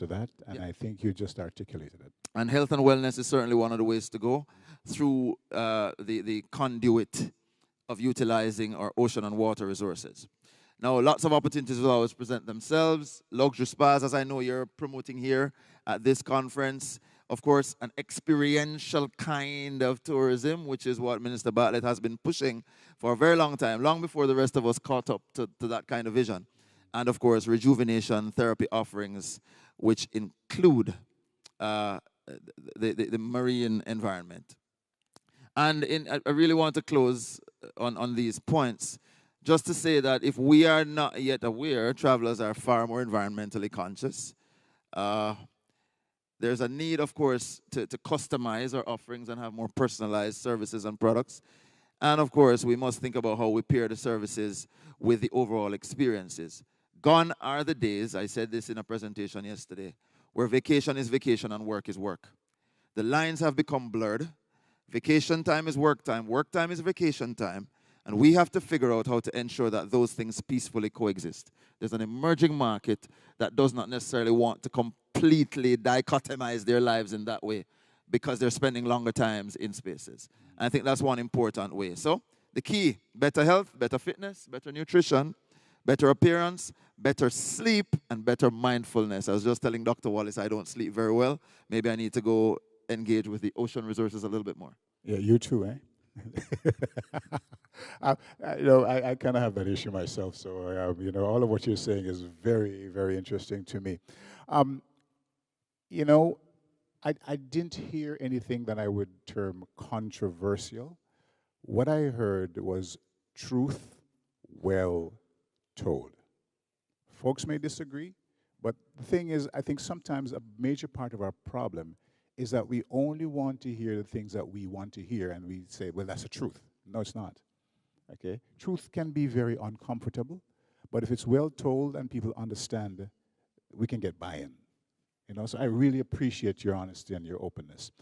to that, and Yeah. I think you just articulated it. And health and wellness is certainly one of the ways to go through the conduit of utilizing our ocean and water resources. Now, lots of opportunities will always present themselves. Luxury spas, as I know you're promoting here at this conference. Of course, an experiential kind of tourism, which is what Minister Bartlett has been pushing for a very long time, long before the rest of us caught up to that kind of vision. And of course, rejuvenation therapy offerings, which include uh, the marine environment. And I really want to close on these points, just to say that if we are not yet aware, travelers are far more environmentally conscious. Uh, there's a need, of course, to customize our offerings and have more personalized services and products. And of course, we must think about how we pair the services with the overall experiences. Gone are the days, I said this in a presentation yesterday, where vacation is vacation and work is work. The lines have become blurred. Vacation time is work time is vacation time, and we have to figure out how to ensure that those things peacefully coexist. There's an emerging market that does not necessarily want to completely dichotomize their lives in that way because they're spending longer times in spaces. And I think that's one important way. So the key, better health, better fitness, better nutrition, better appearance, better sleep, and better mindfulness. I was just telling Dr. Wallace I don't sleep very well. Maybe I need to go engage with the ocean resources a little bit more. Yeah, you too, eh? I kind of have that issue myself. So, all of what you're saying is very, very interesting to me. Um, you know, I didn't hear anything that I would term controversial. What I heard was truth well told. Folks may disagree, but the thing is, I think sometimes a major part of our problem is that we only want to hear the things that we want to hear, and we say, well, that's the truth. No, it's not. Okay? Truth can be very uncomfortable, but if it's well told and people understand, we can get buy-in. So I really appreciate your honesty and your openness.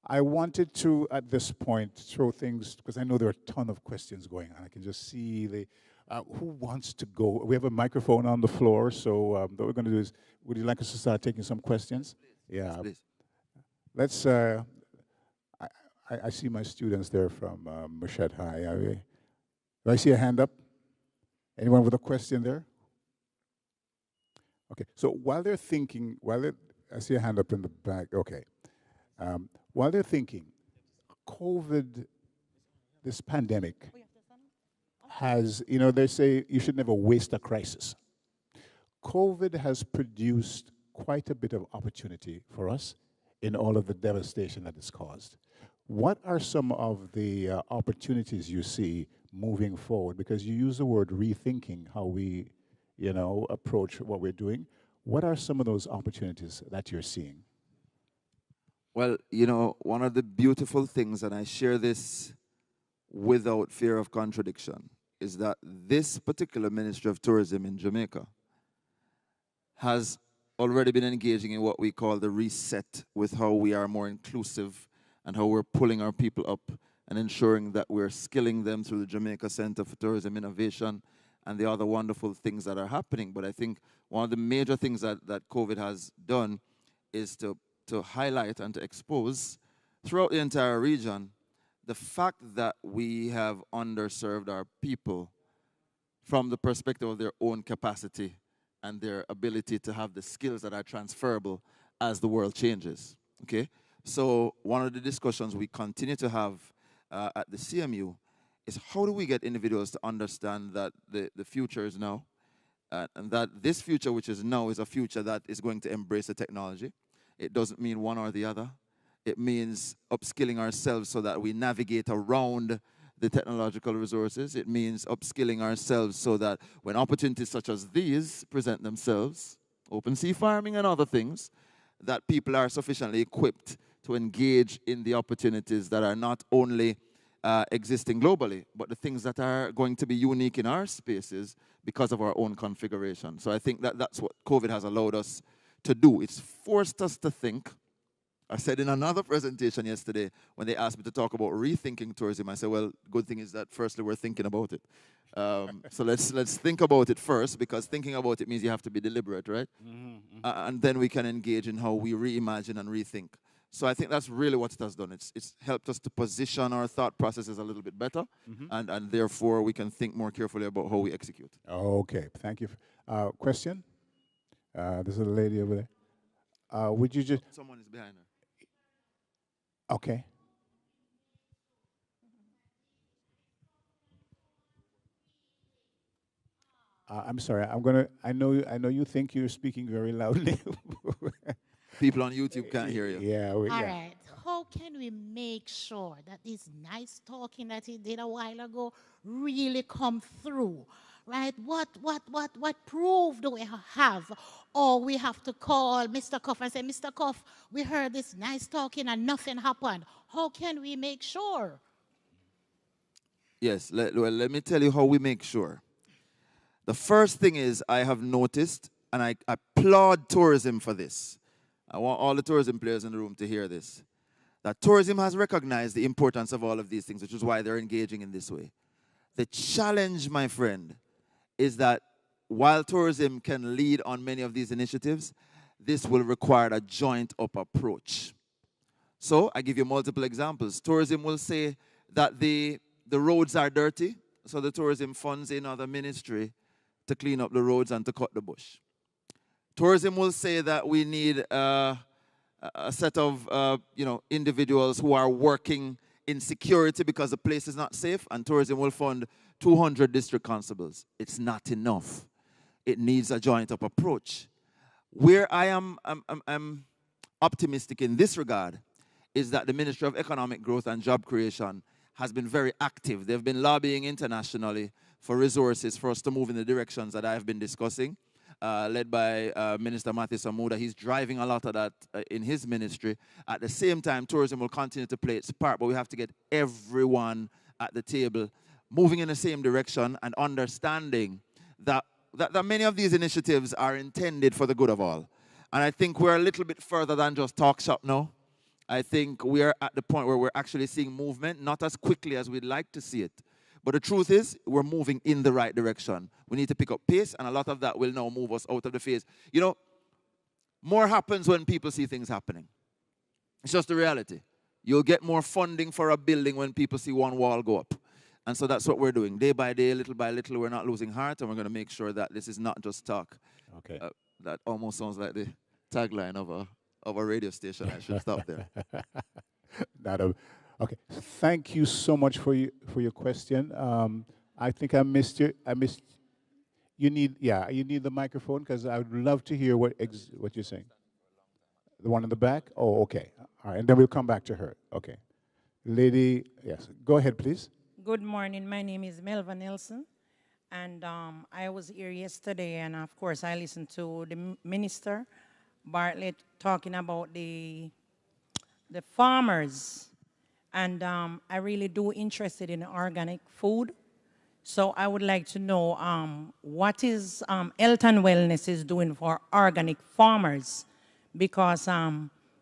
I wanted to, at this point, throw things, because I know there are a ton of questions going on. I can just see who wants to go? We have a microphone on the floor, so what we're going to do is, would you like us to start taking some questions? Please. Yeah. Please. Let's, I see my students there from Mushat High. Do I see a hand up? Anyone with a question there? Okay, so while they're thinking, I see a hand up in the back, okay. While they're thinking, COVID, this pandemic, has, they say you should never waste a crisis. COVID has produced quite a bit of opportunity for us in all of the devastation that it's caused. What are some of the opportunities you see moving forward? Because you use the word rethinking how we, approach what we're doing. What are some of those opportunities that you're seeing? Well, one of the beautiful things, and I share this without fear of contradiction, is that this particular Ministry of Tourism in Jamaica has already been engaging in what we call the reset, with how we are more inclusive and how we're pulling our people up and ensuring that we're skilling them through the Jamaica Center for Tourism Innovation and the other wonderful things that are happening. But I think one of the major things that COVID has done is to highlight and to expose throughout the entire region the fact that we have underserved our people from the perspective of their own capacity and their ability to have the skills that are transferable as the world changes, okay? So one of the discussions we continue to have at the CMU is how do we get individuals to understand that the future is now, and that this future, which is now, is a future that is going to embrace the technology. It doesn't mean one or the other. It means upskilling ourselves so that we navigate around the technological resources. It means upskilling ourselves so that when opportunities such as these present themselves, open sea farming and other things, that people are sufficiently equipped to engage in the opportunities that are not only existing globally, but the things that are going to be unique in our spaces because of our own configuration. So I think that that's what COVID has allowed us to do. It's forced us to think I said in another presentation yesterday when they asked me to talk about rethinking tourism, I said, well, good thing is that firstly we're thinking about it. So let's think about it first, because thinking about it means you have to be deliberate, right? And then we can engage in how we reimagine and rethink. So I think that's really what it has done. It's helped us to position our thought processes a little bit better, and therefore we can think more carefully about how we execute. Okay, thank you. Question? This is a lady over there. Would you just, Someone is behind her. okay. I'm sorry. I know you think you're speaking very loudly. People on YouTube can't hear you. Yeah. All Yeah. right. How can we make sure that this nice talking that he did a while ago really come through? Right? What proof do we have? Or we have to call Mr. Cuff and say, Mr. Cuff, we heard this nice talking and nothing happened. How can we make sure? Yes, well, let me tell you how we make sure. The first thing is I have noticed, and I applaud tourism for this. I want all the tourism players in the room to hear this. That tourism has recognized the importance of all of these things, which is why they're engaging in this way. The challenge, my friend, is that while tourism can lead on many of these initiatives, this will require a joint-up approach. So I give you multiple examples. Tourism will say that the roads are dirty, so the tourism funds another ministry to clean up the roads and to cut the bush. Tourism will say that we need a set of individuals who are working in security because the place is not safe, and tourism will fund 200 district constables. It's not enough. It needs a joint-up approach. Where I'm optimistic in this regard is that the Ministry of Economic Growth and Job Creation has been very active. They've been lobbying internationally for resources for us to move in the directions that I've been discussing, led by Minister Matthew Samuda. He's driving a lot of that in his ministry. At the same time, tourism will continue to play its part, but we have to get everyone at the table moving in the same direction and understanding that many of these initiatives are intended for the good of all. And I think we're a little bit further than just talk shop now. I think we are at the point where we're actually seeing movement, not as quickly as we'd like to see it. But the truth is, we're moving in the right direction. We need to pick up pace, and a lot of that will now move us out of the phase. You know, more happens when people see things happening. It's just the reality. You'll get more funding for a building when people see one wall go up. And so that's what we're doing. Day by day, little by little, we're not losing heart, and we're going to make sure that this is not just talk. Okay. That almost sounds like the tagline of a radio station. I should stop there. Okay. Thank you so much for your question. I think I missed you. You need the microphone, because I would love to hear what you're saying. The one in the back? Oh, okay. All right, and then we'll come back to her. Okay. Lady, yes. Go ahead, please. Good morning. My name is Melva Nelson, and I was here yesterday, and of course I listened to the Minister Bartlett talking about the farmers, and I really do interested in organic food. So I would like to know what is Health and Wellness is doing for organic farmers, because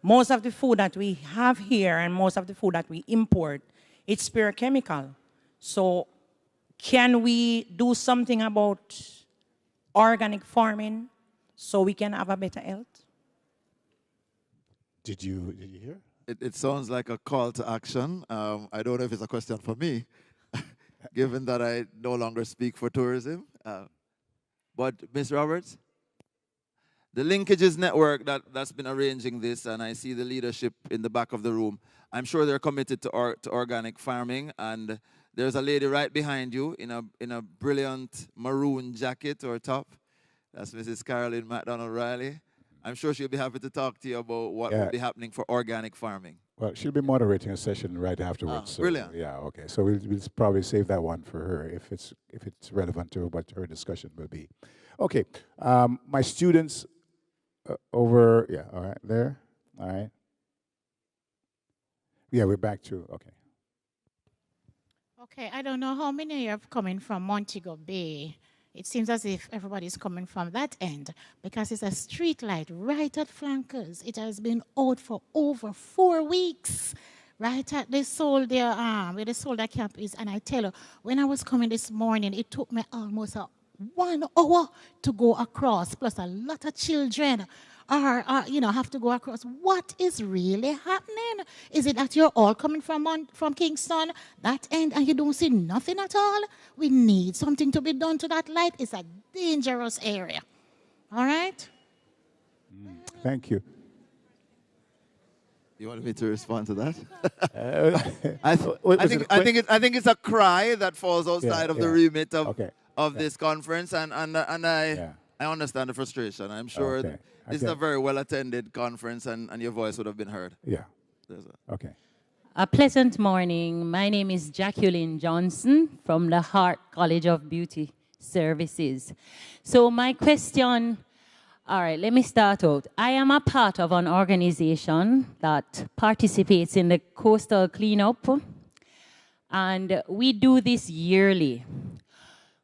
most of the food that we have here and most of the food that we import, it's pure chemical. So can we do something about organic farming so we can have a better health? Did you hear? It sounds like a call to action. I don't know if it's a question for me, given that I no longer speak for tourism. But Ms. Roberts, the Linkages Network that's been arranging this, and I see the leadership in the back of the room, I'm sure they're committed to organic farming, and there's a lady right behind you in a brilliant maroon jacket or top. That's Mrs. Carolyn McDonald-Riley. I'm sure she'll be happy to talk to you about what will be happening for organic farming. Well, she'll be moderating a session right afterwards. So, brilliant. Yeah, okay. So we'll probably save that one for her if it's relevant to what her discussion will be. Okay. My students over, all right, there. All right. Yeah, we're back to, okay. Okay, I don't know how many of you have coming from Montego Bay. It seems as if everybody's coming from that end because it's a street light right at flankers. It has been out for over 4 weeks. Right at the soldier, where the soldier camp is. And I tell you, when I was coming this morning, it took me almost 1 hour to go across, plus a lot of children have to go across. What is really happening? Is it that you're all coming from Kingston, that end, and you don't see nothing at all? We need something to be done to that light. It's a dangerous area. All right? Thank you. You want me to respond to that? Was I it think a quick- I think it's a cry that falls outside of the remit of Okay. this conference, and I Yeah. I understand the frustration. I'm sure Okay. this is a very well attended conference, and your voice would have been heard. Yeah. There's a- Okay. A pleasant morning. My name is Jacqueline Johnson from the Hart College of Beauty Services. So my question, all right, let me start out. I am a part of an organization that participates in the coastal cleanup, and we do this yearly.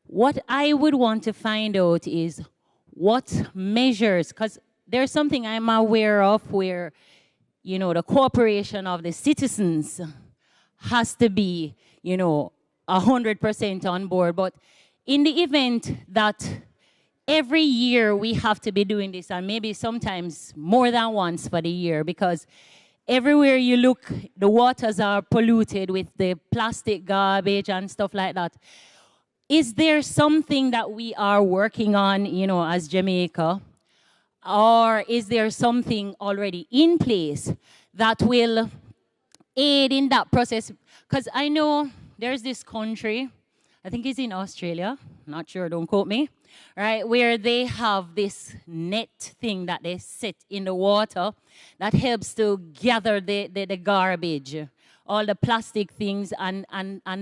What I would want to find out is what measures, because there's something I'm aware of where, the cooperation of the citizens has to be, 100% on board. But in the event that every year we have to be doing this, and maybe sometimes more than once for the year, because everywhere you look, the waters are polluted with the plastic garbage and stuff like that. Is there something that we are working on, as Jamaica? Or is there something already in place that will aid in that process? Because I know there's this country, I think it's in Australia, not sure, don't quote me, right, where they have this net thing that they set in the water that helps to gather the garbage, all the plastic things, and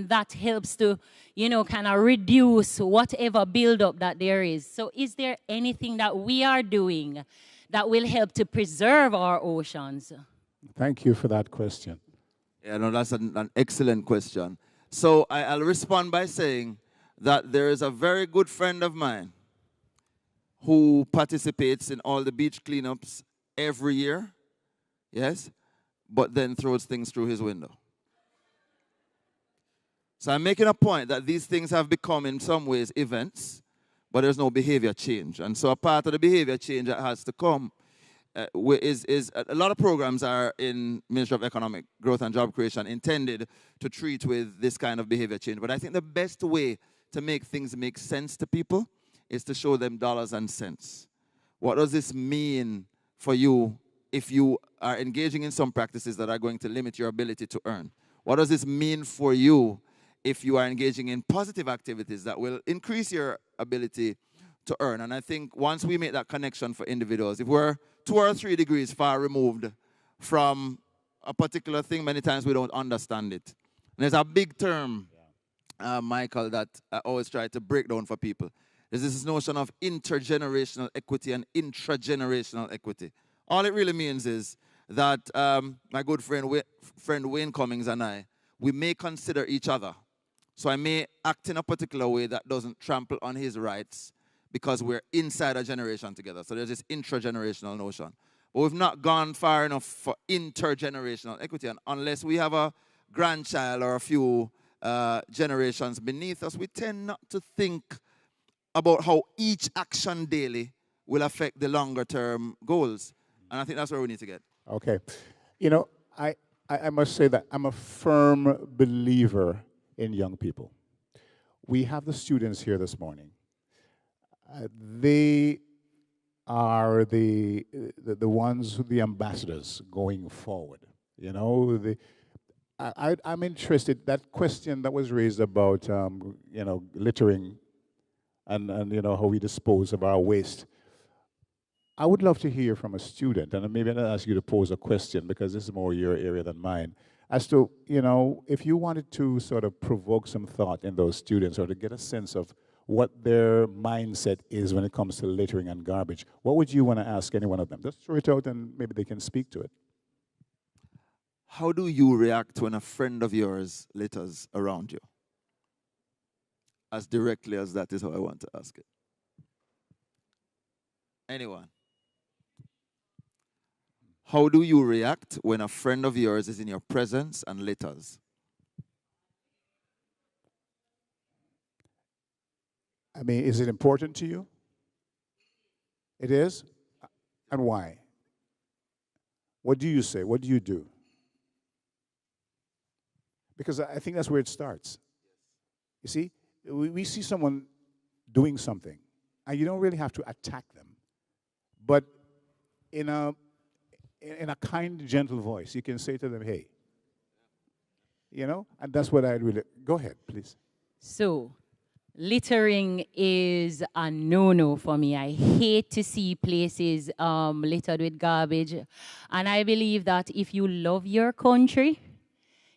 that helps to, kind of reduce whatever buildup that there is. So is there anything that we are doing that will help to preserve our oceans? Thank you for that question. Yeah, no, that's an excellent question. So I'll respond by saying that there is a very good friend of mine who participates in all the beach cleanups every year, yes, but then throws things through his window. So I'm making a point that these things have become, in some ways, events, but there's no behavior change. And so a part of the behavior change that has to come is a lot of programs are in Ministry of Economic Growth and Job Creation intended to treat with this kind of behavior change. But I think the best way to make things make sense to people is to show them dollars and cents. What does this mean for you if you are engaging in some practices that are going to limit your ability to earn? What does this mean for you if you are engaging in positive activities that will increase your ability to earn? And I think once we make that connection for individuals, if we're 2 or 3 degrees far removed from a particular thing, many times we don't understand it. And there's a big term, Michael, that I always try to break down for people. There's this notion of intergenerational equity and intragenerational equity. All it really means is that my good friend Wayne Cummings and I, we may consider each other. So I may act in a particular way that doesn't trample on his rights because we're inside a generation together. So there's this intragenerational notion. But we've not gone far enough for intergenerational equity. And unless we have a grandchild or a few generations beneath us, we tend not to think about how each action daily will affect the longer term goals. And I think that's where we need to get. Okay. I must say that I'm a firm believer in young people. We have the students here this morning. They are the ones, the ambassadors going forward. I'm interested, that question that was raised about, littering and how we dispose of our waste. I would love to hear from a student, and maybe I'll ask you to pose a question because this is more your area than mine, as to, if you wanted to sort of provoke some thought in those students or to get a sense of what their mindset is when it comes to littering and garbage, what would you want to ask any one of them? Just throw it out and maybe they can speak to it. How do you react when a friend of yours litters around you? as directly as that is how I want to ask it. Anyone? How do you react when a friend of yours is in your presence and litters? I mean, is it important to you? It is? And why? What do you say? What do you do? Because I think that's where it starts. You see, we see someone doing something, and you don't really have to attack them. But in a kind, gentle voice, you can say to them, hey, you know, and that's what I really, go ahead, please. So, littering is a no-no for me. I hate to see places littered with garbage. And I believe that if you love your country,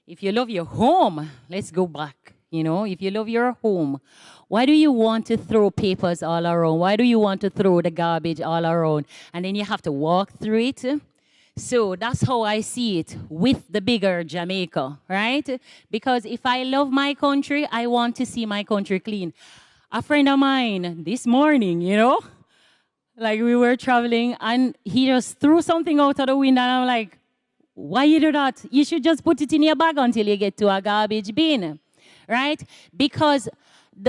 if you love your home, let's go back. You know, if you love your home, why do you want to throw papers all around? Why do you want to throw the garbage all around? And then you have to walk through it. So that's how I see it with the bigger Jamaica, right? Because if I love my country, I want to see my country clean. A friend of mine this morning, you know, like we were traveling and he just threw something out of the window and I'm like, why you do that? You should just put it in your bag until you get to a garbage bin, right? Because,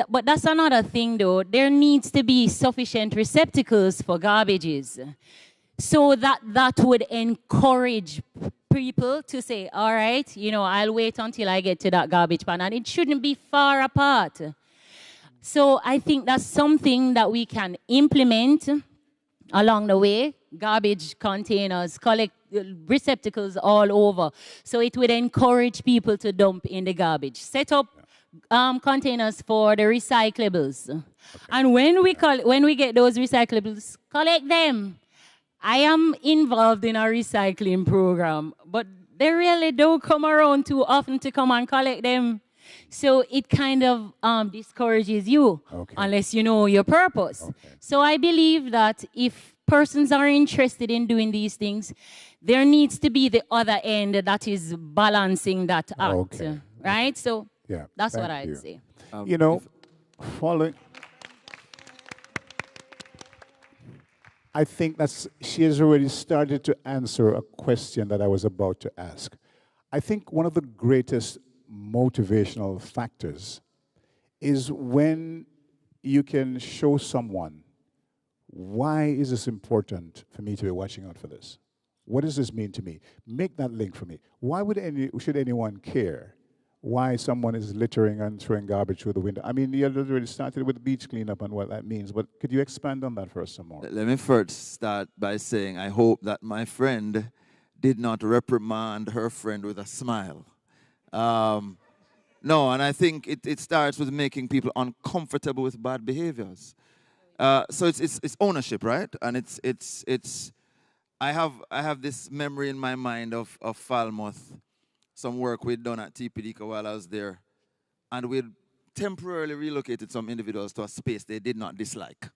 but that's another thing though, there needs to be sufficient receptacles for garbages. So that would encourage people to say, all right, you know, I'll wait until I get to that garbage pan. And it shouldn't be far apart. So I think that's something that we can implement along the way. Garbage containers, collect receptacles all over. So it would encourage people to dump in the garbage. Set up containers for the recyclables. Okay. And when we get those recyclables, collect them. I am involved in a recycling program, but they really don't come around too often to come and collect them. So it kind of discourages you, okay, unless you know your purpose. Okay. So I believe that if persons are interested in doing these things, there needs to be the other end that is balancing that act, okay, right? So yeah, that's what I'd say. You know, following... I think she has already started to answer a question that I was about to ask. I think one of the greatest motivational factors is when you can show someone, why is this important for me to be watching out for this? What does this mean to me? Make that link for me. Why should anyone care why someone is littering and throwing garbage through the window? I mean, you already started with beach cleanup and what that means, but could you expand on that for us some more? Let me first start by saying I hope that my friend did not reprimand her friend with a smile. No, and I think it starts with making people uncomfortable with bad behaviors. So it's ownership, right? And I have this memory in my mind of Falmouth, some work we'd done at TPD while I was there, and we'd temporarily relocated some individuals to a space they did not dislike.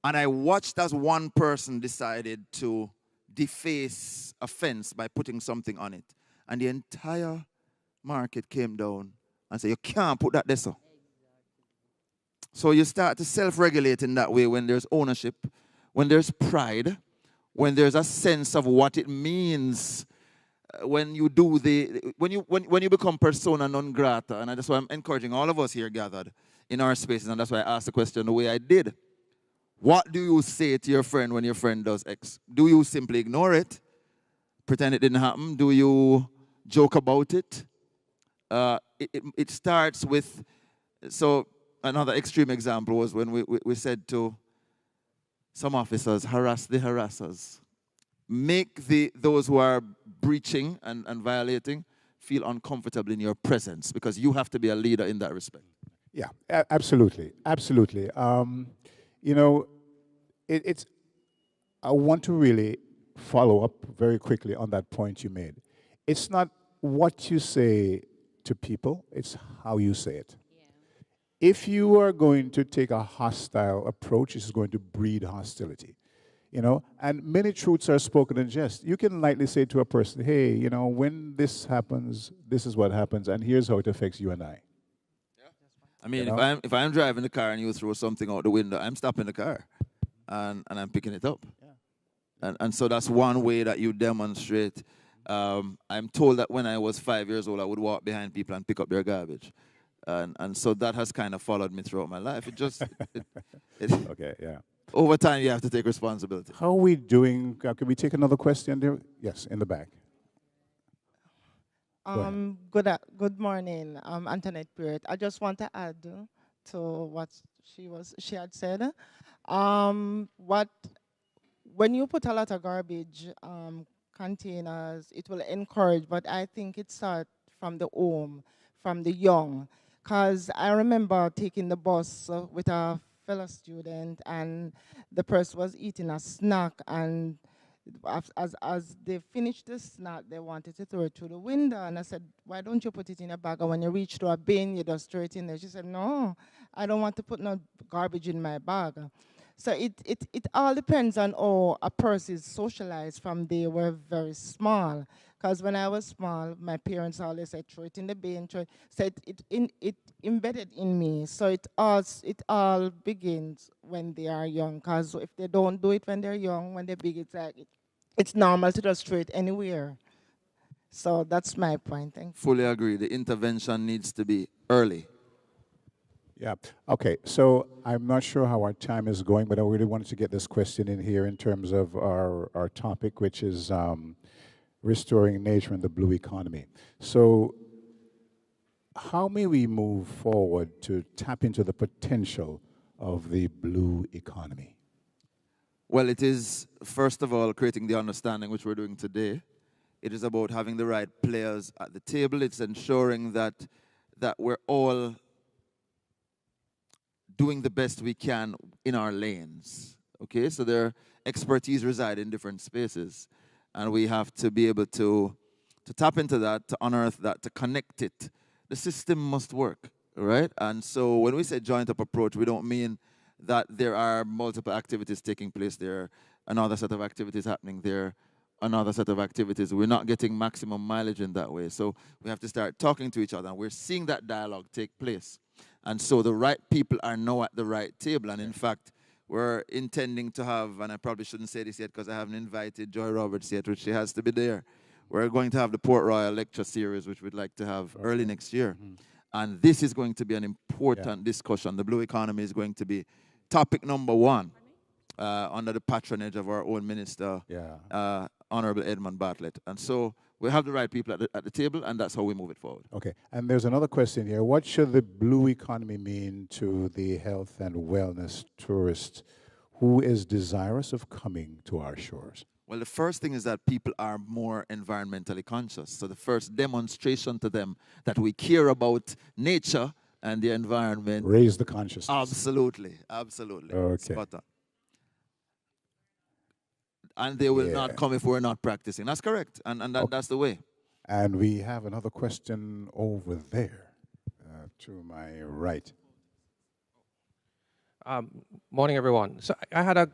And I watched as one person decided to deface a fence by putting something on it. And the entire market came down and said, you can't put that there, sir. So you start to self-regulate in that way when there's ownership, when there's pride, when there's a sense of what it means when you do when you become persona non grata. And that's why I'm encouraging all of us here gathered in our spaces, and that's why I asked the question the way I did. What do you say to your friend when your friend does X? Do you simply ignore it, pretend it didn't happen? Do you joke about it? It starts with, so another extreme example was when we said to some officers, harass the harassers. Make those who are breaching and violating feel uncomfortable in your presence, because you have to be a leader in that respect. Yeah, absolutely, absolutely. You know, I want to really follow up very quickly on that point you made. It's not what you say to people, it's how you say it. Yeah. If you are going to take a hostile approach, it's going to breed hostility. You know, and many truths are spoken in jest. You can lightly say to a person, hey, you know, when this happens, this is what happens, and here's how it affects you and I. Yeah. I mean, You know? if I'm driving the car and you throw something out the window, I'm stopping the car, and I'm picking it up. And so that's one way that you demonstrate. I'm told that when I was 5 years old, I would walk behind people and pick up their garbage. And so that has kind of followed me throughout my life. It just, Okay, yeah. over time, you have to take responsibility. How are we doing? Can we take another question there? Yes, in the back. Go ahead. Good morning, Antoinette Peart. I just want to add to what she had said. When you put a lot of garbage containers, it will encourage, but I think it starts from the home, from the young. Because I remember taking the bus with a fellow student, and the person was eating a snack, and as they finished the snack, they wanted to throw it through the window. And I said, why don't you put it in a bag? And when you reach to a bin, you just throw it in there. She said, no, I don't want to put no garbage in my bag. So it all depends on how a person is socialized from they were very small. Because when I was small, my parents always said, throw it in the bin. So it embedded in me. So it all begins when they are young. Because if they don't do it when they're young, when they're big, it's normal to just throw it anywhere. So that's my point. Thank you. Fully agree. The intervention needs to be early. Yeah. Okay. So I'm not sure how our time is going, but I really wanted to get this question in here in terms of our topic, which is restoring nature and the blue economy. So how may we move forward to tap into the potential of the blue economy? Well, it is, first of all, creating the understanding, which we're doing today. It is about having the right players at the table. It's ensuring that we're all doing the best we can in our lanes. Okay, so their expertise reside in different spaces. And we have to be able to tap into that, to unearth that, to connect it. The system must work, right? And so when we say joint up approach, we don't mean that there are multiple activities taking place there, another set of activities happening there, another set of activities. We're not getting maximum mileage in that way. So we have to start talking to each other, and we're seeing that dialogue take place. And so the right people are now at the right table. And in fact, we're intending to have, and I probably shouldn't say this yet because I haven't invited Joy Roberts yet, which she has to be there. We're going to have the Port Royal Lecture Series, which we'd like to have early next year. And this is going to be an important discussion. The blue economy is going to be topic number one under the patronage of our own minister, Honorable Edmund Bartlett. And so we have the right people at the table, and that's how we move it forward. Okay, and there's another question here. What should the blue economy mean to the health and wellness tourist who is desirous of coming to our shores? Well, the first thing is that people are more environmentally conscious. So the first demonstration to them that we care about nature and the environment. Raise the consciousness. Absolutely, absolutely. Okay. Spot on. And they will not come if we're not practicing. That's correct, and that's the way. And we have another question over there to my right. Morning, everyone. So I had a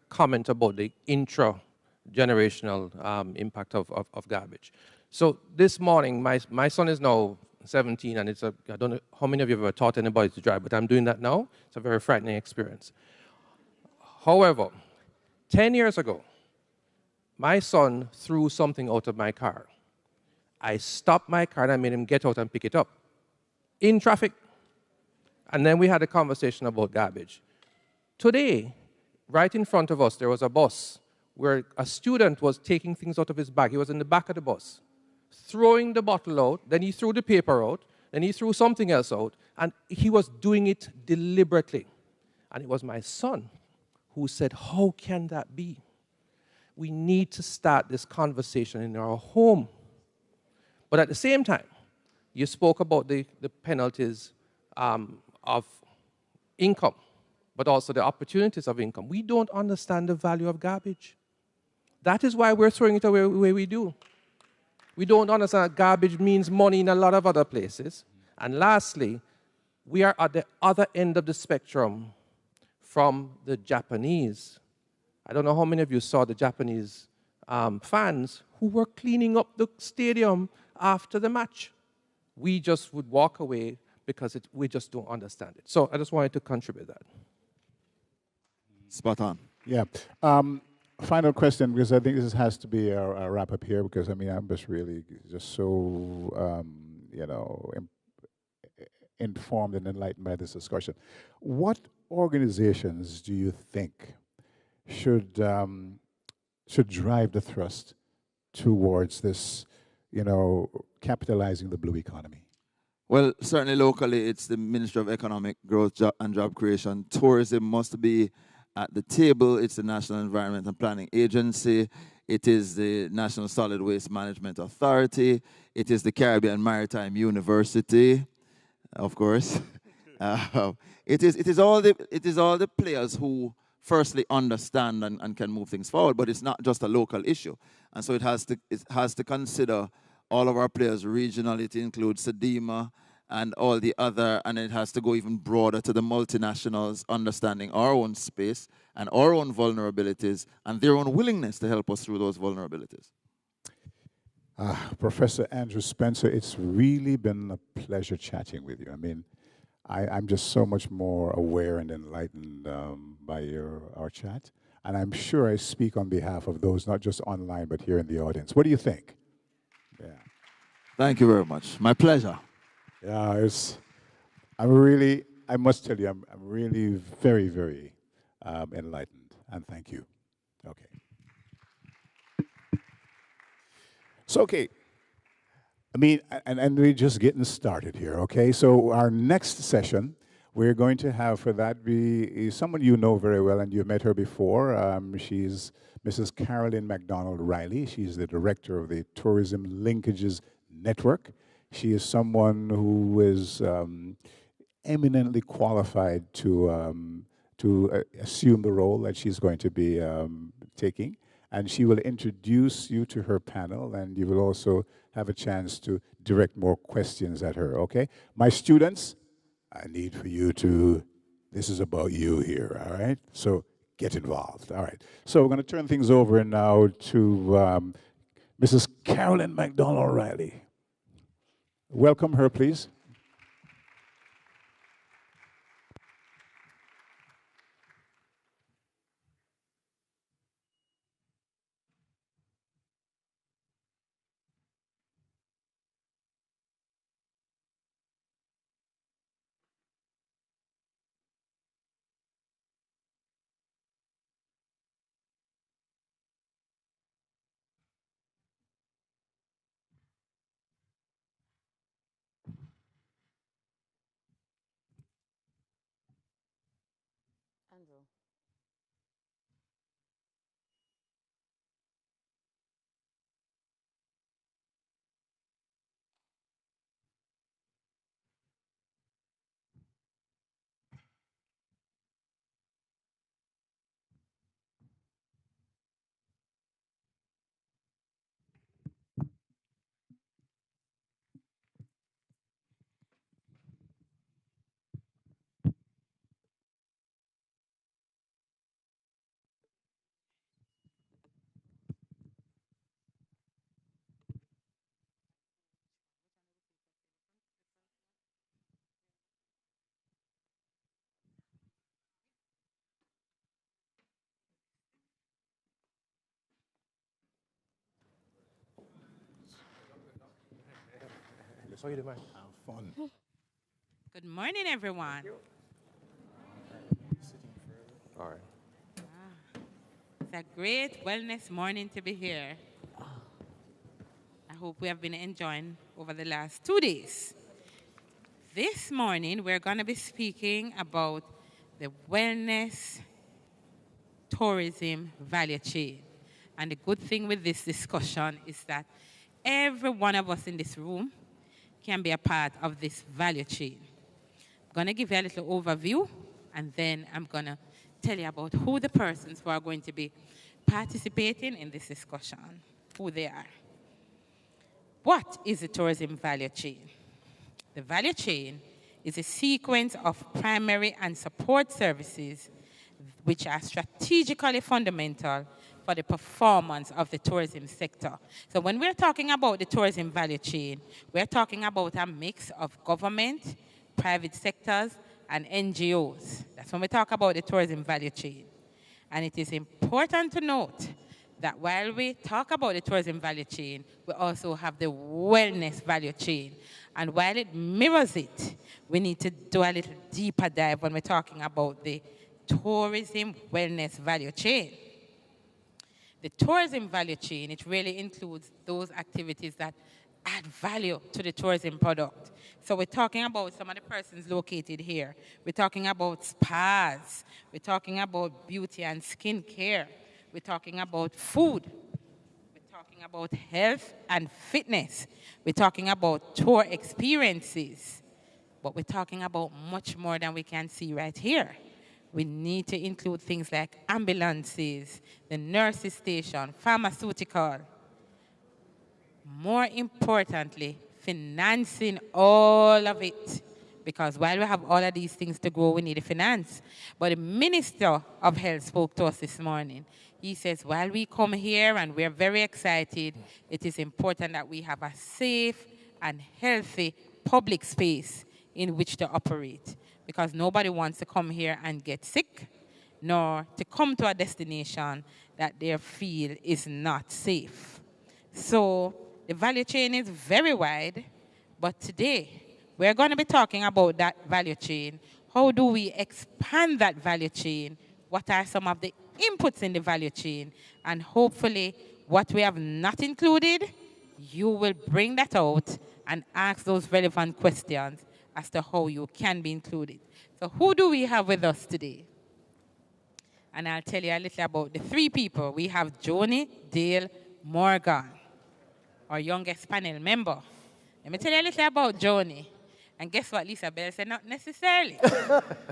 comment about the intra-generational impact of garbage. So this morning, my son is now 17, and I don't know how many of you have ever taught anybody to drive, but I'm doing that now. It's a very frightening experience. However, 10 years ago, my son threw something out of my car. I stopped my car and I made him get out and pick it up in traffic. And then we had a conversation about garbage. Today, right in front of us, there was a bus where a student was taking things out of his bag. He was in the back of the bus, throwing the bottle out, then he threw the paper out, then he threw something else out, and he was doing it deliberately. And it was my son who said, how can that be? We need to start this conversation in our home. But at the same time, you spoke about the penalties of income, but also the opportunities of income. We don't understand the value of garbage. That is why we're throwing it away the way we do. We don't understand that garbage means money in a lot of other places. And lastly, we are at the other end of the spectrum from the Japanese. I don't know how many of you saw the Japanese fans who were cleaning up the stadium after the match. We just would walk away because we just don't understand it. So I just wanted to contribute that. Spot on. Yeah. Final question, because I think this has to be a wrap up here, because I mean, I'm just really just so, you know, informed and enlightened by this discussion. What organizations do you think should drive the thrust towards this, you know, capitalizing the blue economy? Well, certainly locally, it's the Ministry of Economic Growth and Job Creation. Tourism must be at the table. It's the National Environment and Planning Agency. It is the National Solid Waste Management Authority. It is the Caribbean Maritime University, of course. It is all the players who firstly understand and can move things forward, but it's not just a local issue. And so it has to consider all of our players regionally. It includes SEDEMA and all the other, and it has to go even broader to the multinationals, understanding our own space and our own vulnerabilities and their own willingness to help us through those vulnerabilities. Professor Andrew Spencer, it's really been a pleasure chatting with you. I mean, I'm just so much more aware and enlightened by our chat. And I'm sure I speak on behalf of those, not just online, but here in the audience. What do you think? Yeah. Thank you very much. My pleasure. Yeah, I must tell you, I'm really very, very enlightened. And thank you. Okay. So, okay. I mean, and we're just getting started here, okay? So our next session, we're going to have for that be someone you know very well, and you've met her before. She's Mrs. Carolyn McDonald Riley. She's the director of the Tourism Linkages Network. She is someone who is eminently qualified to assume the role that she's going to be taking. And she will introduce you to her panel, and you will also have a chance to direct more questions at her, okay? My students, I need for you to, this is about you here, all right? So get involved, all right. So we're going to turn things over now to Mrs. Carolyn McDonald Riley. Welcome her, please. Have fun. Good morning, everyone. All right. It's a great wellness morning to be here. I hope we have been enjoying over the last 2 days. This morning, we're going to be speaking about the wellness tourism value chain. And the good thing with this discussion is that every one of us in this room can be a part of this value chain. I'm going to give you a little overview, and then I'm going to tell you about who the persons who are going to be participating in this discussion, who they are. What is the tourism value chain? The value chain is a sequence of primary and support services which are strategically fundamental for the performance of the tourism sector. So when we're talking about the tourism value chain, we're talking about a mix of government, private sectors, and NGOs. That's when we talk about the tourism value chain. And it is important to note that while we talk about the tourism value chain, we also have the wellness value chain. And while it mirrors it, we need to do a little deeper dive when we're talking about the tourism wellness value chain. The tourism value chain, it really includes those activities that add value to the tourism product. So we're talking about some of the persons located here. We're talking about spas. We're talking about beauty and skincare. We're talking about food. We're talking about health and fitness. We're talking about tour experiences. But we're talking about much more than we can see right here. We need to include things like ambulances, the nurses station, pharmaceutical. More importantly, financing all of it. Because while we have all of these things to grow, we need a finance. But the Minister of Health spoke to us this morning. He says, while we come here and we're very excited, it is important that we have a safe and healthy public space in which to operate. Because nobody wants to come here and get sick, nor to come to a destination that they feel is not safe. So the value chain is very wide, but today we're going to be talking about that value chain. How do we expand that value chain? What are some of the inputs in the value chain? And hopefully what we have not included, you will bring that out and ask those relevant questions as to how you can be included. So who do we have with us today? And I'll tell you a little about the three people. We have Joni Dale Morgan, our youngest panel member. Let me tell you a little about Joni. And guess what Lisa Bell said? Not necessarily.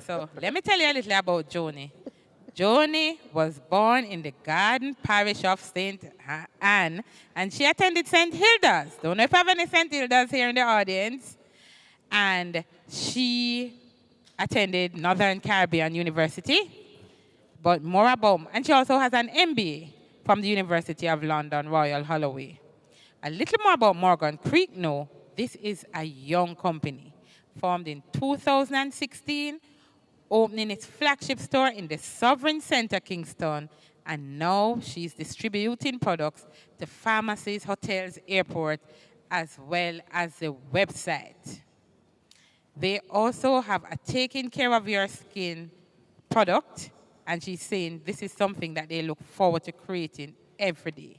So let me tell you a little about Joni. Joni was born in the Garden Parish of St. Anne, and she attended St. Hilda's. Don't know if I have any St. Hilda's here in the audience. And she attended Northern Caribbean University, but more about, and she also has an MBA from the University of London, Royal Holloway. A little more about Morgan Creek, no, this is a young company, formed in 2016, opening its flagship store in the Sovereign Center, Kingston, and now she's distributing products to pharmacies, hotels, airports, as well as the website. They also have a taking care of your skin product, and she's saying this is something that they look forward to creating every day.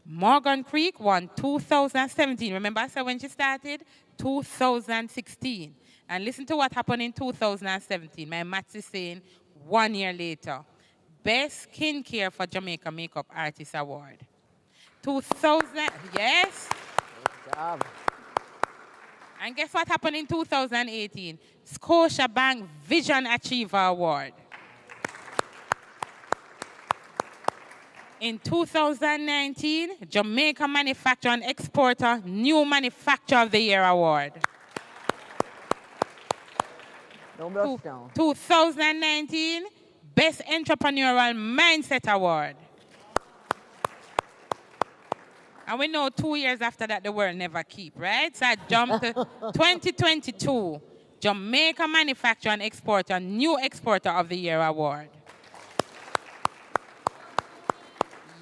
Morgan Creek won 2017. Remember I said when she started? 2016. And listen to what happened in 2017. My maths is saying 1 year later. Best Skincare for Jamaica Makeup Artist Award. 2000, yes? Good job. And guess what happened in 2018? Scotiabank Vision Achiever Award. In 2019, Jamaica Manufacturer and Exporter New Manufacturer of the Year Award. Don't brush down. 2019, Best Entrepreneurial Mindset Award. And we know 2 years after that, the world never keep, right? So I jumped to 2022, Jamaica Manufacturer and Exporter, New Exporter of the Year Award.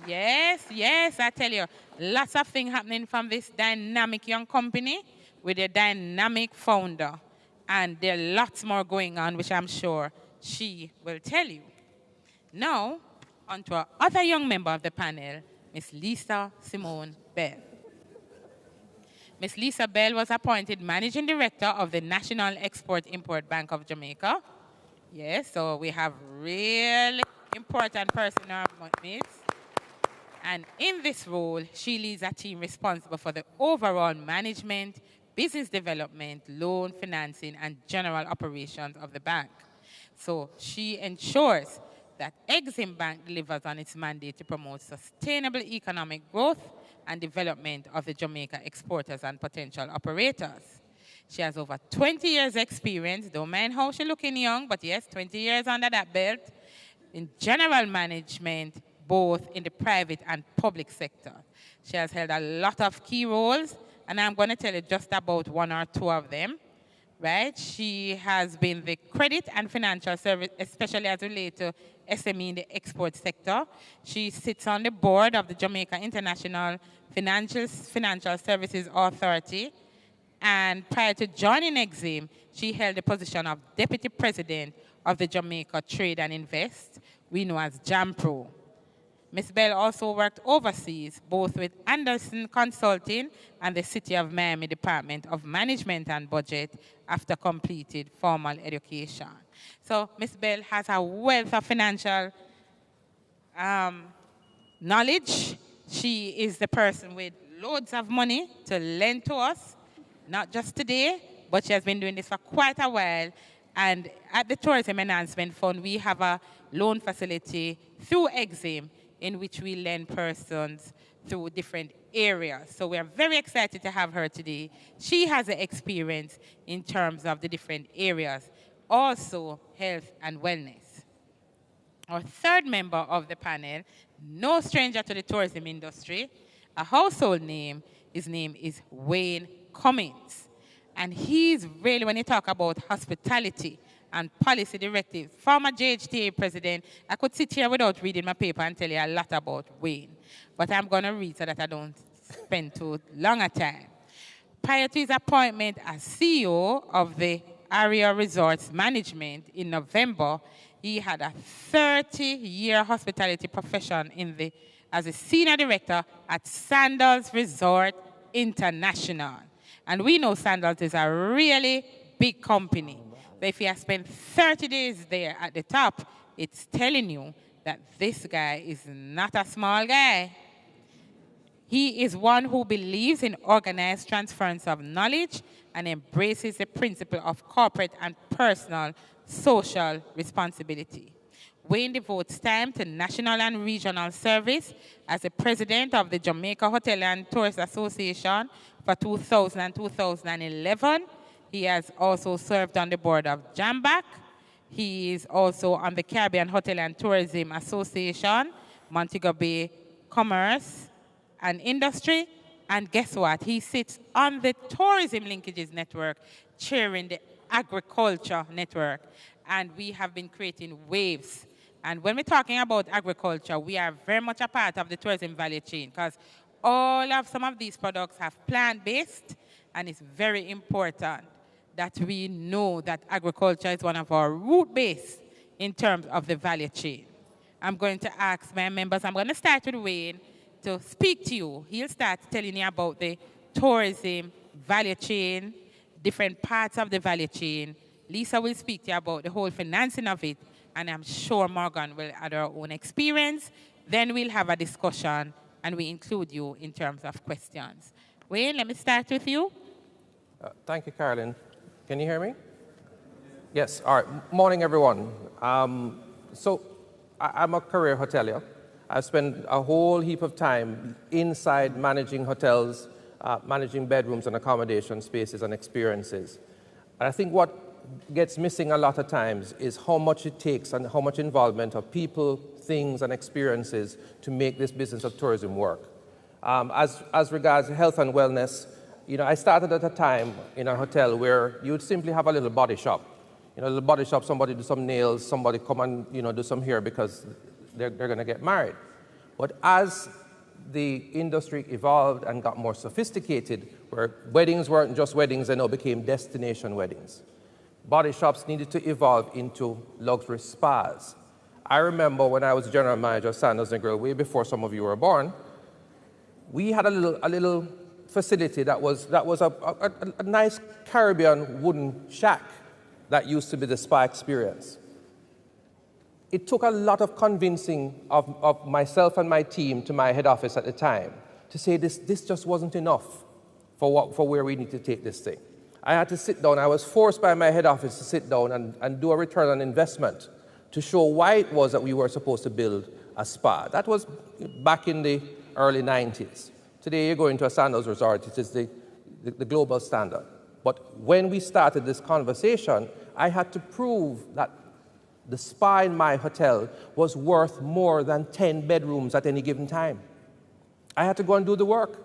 Yes, I tell you, lots of things happening from this dynamic young company with a dynamic founder. And there are lots more going on, which I'm sure she will tell you. Now, on to our other young member of the panel, Miss Lisa Simone Bell. Miss Lisa Bell was appointed Managing Director of the National Export-Import Bank of Jamaica. Yes, so we have really important person in our midst. And in this role, she leads a team responsible for the overall management, business development, loan financing, and general operations of the bank. So she ensures that Exim Bank delivers on its mandate to promote sustainable economic growth and development of the Jamaica exporters and potential operators. She has over 20 years experience, don't mind how she's looking young, but yes, 20 years under that belt, in general management, both in the private and public sector. She has held a lot of key roles, and I'm going to tell you just about one or two of them. right? She has been the credit and financial service, especially as related to SME in the export sector. She sits on the board of the Jamaica International Financial Services Authority. And prior to joining Exim, she held the position of Deputy President of the Jamaica Trade and Invest, we know as JAMPRO. Ms. Bell also worked overseas, both with Anderson Consulting and the City of Miami Department of Management and Budget after completed formal education. So Ms. Bell has a wealth of financial knowledge. She is the person with loads of money to lend to us, not just today, but she has been doing this for quite a while. And at the Tourism Enhancement Fund, we have a loan facility through Exim in which we lend persons through different areas. So we are very excited to have her today. She has an experience in terms of the different areas, also health and wellness. Our third member of the panel, no stranger to the tourism industry, a household name, his name is Wayne Cummins. And he's really, when you talk about hospitality and policy directives, former JHTA president, I could sit here without reading my paper and tell you a lot about Wayne. But I'm going to read so that I don't spend too long a time. Prior to his appointment as CEO of the Area Resorts Management in November, he had a 30-year hospitality profession as a senior director at Sandals Resort International. And we know Sandals is a really big company. But if you have spent 30 days there at the top, it's telling you that this guy is not a small guy. He is one who believes in organized transference of knowledge and embraces the principle of corporate and personal social responsibility. Wayne devotes time to national and regional service as the president of the Jamaica Hotel and Tourist Association for 2000 and 2011. He has also served on the board of JAMBAC. He is also on the Caribbean Hotel and Tourism Association, Montego Bay Commerce and Industry. And guess what? He sits on the Tourism Linkages Network, chairing the Agriculture Network. And we have been creating waves. And when we're talking about agriculture, we are very much a part of the tourism value chain because some of these products have plant-based, and it's very important that we know that agriculture is one of our root base in terms of the value chain. I'm going to ask my members, I'm going to start with Wayne to speak to you. He'll start telling you about the tourism value chain, different parts of the value chain. Lisa will speak to you about the whole financing of it, and I'm sure Morgan will add her own experience. Then we'll have a discussion, and we include you in terms of questions. Wayne, let me start with you. Thank you, Carolyn. Can you hear me? Yes. All right. Morning, everyone. I'm a career hotelier. I've spent a whole heap of time inside managing hotels, managing bedrooms and accommodation spaces and experiences. And I think what gets missing a lot of times is how much it takes and how much involvement of people, things, and experiences to make this business of tourism work. As regards health and wellness, I started at a time in a hotel where you would simply have a little body shop. A little body shop, somebody do some nails, somebody come and do some hair because they're going to get married. But as the industry evolved and got more sophisticated, where weddings weren't just weddings, they now became destination weddings. Body shops needed to evolve into luxury spas. I remember when I was general manager of Sandals and Grill, way before some of you were born, we had a little facility that was a nice Caribbean wooden shack that used to be the spa experience. It took a lot of convincing of myself and my team to my head office at the time to say this just wasn't enough for where we need to take this thing. I had to sit down. I was forced by my head office to sit down and do a return on investment to show why it was that we were supposed to build a spa. That was back in the early 90s. Today, you go into a Sandals resort, it is the global standard. But when we started this conversation, I had to prove that the spa in my hotel was worth more than 10 bedrooms at any given time. I had to go and do the work.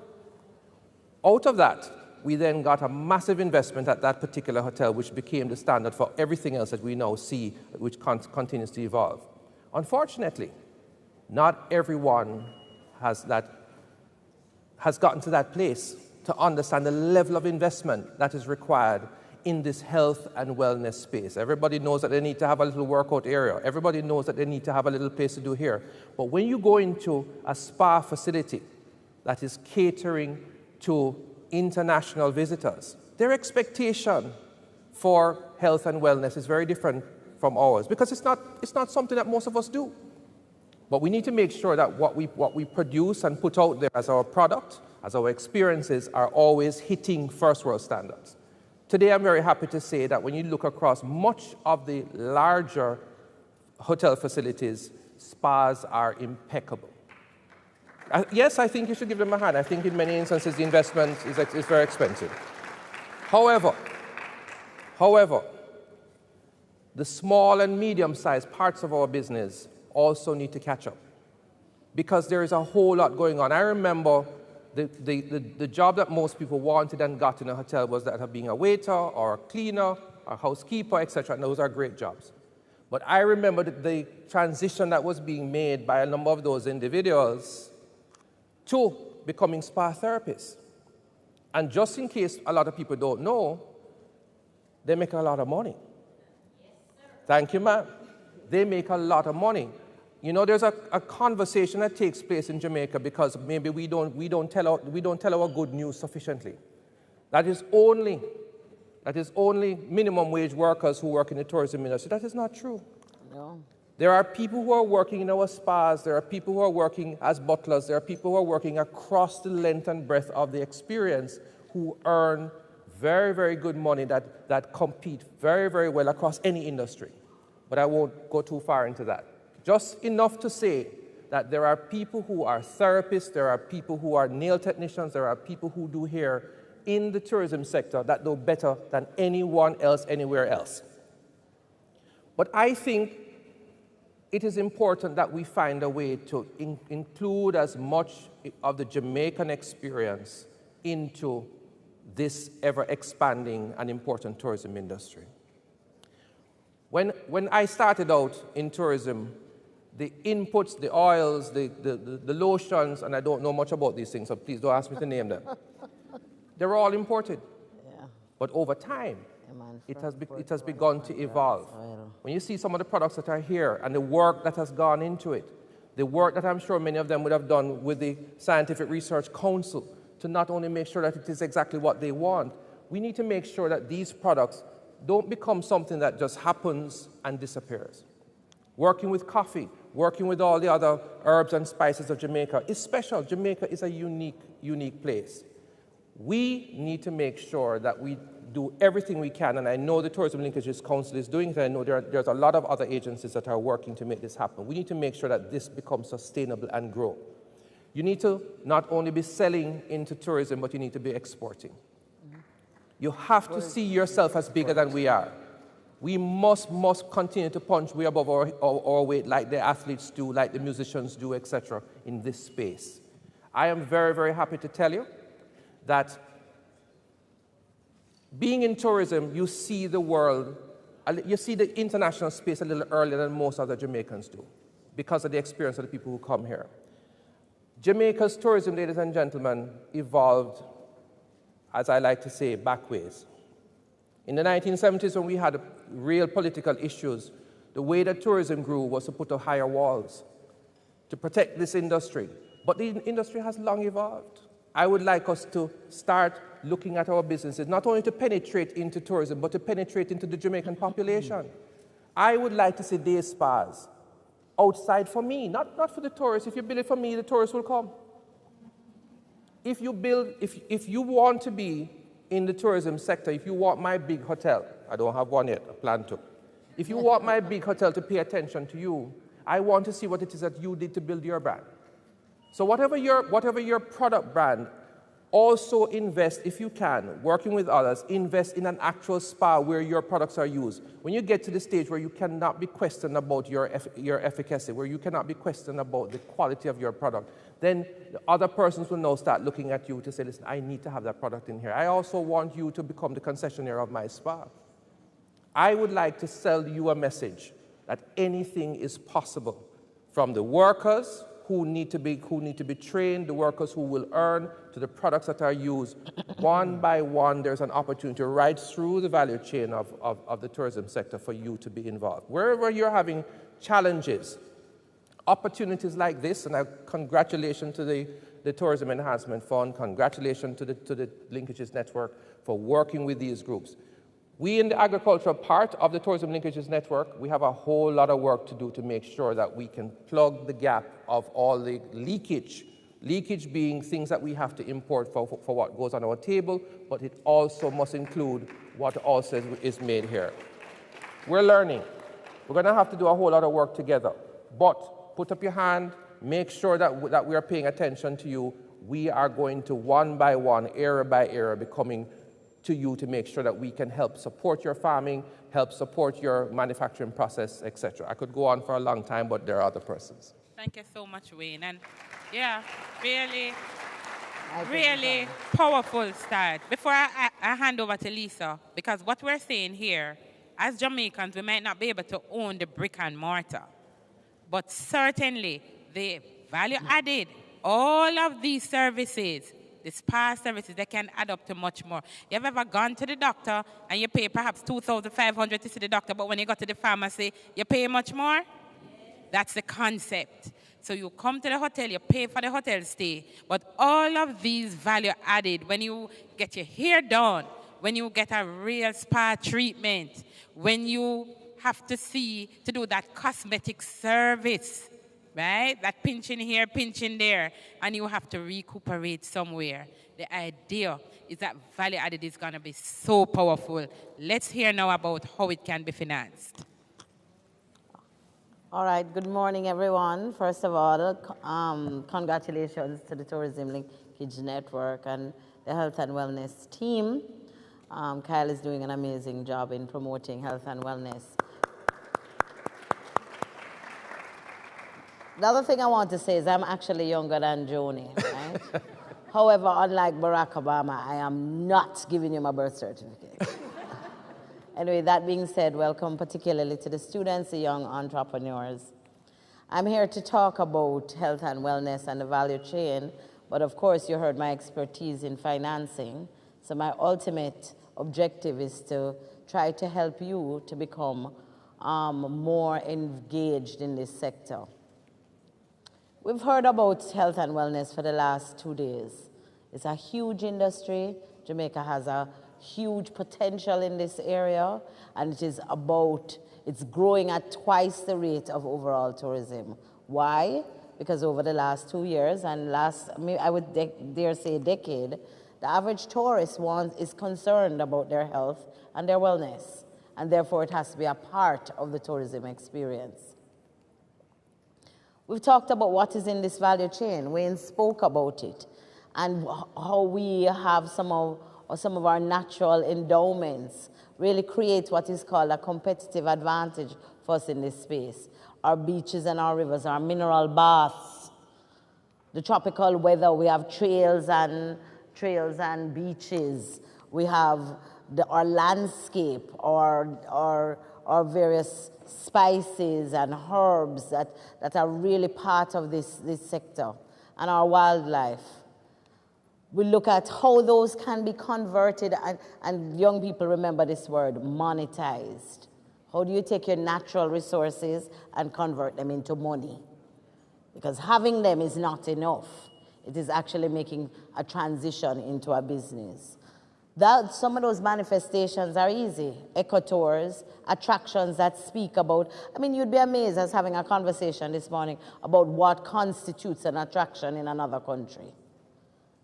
Out of that, we then got a massive investment at that particular hotel, which became the standard for everything else that we now see, which continues to evolve. Unfortunately, not everyone has gotten to that place to understand the level of investment that is required in this health and wellness space. Everybody knows that they need to have a little workout area. Everybody knows that they need to have a little place to do here. But when you go into a spa facility that is catering to international visitors, their expectation for health and wellness is very different from ours, because it's not something that most of us do. But we need to make sure that what we produce and put out there as our product, as our experiences, are always hitting first world standards. Today, I'm very happy to say that when you look across much of the larger hotel facilities, spas are impeccable. Yes, I think you should give them a hand. I think in many instances the investment is very expensive. However, the small and medium-sized parts of our business also need to catch up, because there is a whole lot going on. I remember the job that most people wanted and got in a hotel was that of being a waiter or a cleaner, a housekeeper, etc. And those are great jobs. But I remember the transition that was being made by a number of those individuals to becoming spa therapists. And just in case a lot of people don't know, they make a lot of money. Thank you, ma'am. They make a lot of money. You know, there's a conversation that takes place in Jamaica because maybe we don't tell our good news sufficiently. That is only minimum wage workers who work in the tourism industry. That is not true. No. There are people who are working in our spas. There are people who are working as butlers. There are people who are working across the length and breadth of the experience who earn very, very good money that compete very, very well across any industry. But I won't go too far into that. Just enough to say that there are people who are therapists, there are people who are nail technicians, there are people who do hair in the tourism sector that know better than anyone else anywhere else. But I think it is important that we find a way to include as much of the Jamaican experience into this ever-expanding and important tourism industry. When I started out in tourism, the inputs, the oils, the lotions, and I don't know much about these things, so please don't ask me to name them. They're all imported. Yeah. But over time, Yeah, it has begun to evolve. When you see some of the products that are here and the work that has gone into it, the work that I'm sure many of them would have done with the Scientific Research Council to not only make sure that it is exactly what they want, we need to make sure that these products don't become something that just happens and disappears. Working with coffee, working with all the other herbs and spices of Jamaica is special. Jamaica is a unique place. We need to make sure that we do everything we can, and I know the Tourism Linkages Council is doing it, and I know there's a lot of other agencies that are working to make this happen. We need to make sure that this becomes sustainable and grow. You need to not only be selling into tourism, but you need to be exporting. You have to see yourself as bigger than we are. We must continue to punch way above our weight like the athletes do, like the musicians do, etc. in this space. I am very, very happy to tell you that being in tourism, you see the world, you see the international space a little earlier than most other Jamaicans do because of the experience of the people who come here. Jamaica's tourism, ladies and gentlemen, evolved, as I like to say, backways. In the 1970s, when we had real political issues, the way that tourism grew was to put up higher walls to protect this industry. But the industry has long evolved. I would like us to start looking at our businesses, not only to penetrate into tourism, but to penetrate into the Jamaican population. I would like to see day spas outside for me, not for the tourists. If you build it for me, the tourists will come. If you want to be in the tourism sector, if you want my big hotel, I don't have one yet, I plan to. If you want my big hotel to pay attention to you, I want to see what it is that you did to build your brand. So whatever your product brand, also invest, if you can, working with others, invest in an actual spa where your products are used. When you get to the stage where you cannot be questioned about your efficacy, where you cannot be questioned about the quality of your product, then the other persons will now start looking at you to say, listen, I need to have that product in here. I also want you to become the concessionaire of my spa. I would like to sell you a message that anything is possible, from the workers who need to be trained, the workers who will earn, to the products that are used. One by one, there's an opportunity right through the value chain of the tourism sector for you to be involved. Wherever you're having challenges, opportunities like this, and congratulations to the Tourism Enhancement Fund, congratulations to the Linkages Network for working with these groups. We in the agricultural part of the Tourism Linkages Network, we have a whole lot of work to do to make sure that we can plug the gap of all the leakage being things that we have to import for what goes on our table, but it also must include what also is made here. We're learning. We're going to have to do a whole lot of work together, but put up your hand, make sure that we are paying attention to you. We are going to, one by one, area by area, be coming to you to make sure that we can help support your farming, help support your manufacturing process, etc. I could go on for a long time, but there are other persons. Thank you so much, Wayne. And yeah, really powerful start. Before I hand over to Lisa, because what we're saying here, as Jamaicans, we might not be able to own the brick and mortar, but certainly the value added, all of these services, the spa services, they can add up to much more. You have ever gone to the doctor and you pay perhaps $2,500 to see the doctor, but when you go to the pharmacy, you pay much more? That's the concept. So you come to the hotel, you pay for the hotel stay, but all of these value added, when you get your hair done, when you get a real spa treatment, when you have to do that cosmetic service, right? That pinching here, pinching there, and you have to recuperate somewhere. The idea is that value added is going to be so powerful. Let's hear now about how it can be financed. All right, good morning, everyone. First of all, congratulations to the Tourism Linkage Network and the Health and Wellness team. Kyle is doing an amazing job in promoting health and wellness. The other thing I want to say is I'm actually younger than Joni, right? However, unlike Barack Obama, I am not giving you my birth certificate. Anyway, that being said, welcome particularly to the students, the young entrepreneurs. I'm here to talk about health and wellness and the value chain, but of course you heard my expertise in financing. So my ultimate objective is to try to help you to become more engaged in this sector. We've heard about health and wellness for the last 2 days. It's a huge industry. Jamaica has a huge potential in this area, and it's growing at twice the rate of overall tourism. Why? Because over the last 2 years, and I would dare say decade, the average tourist is concerned about their health and their wellness, and therefore it has to be a part of the tourism experience. We've talked about what is in this value chain. Wayne spoke about it, and how we have some of our natural endowments really create what is called a competitive advantage for us in this space. Our beaches and our rivers, our mineral baths, the tropical weather, we have trails and beaches. We have our landscape, our various spices and herbs that are really part of this sector, and our wildlife. We look at how those can be converted, and young people remember this word, monetized. How do you take your natural resources and convert them into money? Because having them is not enough. It is actually making a transition into a business. Some of those manifestations are easy. Ecotours, attractions that speak about, you'd be amazed as having a conversation this morning about what constitutes an attraction in another country.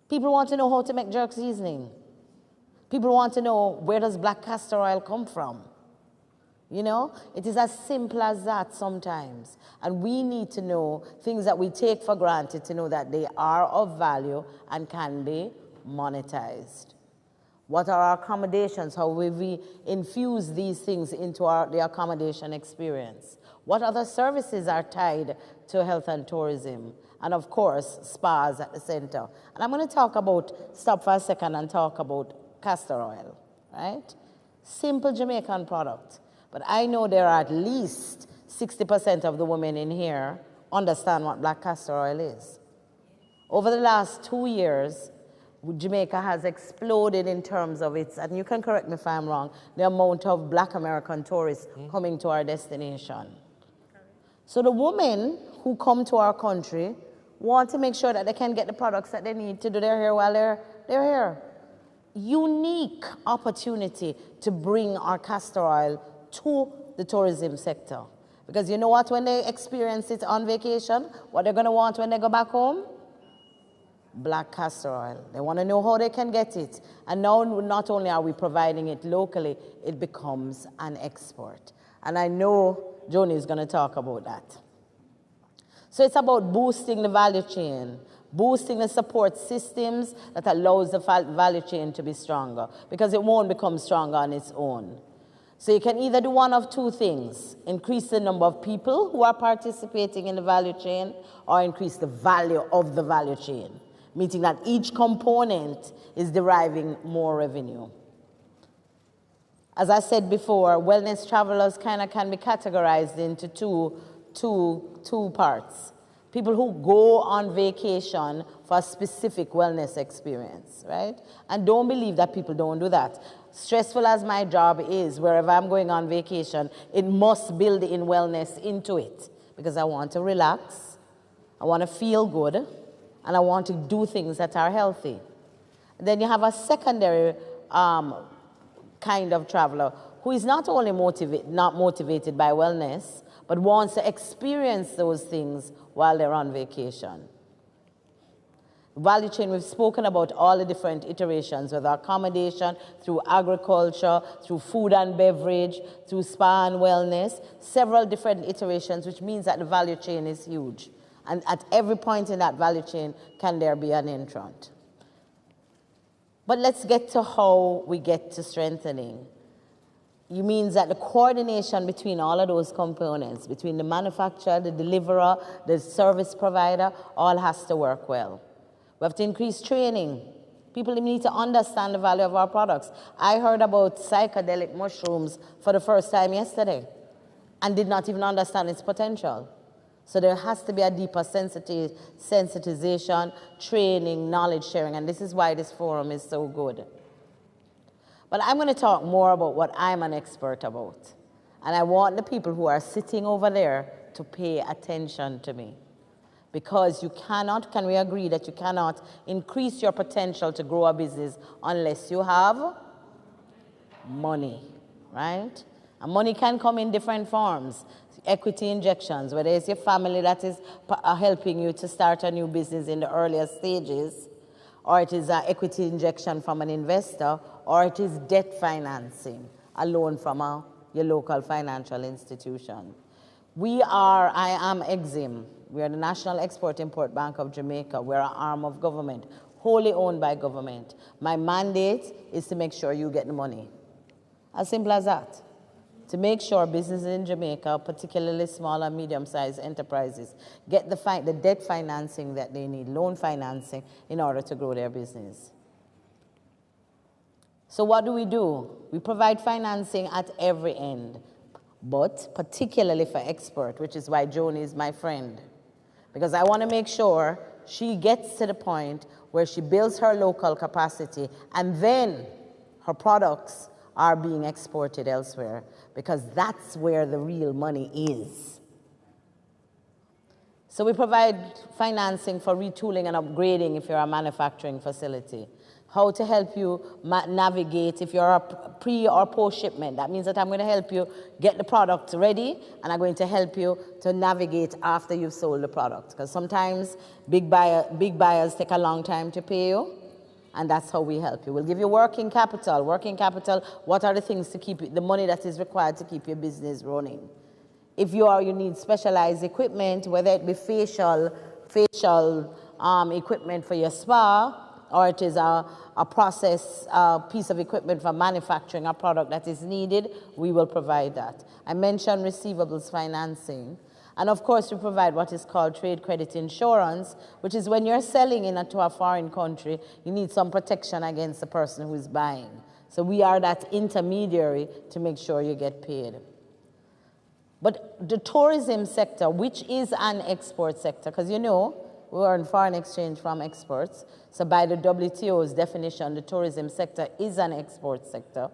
People want to know how to make jerk seasoning. People want to know, where does black castor oil come from? You know, it is as simple as that sometimes. And we need to know things that we take for granted to know that they are of value and can be monetized. What are our accommodations? How will we infuse these things into the accommodation experience? What other services are tied to health and tourism? And of course, spas at the center. And I'm going to talk about, stop for a second and talk about castor oil, right? Simple Jamaican product. But I know there are at least 60% of the women in here understand what black castor oil is. Over the last 2 years, Jamaica has exploded in terms of its, and you can correct me if I'm wrong, the amount of black American tourists coming to our destination. So the women who come to our country want to make sure that they can get the products that they need to do their hair while they're here. Unique opportunity to bring our castor oil to the tourism sector. Because you know what, when they experience it on vacation, what they're going to want when they go back home? Black castor oil. They want to know how they can get it. And now not only are we providing it locally, it becomes an export. And I know Joni is going to talk about that. So it's about boosting the value chain, boosting the support systems that allows the value chain to be stronger, because it won't become stronger on its own. So you can either do one of two things: increase the number of people who are participating in the value chain, or increase the value of the value chain, meaning that each component is deriving more revenue. As I said before, wellness travelers kind of can be categorized into two parts. People who go on vacation for a specific wellness experience, right? And don't believe that people don't do that. Stressful as my job is, wherever I'm going on vacation, it must build in wellness into it, because I want to relax, I want to feel good, and I want to do things that are healthy. Then you have a secondary kind of traveler who is not only not motivated by wellness, but wants to experience those things while they're on vacation. Value chain, we've spoken about all the different iterations, whether accommodation, through agriculture, through food and beverage, through spa and wellness, several different iterations, which means that the value chain is huge. And at every point in that value chain, can there be an entrant? But let's get to how we get to strengthening. It means that the coordination between all of those components, between the manufacturer, the deliverer, the service provider, all has to work well. We have to increase training. People need to understand the value of our products. I heard about psychedelic mushrooms for the first time yesterday and did not even understand its potential. So there has to be a deeper sensitization, training, knowledge sharing, and this is why this forum is so good. But I'm going to talk more about what I'm an expert about. And I want the people who are sitting over there to pay attention to me. Because you cannot, can we agree that you cannot increase your potential to grow a business unless you have money, right? And money can come in different forms. Equity injections, whether it's your family that is helping you to start a new business in the earlier stages, or it is an equity injection from an investor, or it is debt financing, a loan from your local financial institution. I am EXIM. We are the National Export-Import Bank of Jamaica. We're an arm of government, wholly owned by government. My mandate is to make sure you get the money. As simple as that. To make sure businesses in Jamaica, particularly small and medium-sized enterprises, get the debt financing that they need, loan financing, in order to grow their business. So what do? We provide financing at every end, but particularly for export, which is why Joni is my friend. Because I want to make sure she gets to the point where she builds her local capacity and then her products are being exported elsewhere, because that's where the real money is. So we provide financing for retooling and upgrading if you're a manufacturing facility. How to help you navigate if you're a pre or post shipment. That means that I'm going to help you get the product ready, and I'm going to help you to navigate after you've sold the product. Because sometimes big buyers take a long time to pay you, and that's how we help you. We'll give you working capital. Working capital, what are the things to keep the money that is required to keep your business running? If you need specialized equipment, whether it be facial equipment for your spa, or it is a piece of equipment for manufacturing a product that is needed, we will provide that. I mentioned receivables financing. And of course, we provide what is called trade credit insurance, which is when you're selling into a foreign country, you need some protection against the person who is buying. So we are that intermediary to make sure you get paid. But the tourism sector, which is an export sector, because you know, we earn foreign exchange from exports. So by the WTO's definition, the tourism sector is an export sector.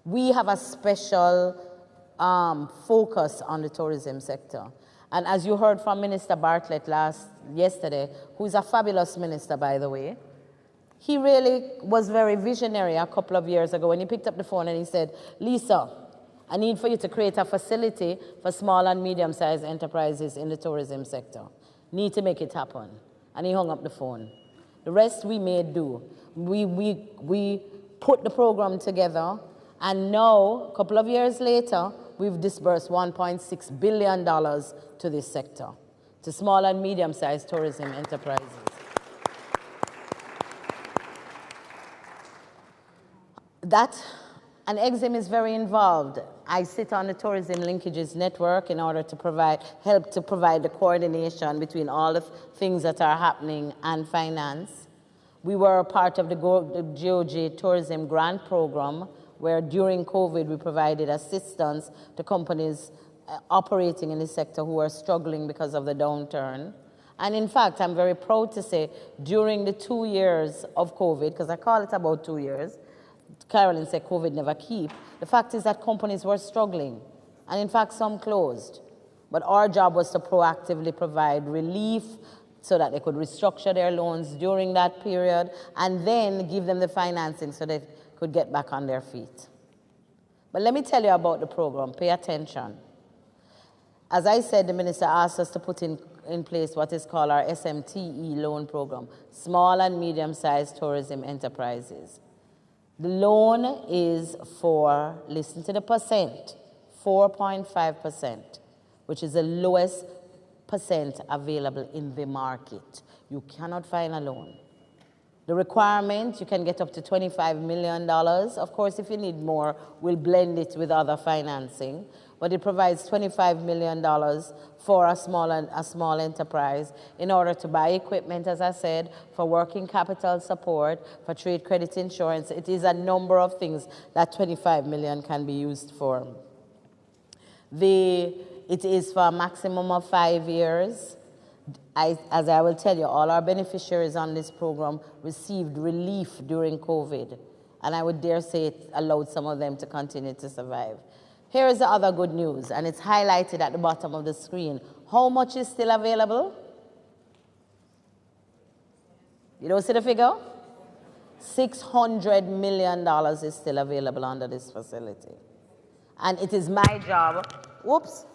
We have a special focus on the tourism sector. And as you heard from Minister Bartlett yesterday, who is a fabulous minister, by the way, he really was very visionary a couple of years ago when he picked up the phone and he said, Lisa, I need for you to create a facility for small and medium-sized enterprises in the tourism sector. Need to make it happen. And he hung up the phone. The rest we made do. We put the program together, and now, a couple of years later, we've disbursed $1.6 billion to this sector, to small and medium-sized tourism enterprises. And EXIM is very involved. I sit on the Tourism Linkages Network in order to help to provide the coordination between all the things that are happening and finance. We were a part of the GOG Tourism Grant Program, where during COVID we provided assistance to companies operating in the sector who are struggling because of the downturn. And in fact, I'm very proud to say, during the 2 years of COVID, because I call it about 2 years, Carolyn said COVID never keep. The fact is that companies were struggling, and in fact some closed. But our job was to proactively provide relief so that they could restructure their loans during that period and then give them the financing so they could get back on their feet. But let me tell you about the program. Pay attention. As I said, the minister asked us to put in place what is called our SMTE loan program, Small and Medium-Sized Tourism Enterprises. The loan is for, listen to the percent, 4.5%, which is the lowest percent available in the market. You cannot find a loan. The requirement, you can get up to $25 million. Of course, if you need more, we'll blend it with other financing. But it provides $25 million for a small enterprise in order to buy equipment, as I said, for working capital support, for trade credit insurance. It is a number of things that $25 million can be used for. It is for a maximum of 5 years. As I will tell you, all our beneficiaries on this program received relief during COVID. And I would dare say it allowed some of them to continue to survive. Here is the other good news, and it's highlighted at the bottom of the screen. How much is still available? You don't see the figure? $600 million is still available under this facility. And it is my job, whoops,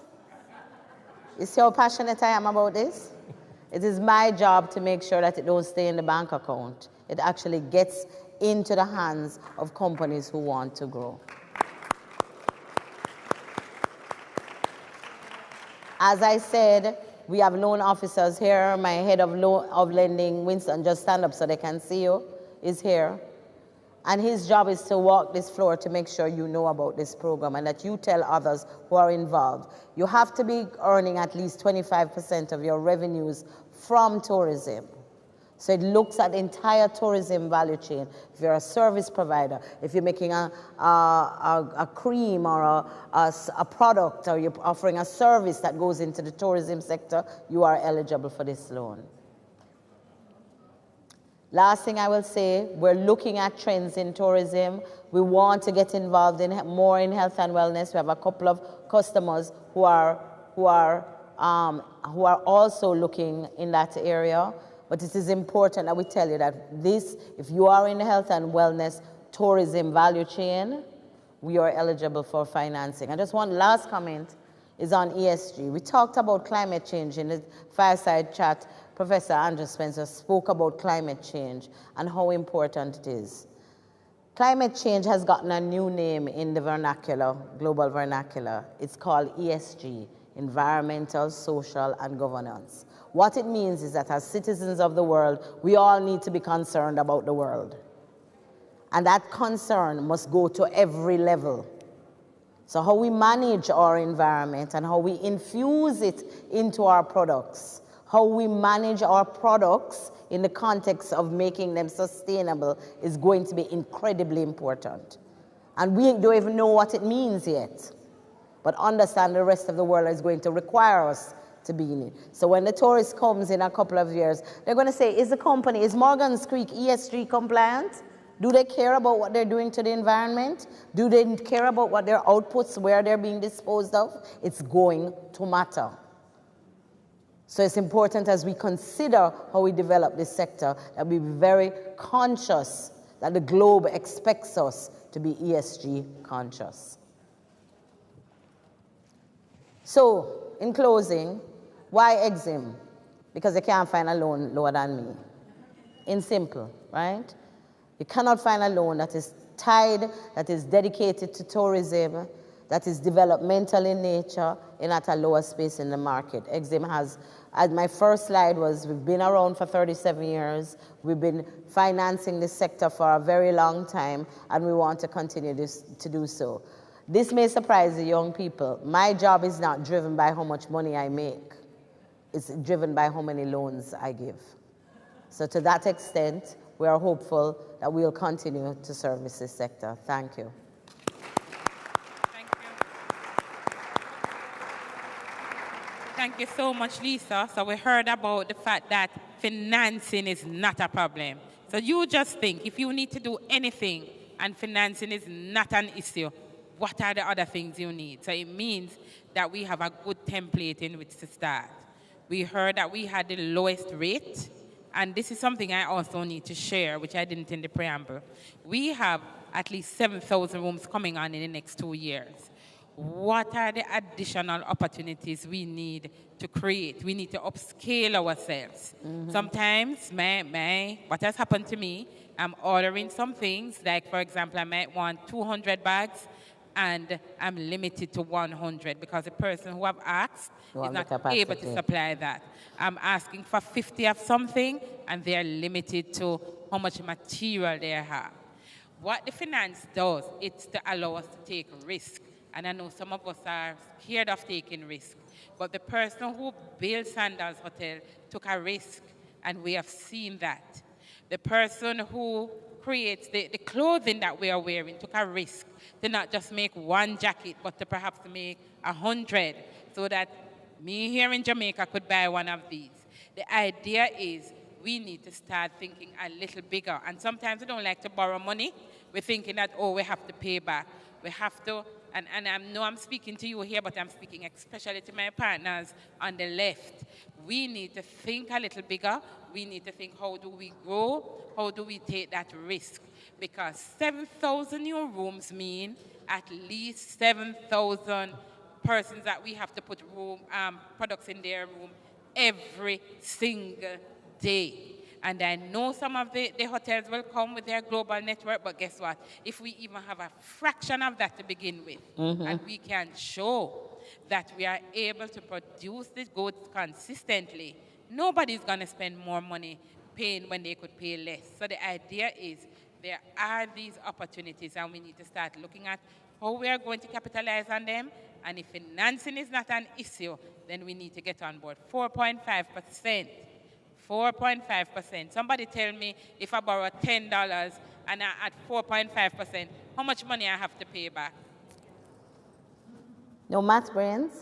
you see how passionate I am about this? It is my job to make sure that it don't stay in the bank account. It actually gets into the hands of companies who want to grow. As I said, we have loan officers here. My head of lending, Winston, just stand up so they can see you, is here. And his job is to walk this floor to make sure you know about this program and that you tell others who are involved. You have to be earning at least 25% of your revenues from tourism. So it looks at the entire tourism value chain. If you're a service provider, if you're making a cream or a product, or you're offering a service that goes into the tourism sector, you are eligible for this loan. Last thing I will say, we're looking at trends in tourism. We want to get involved more in health and wellness. We have a couple of customers who are also looking in that area. But it is important that we tell you that if you are in the health and wellness tourism value chain, we are eligible for financing. And just one last comment is on ESG. We talked about climate change in the fireside chat. Professor Andrew Spencer spoke about climate change and how important it is. Climate change has gotten a new name in the vernacular, global vernacular. It's called ESG, environmental, social, and governance. What it means is that as citizens of the world, we all need to be concerned about the world. And that concern must go to every level. So how we manage our environment and how we infuse it into our products, how we manage our products in the context of making them sustainable is going to be incredibly important. And we don't even know what it means yet. But understand the rest of the world is going to require us to be in it. So when the tourist comes in a couple of years, they're going to say, is Morgan's Creek ESG compliant? Do they care about what they're doing to the environment? Do they care about what their outputs, where they're being disposed of? It's going to matter. So it's important as we consider how we develop this sector that we be very conscious that the globe expects us to be ESG conscious. So, in closing, why EXIM? Because they can't find a loan lower than me. In simple, right? You cannot find a loan that is tied, that is dedicated to tourism, that is developmental in nature, and at a lower space in the market. EXIM has, as my first slide was, we've been around for 37 years. We've been financing this sector for a very long time, and we want to continue to do so. This may surprise the young people. My job is not driven by how much money I make. It's driven by how many loans I give. So to that extent, we are hopeful that we'll continue to service this sector. Thank you. Thank you. Thank you so much, Lisa. So we heard about the fact that financing is not a problem. So you just think, if you need to do anything and financing is not an issue, what are the other things you need? So it means that we have a good template in which to start. We heard that we had the lowest rate, and this is something I also need to share, which I didn't in the preamble. We have at least 7,000 rooms coming on in the next 2 years. What are the additional opportunities we need to create? We need to upscale ourselves. Sometimes, what has happened to me, I'm ordering some things, like for example, I might want 200 bags, and I'm limited to 100 because the person who I've asked is not able to supply that. I'm asking for 50 of something, and they're limited to how much material they have. What the finance does, it's to allow us to take risk. And I know some of us are scared of taking risk. But the person who built Sandals Hotel took a risk, and we have seen that. The person who creates the clothing that we are wearing took a risk to not just make one jacket, but to perhaps make 100, so that me here in Jamaica could buy one of these. The idea is we need to start thinking a little bigger. And sometimes we don't like to borrow money. We're thinking that, oh, we have to pay back. We have to, and I know I'm speaking to you here, but I'm speaking especially to my partners on the left. We need to think a little bigger. We need to think, how do we grow? How do we take that risk? Because 7,000 new rooms mean at least 7,000 persons that we have to put products in their room every single day. And I know some of the hotels will come with their global network, but guess what? If we even have a fraction of that to begin with, and we can show that we are able to produce the goods consistently, nobody's going to spend more money paying when they could pay less. So the idea is there are these opportunities, and we need to start looking at how we are going to capitalize on them. And if financing is not an issue, then we need to get on board. 4.5%. 4.5%. Somebody tell me, if I borrow $10 and at 4.5%, how much money I have to pay back? No math brains.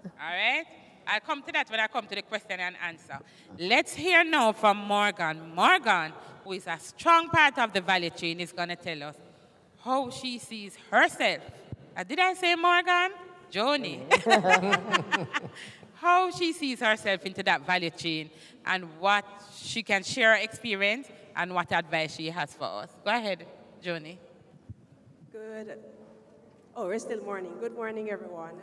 All right? I'll come to that when I come to the question and answer. Let's hear now from Morgan. Morgan, who is a strong part of the value chain, is going to tell us how she sees herself. Did I say Morgan? Joni. How she sees herself into that value chain and what she can share her experience and what advice she has for us. Go ahead, Joni. Good. Oh, we're still morning. Good morning, everyone.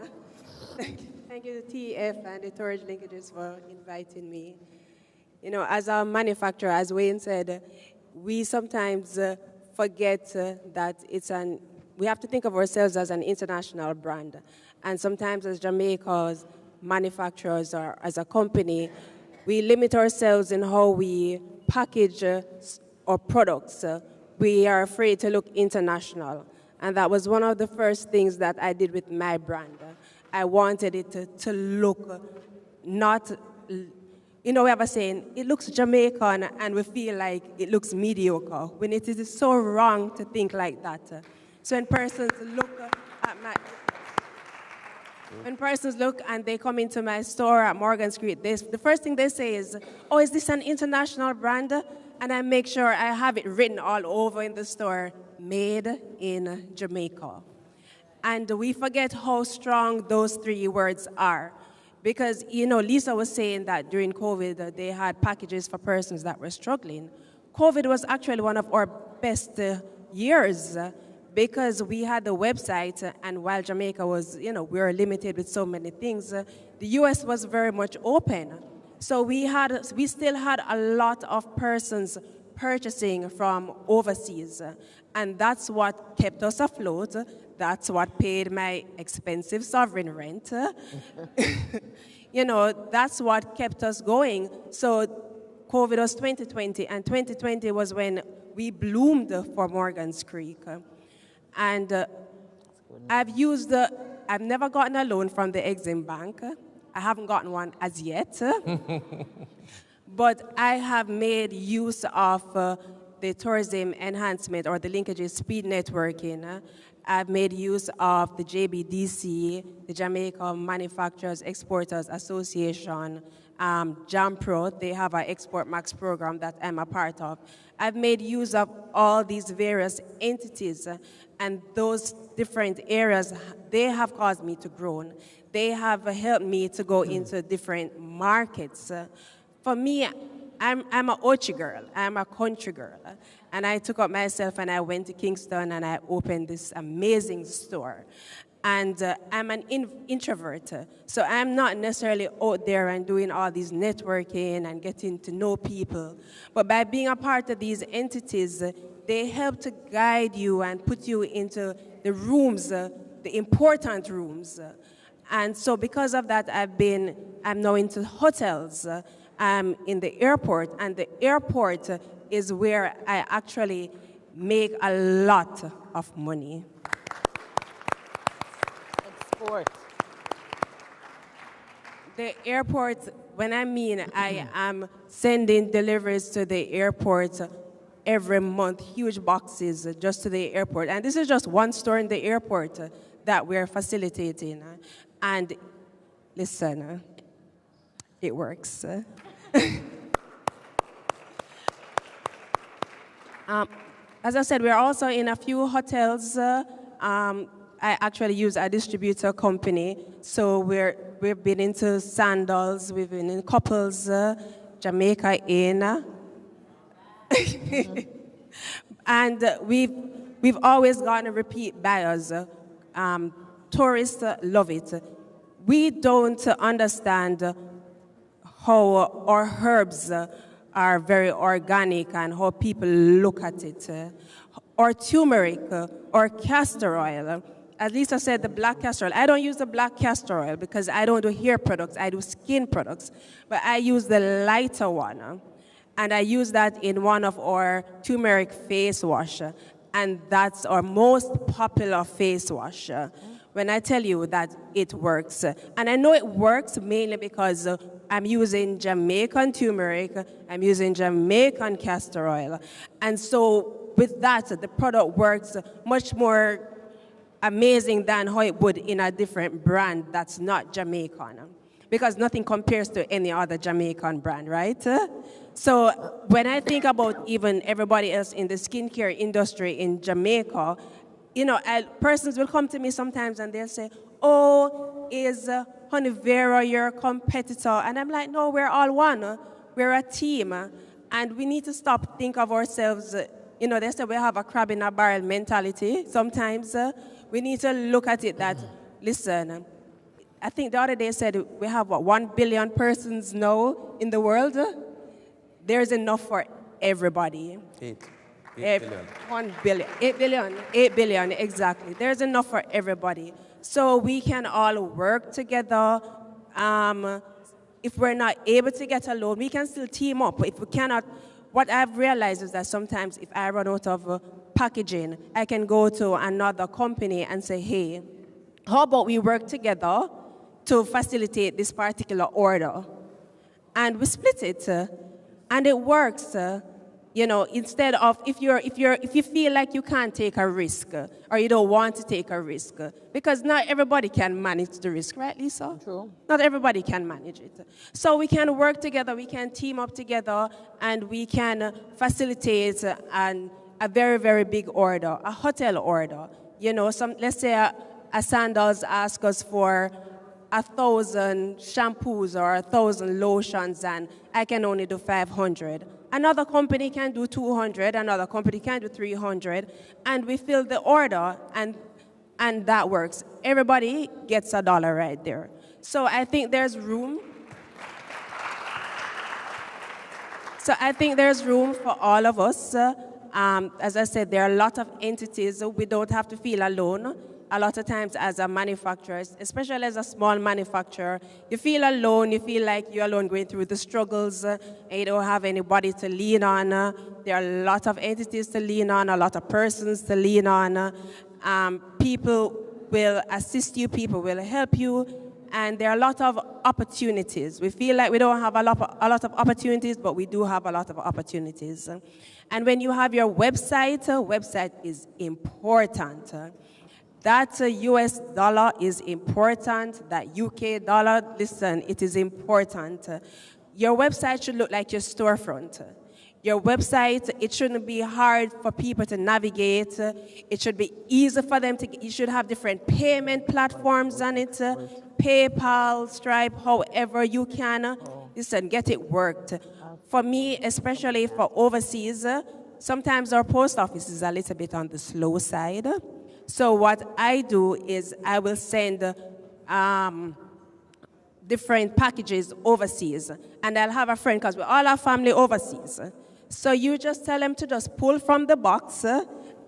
Thank you to TF and the Torridge Linkages for inviting me. You know, as a manufacturer, as Wayne said, we sometimes forget that we have to think of ourselves as an international brand. And sometimes as Jamaica's manufacturers or as a company, we limit ourselves in how we package our products. We are afraid to look international. And that was one of the first things that I did with my brand. I wanted it to look not, you know, we have a saying, it looks Jamaican and we feel like it looks mediocre, when it is so wrong to think like that. So when persons look at my, when persons look and they come into my store at Morgan Street, the first thing they say is, oh, is this an international brand? And I make sure I have it written all over in the store, made in Jamaica. And we forget how strong those three words are. Because, you know, Lisa was saying that during COVID, they had packages for persons that were struggling. COVID was actually one of our best years because we had the website, and while Jamaica was, you know, we were limited with so many things, the US was very much open. So we still had a lot of persons purchasing from overseas, and that's what kept us afloat. That's what paid my expensive sovereign rent. You know, that's what kept us going. So COVID was 2020, and 2020 was when we bloomed for Morgan's Creek. And I've never gotten a loan from the Exim Bank. I haven't gotten one as yet. But I have made use of the tourism enhancement or the linkages speed networking. I've made use of the JBDC, the Jamaica Manufacturers Exporters Association, JAMPRO, they have an Export Max program that I'm a part of. I've made use of all these various entities, and those different areas, they have caused me to grow. They have helped me to go into different markets. For me, I'm an Ochi girl, I'm a country girl, and I took up myself and I went to Kingston and I opened this amazing store. And I'm an introvert, so I'm not necessarily out there and doing all these networking and getting to know people. But by being a part of these entities, they help to guide you and put you into the rooms, the important rooms. And so because of that, I'm now into hotels. I'm in the airport, and the airport is where I actually make a lot of money. The airport, when I mean I am sending deliveries to the airport every month, huge boxes just to the airport. And this is just one store in the airport that we're facilitating. And listen, it works. As I said, we're also in a few hotels. I actually use a distributor company, so we've been into Sandals, we've been in Couples, Jamaica Inn, and we've always gotten repeat buyers. Tourists love it. We don't understand how our herbs are very organic and how people look at it. Or turmeric, or castor oil. As Lisa said, the black castor oil. I don't use the black castor oil because I don't do hair products, I do skin products. But I use the lighter one. And I use that in one of our turmeric face wash. And that's our most popular face wash. When I tell you that it works. And I know it works mainly because I'm using Jamaican turmeric, I'm using Jamaican castor oil. And so with that, the product works much more amazing than how it would in a different brand that's not Jamaican. Because nothing compares to any other Jamaican brand, right? So when I think about even everybody else in the skincare industry in Jamaica, you know, persons will come to me sometimes and they'll say, oh, is Honeyvera your competitor? And I'm like, no, we're all one. We're a team. And we need to stop think of ourselves, you know, they say we have a crab in a barrel mentality sometimes. We need to look at it that, listen, I think the other day said we have, 1 billion persons now in the world. There's enough for everybody. 8 billion. 1 billion. 8 billion. 8 billion, exactly. There's enough for everybody. So we can all work together. If we're not able to get a loan, we can still team up. If we cannot, what I've realized is that sometimes if I run out of packaging, I can go to another company and say, hey, how about we work together to facilitate this particular order? And we split it, and it works. You know, instead of if you feel like you can't take a risk or you don't want to take a risk, because not everybody can manage the risk, right, Lisa? True. Not everybody can manage it. So we can work together, we can team up together, and we can facilitate a very, very big order, a hotel order. You know, let's say a Sandals asks us for 1,000 shampoos or 1,000 lotions, and I can only do 500. Another company can do 200, another company can do 300, and we fill the order, and that works. Everybody gets $1 right there. So I think there's room. So I think there's room for all of us. As I said, there are a lot of entities. We don't have to feel alone. A lot of times as a manufacturer, especially as a small manufacturer, you feel alone, you feel like you're alone going through the struggles, and you don't have anybody to lean on. There are a lot of entities to lean on, a lot of persons to lean on. People will assist you, people will help you, and there are a lot of opportunities. We feel like we don't have a lot of opportunities, but we do have a lot of opportunities. And when you have your website, website is important. That US dollar is important, that UK dollar, listen, it is important. Your website should look like your storefront. Your website, it shouldn't be hard for people to navigate. It should be easy for them to, you should have different payment platforms on it, PayPal, Stripe, however you can. Listen, get it worked. For me, especially for overseas, sometimes our post office is a little bit on the slow side. So what I do is I will send different packages overseas. And I'll have a friend, because we all have family overseas. So you just tell them to just pull from the box,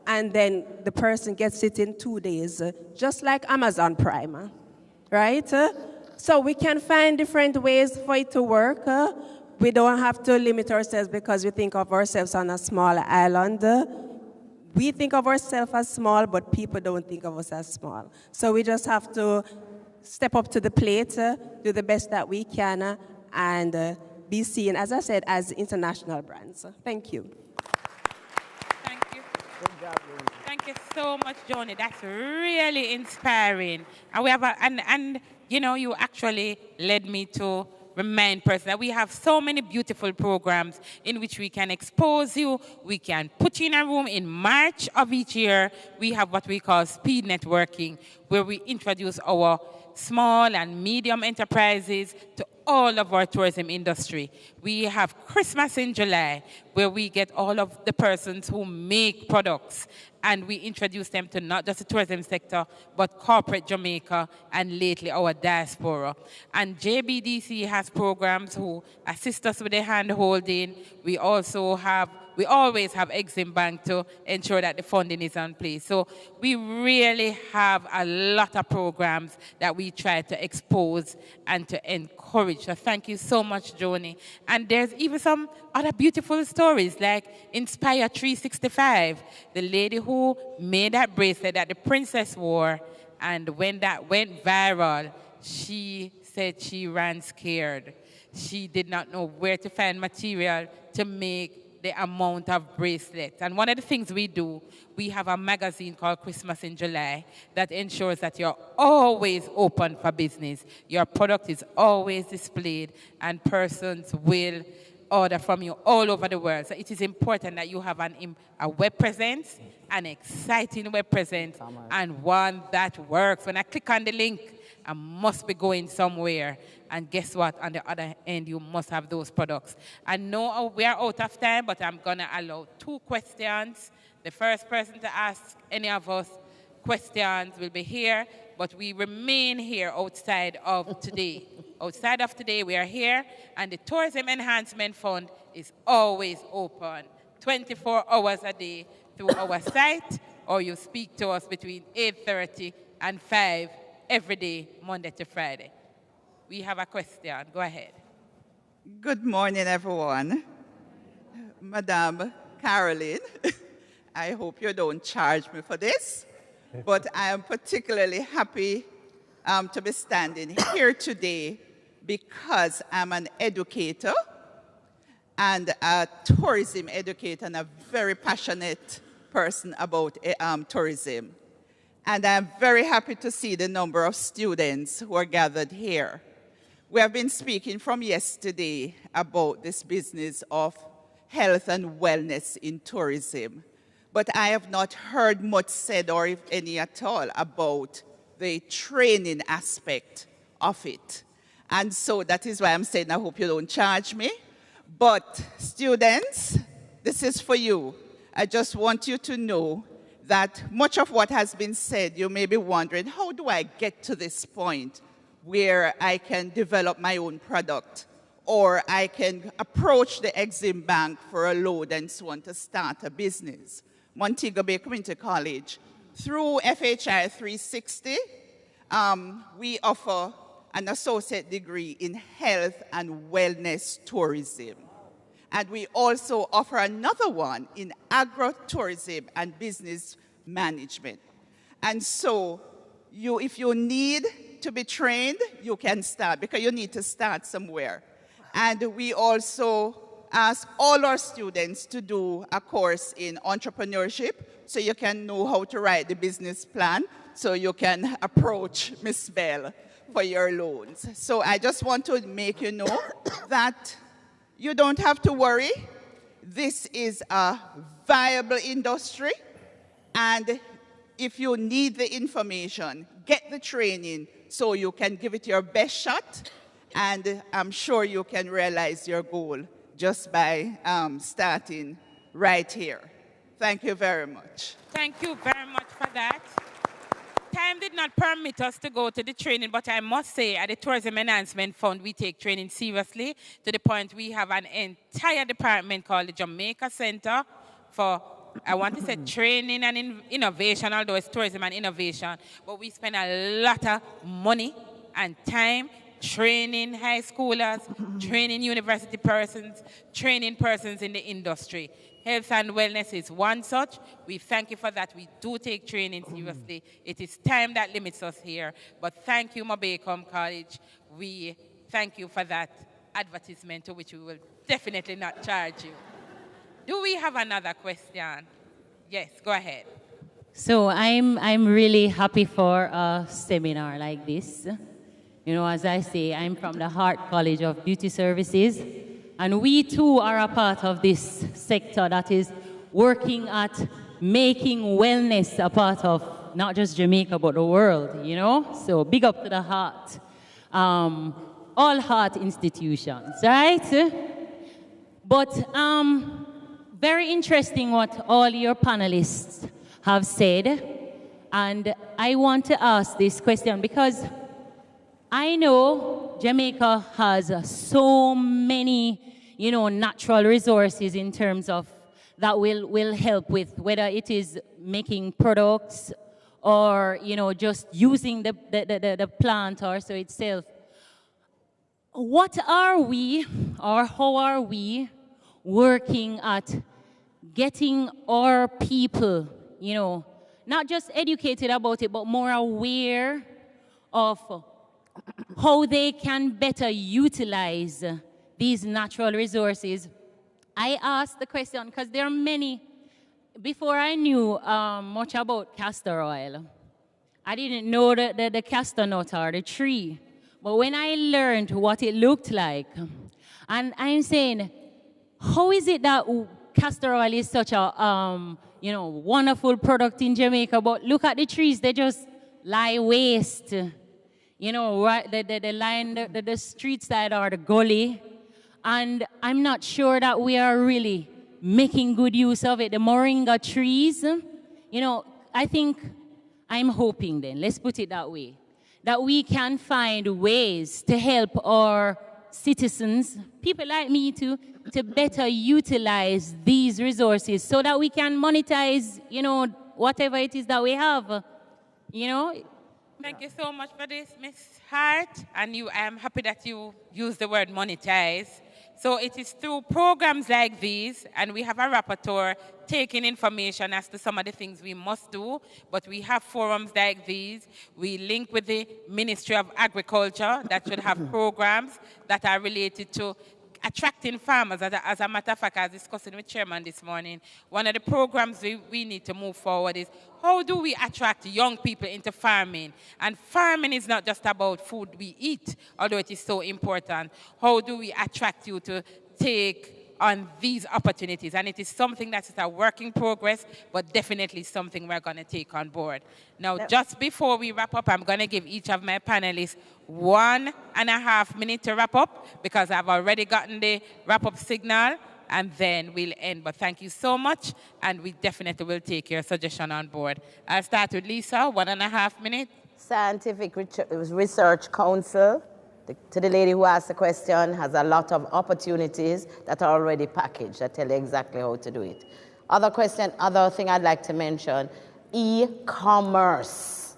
and then the person gets it in 2 days, just like Amazon Prime, right? So we can find different ways for it to work. We don't have to limit ourselves because we think of ourselves on a small island. We think of ourselves as small, but people don't think of us as small. So we just have to step up to the plate, do the best that we can, and be seen, as I said, as international brands. Thank you. Thank you. Thank you so much, Joni. That's really inspiring. And we have and you know, you actually led me to remind person that we have so many beautiful programs in which we can expose you, we can put you in a room. In March of each year, we have what we call speed networking, where we introduce our small and medium enterprises to all of our tourism industry. We have Christmas in July, where we get all of the persons who make products, and we introduce them to not just the tourism sector, but corporate Jamaica, and lately our diaspora. And JBDC has programs who assist us with the hand-holding. We always have Exim Bank to ensure that the funding is in place. So we really have a lot of programs that we try to expose and to encourage. So thank you so much, Joni. And there's even some other beautiful stories, like Inspire 365, the lady who made that bracelet that the princess wore, and when that went viral, she said she ran scared. She did not know where to find material to make the amount of bracelets. And one of the things we do, we have a magazine called Christmas in July that ensures that you're always open for business. Your product is always displayed, and persons will order from you all over the world. So it is important that you have a web presence, an exciting web presence, and one that works. When I click on the link, I must be going somewhere. And guess what? On the other end, you must have those products. I know we are out of time, but I'm going to allow 2 questions. The first person to ask any of us questions will be here, but we remain here outside of today. Outside of today, we are here, and the Tourism Enhancement Fund is always open 24 hours a day through our site, or you speak to us between 8:30 and 5 every day, Monday to Friday. We have a question. Go ahead. Good morning, everyone. Madame Caroline, I hope you don't charge me for this, but I am particularly happy to be standing here today because I'm an educator and a tourism educator and a very passionate person about tourism. And I'm very happy to see the number of students who are gathered here. We have been speaking from yesterday about this business of health and wellness in tourism. But I have not heard much said, or if any at all, about the training aspect of it. And so that is why I'm saying I hope you don't charge me. But students, this is for you. I just want you to know that much of what has been said, you may be wondering, how do I get to this point where I can develop my own product, or I can approach the Exim Bank for a loan and so on to start a business? Montego Bay Community College, through FHI 360, we offer an associate degree in health and wellness tourism. And we also offer another one in agro-tourism and business management. And so if you need to be trained, you can start, because you need to start somewhere. And we also ask all our students to do a course in entrepreneurship so you can know how to write the business plan so you can approach Ms. Bell for your loans. So I just want to make you know that you don't have to worry. This is a viable industry, and if you need the information, get the training so you can give it your best shot, and I'm sure you can realize your goal just by starting right here. Thank you very much. Thank you very much for that. Time did not permit us to go to the training, but I must say at the Tourism Enhancement Fund, we take training seriously to the point we have an entire department called the Jamaica Center for, I want to say, training and innovation, although it's tourism and innovation. But we spend a lot of money and time training high schoolers, training university persons, training persons in the industry. Health and wellness is one such. We thank you for that. We do take training seriously. It is time that limits us here. But thank you, Mabecom College. We thank you for that advertisement, to which we will definitely not charge you. Do we have another question? Yes, go ahead. So I'm really happy for a seminar like this. You know, as I say, I'm from the Hart College of Beauty Services, and we too are a part of this sector that is working at making wellness a part of not just Jamaica, but the world, you know? So big up to the Hart, all Hart institutions, right? But very interesting what all your panelists have said, and I want to ask this question because I know Jamaica has so many, you know, natural resources in terms of that will help with whether it is making products or, you know, just using the plant or so itself. What are we, or how are we working at getting our people, you know, not just educated about it, but more aware of how they can better utilize these natural resources? I asked the question because there are many. Before I knew much about castor oil, I didn't know the castor nut or the tree. But when I learned what it looked like, and I'm saying, how is it that castor oil is such a you know, wonderful product in Jamaica, but look at the trees, they just lie waste. You know, right, the line, the street side or the gully. And I'm not sure that we are really making good use of it. The moringa trees, you know, I'm hoping then, let's put it that way, that we can find ways to help our citizens, people like me too, to better utilize these resources so that we can monetize, you know, whatever it is that we have, you know. Thank you so much for this, Ms. Hart. And I am happy that you use the word monetize. So it is through programs like these, and we have a rapporteur taking information as to some of the things we must do, but we have forums like these. We link with the Ministry of Agriculture that should have programs that are related to attracting farmers. As a matter of fact, I was discussing with Chairman this morning, one of the programs we need to move forward is how do we attract young people into farming? And farming is not just about food we eat, although it is so important. How do we attract you to take on these opportunities? And it is something that is a work in progress, but definitely something we're going to take on board. Now, just before we wrap up, I'm going to give each of my panelists 1.5 minutes to wrap up, because I've already gotten the wrap-up signal, and then we'll end. But thank you so much, and we definitely will take your suggestion on board. I'll start with Lisa, 1.5 minutes. Scientific Research Council, to the lady who asked the question, has a lot of opportunities that are already packaged that tell you exactly how to do it. Other thing I'd like to mention, e-commerce,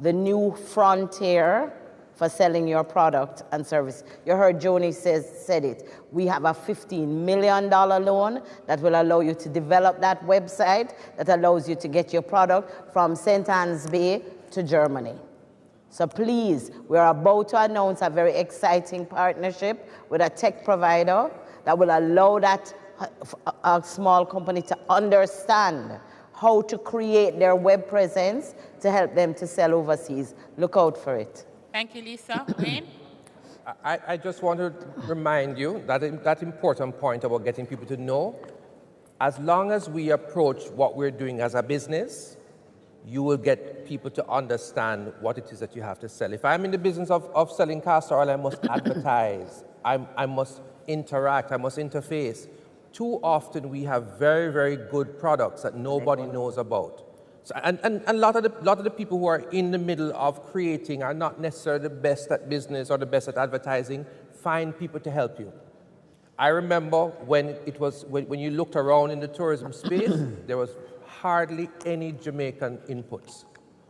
the new frontier for selling your product and service. You heard Joni said it. We have a $15 million loan that will allow you to develop that website that allows you to get your product from St. Anne's Bay to Germany. So please, we're about to announce a very exciting partnership with a tech provider that will allow that a small company to understand how to create their web presence to help them to sell overseas. Look out for it. Thank you, Lisa. Wayne? I just want to remind you that important point about getting people to know, as long as we approach what we're doing as a business, you will get people to understand what it is that you have to sell. If I'm in the business of selling castor oil, I must advertise, I must interact, I must interface. Too often we have very, very good products that nobody knows about. So, and a lot of the people who are in the middle of creating are not necessarily the best at business or the best at advertising. Find people to help you. I remember when you looked around in the tourism space, there was hardly any Jamaican inputs.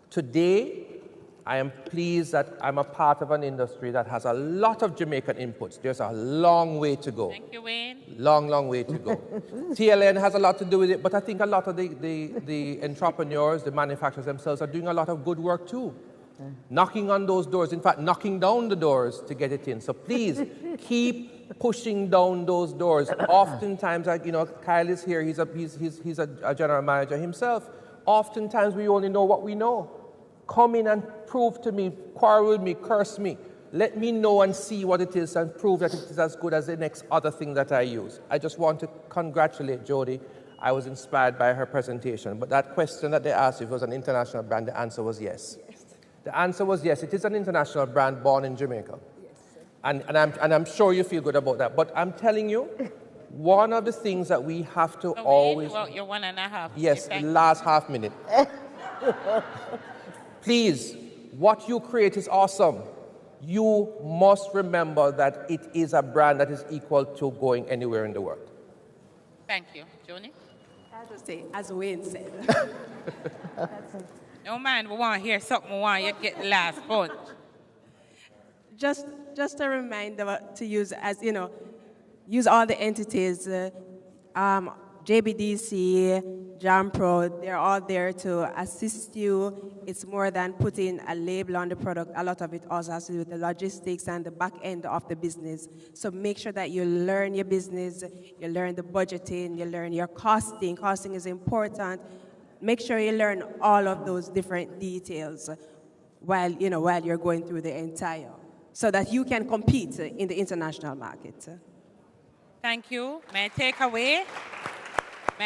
Today, I am pleased that I'm a part of an industry that has a lot of Jamaican inputs. There's a long way to go. Thank you, Wayne. Long, long way to go. TLN has a lot to do with it, but I think a lot of the entrepreneurs, the manufacturers themselves are doing a lot of good work too. Knocking on those doors, in fact, knocking down the doors to get it in. So please, keep pushing down those doors. Oftentimes, Kyle is here, he's a general manager himself. Oftentimes, we only know what we know. Come in and prove to me, quarrel with me, curse me. Let me know and see what it is and prove that it is as good as the next other thing that I use. I just want to congratulate Jody. I was inspired by her presentation. But that question that they asked if it was an international brand, the answer was yes. The answer was yes. It is an international brand born in Jamaica. And I'm sure you feel good about that. But I'm telling you, one of the things that we have to always... Well, you're 1.5. Yes, the last half minute. Please, what you create is awesome. You must remember that it is a brand that is equal to going anywhere in the world. Thank you. Joni? I have to say, as Wayne said. No man, we want to hear something, we want you to get the last punch. Just a reminder to use use all the entities, JBDC, JAMPRO, they're all there to assist you. It's more than putting a label on the product. A lot of it also has to do with the logistics and the back end of the business. So make sure that you learn your business, you learn the budgeting, you learn your costing. Costing is important. Make sure you learn all of those different details while you're going through the entire, so that you can compete in the international market. Thank you. My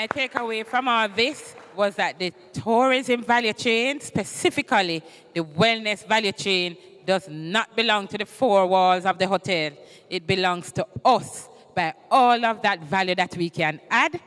takeaway from all this was that the tourism value chain, specifically the wellness value chain, does not belong to the four walls of the hotel. It belongs to us by all of that value that we can add,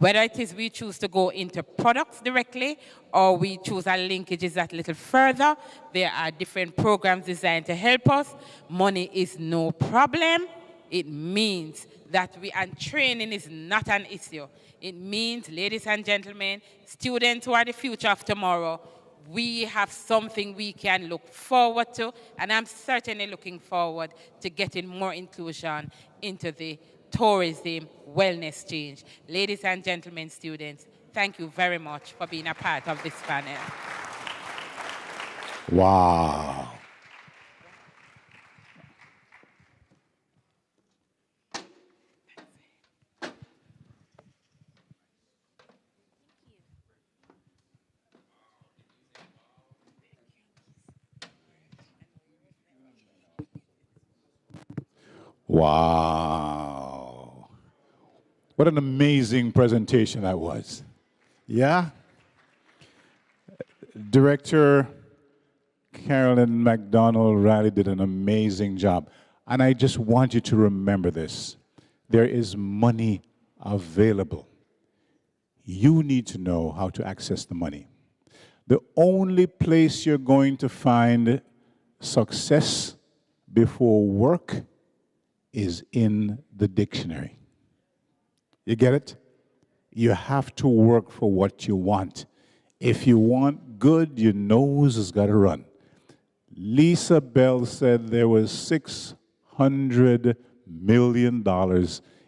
whether it is we choose to go into products directly or we choose our linkages that little further. There are different programs designed to help us. Money is no problem. It means that and training is not an issue. It means, ladies and gentlemen, students who are the future of tomorrow, we have something we can look forward to, and I'm certainly looking forward to getting more inclusion into the tourism wellness change. Ladies and gentlemen, students, thank you very much for being a part of this panel. Wow. Wow. What an amazing presentation that was. Yeah? Director Carolyn McDonald Riley did an amazing job. And I just want you to remember this. There is money available. You need to know how to access the money. The only place you're going to find success before work is in the dictionary. You get it? You have to work for what you want. If you want good, your nose has got to run. Lisa Bell said there was $600 million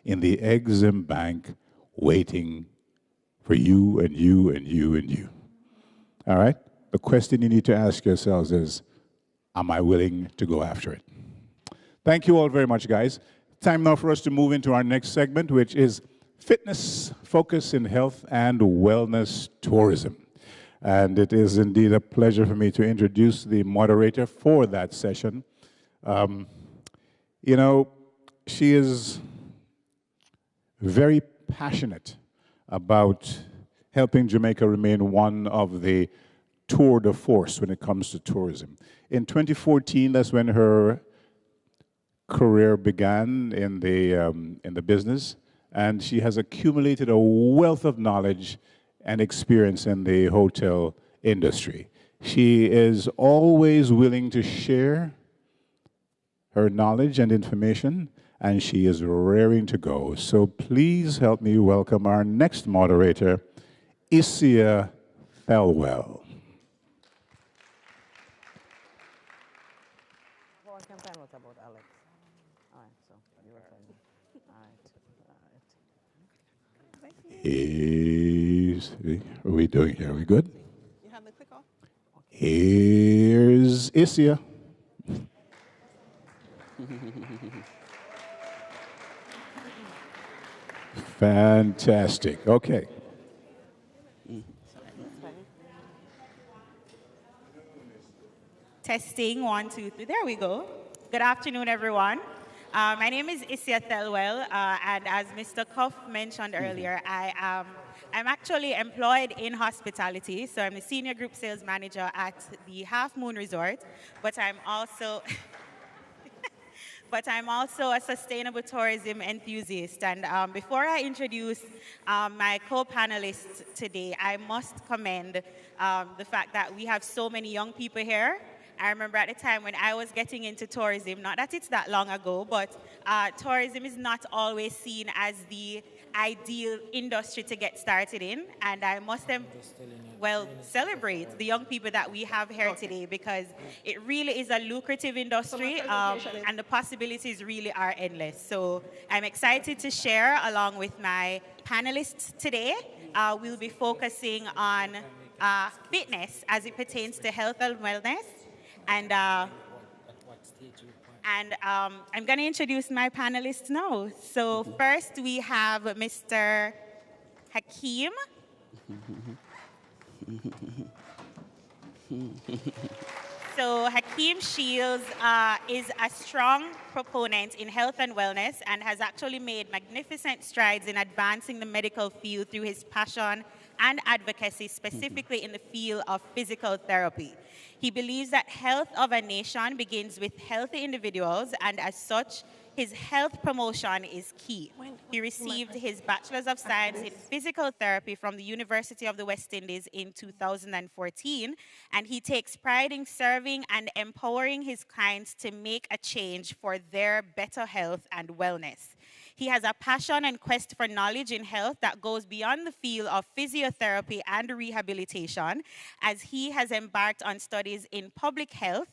in the Exim Bank waiting for you and you and you and you. All right? The question you need to ask yourselves is, am I willing to go after it? Thank you all very much, guys. Time now for us to move into our next segment, which is Fitness, Focus in Health and Wellness Tourism. And it is indeed a pleasure for me to introduce the moderator for that session. You know, she is very passionate about helping Jamaica remain one of the tour de force when it comes to tourism. In 2014, that's when her career began in the business, and she has accumulated a wealth of knowledge and experience in the hotel industry. She is always willing to share her knowledge and information, and she is raring to go. So please help me welcome our next moderator, Isia Thelwell. What are we doing here? Are we good? You have the click off? Here's Isia. Fantastic. Okay. Testing, 1, 2, 3. There we go. Good afternoon, everyone. My name is Isia Thelwell, and as Mr. Cuff mentioned earlier, I'm actually employed in hospitality, so I'm the senior group sales manager at the Half Moon Resort, but I'm also a sustainable tourism enthusiast. And before I introduce my co-panelists today, I must commend the fact that we have so many young people here. I remember at the time when I was getting into tourism, not that it's that long ago, but tourism is not always seen as the ideal industry to get started in. And I must celebrate the young people that we have here today, because it really is a lucrative industry and the possibilities really are endless. So I'm excited to share along with my panelists today. We'll be focusing on fitness as it pertains to health and wellness. And I'm going to introduce my panelists now. So first we have Mr. Hakeem. So Hakeem Shields is a strong proponent in health and wellness and has actually made magnificent strides in advancing the medical field through his passion and advocacy, specifically in the field of physical therapy. He believes that health of a nation begins with healthy individuals, and as such, his health promotion is key. He received his Bachelor's of Science in Physical Therapy from the University of the West Indies in 2014, and he takes pride in serving and empowering his clients to make a change for their better health and wellness. He has a passion and quest for knowledge in health that goes beyond the field of physiotherapy and rehabilitation, as he has embarked on studies in public health,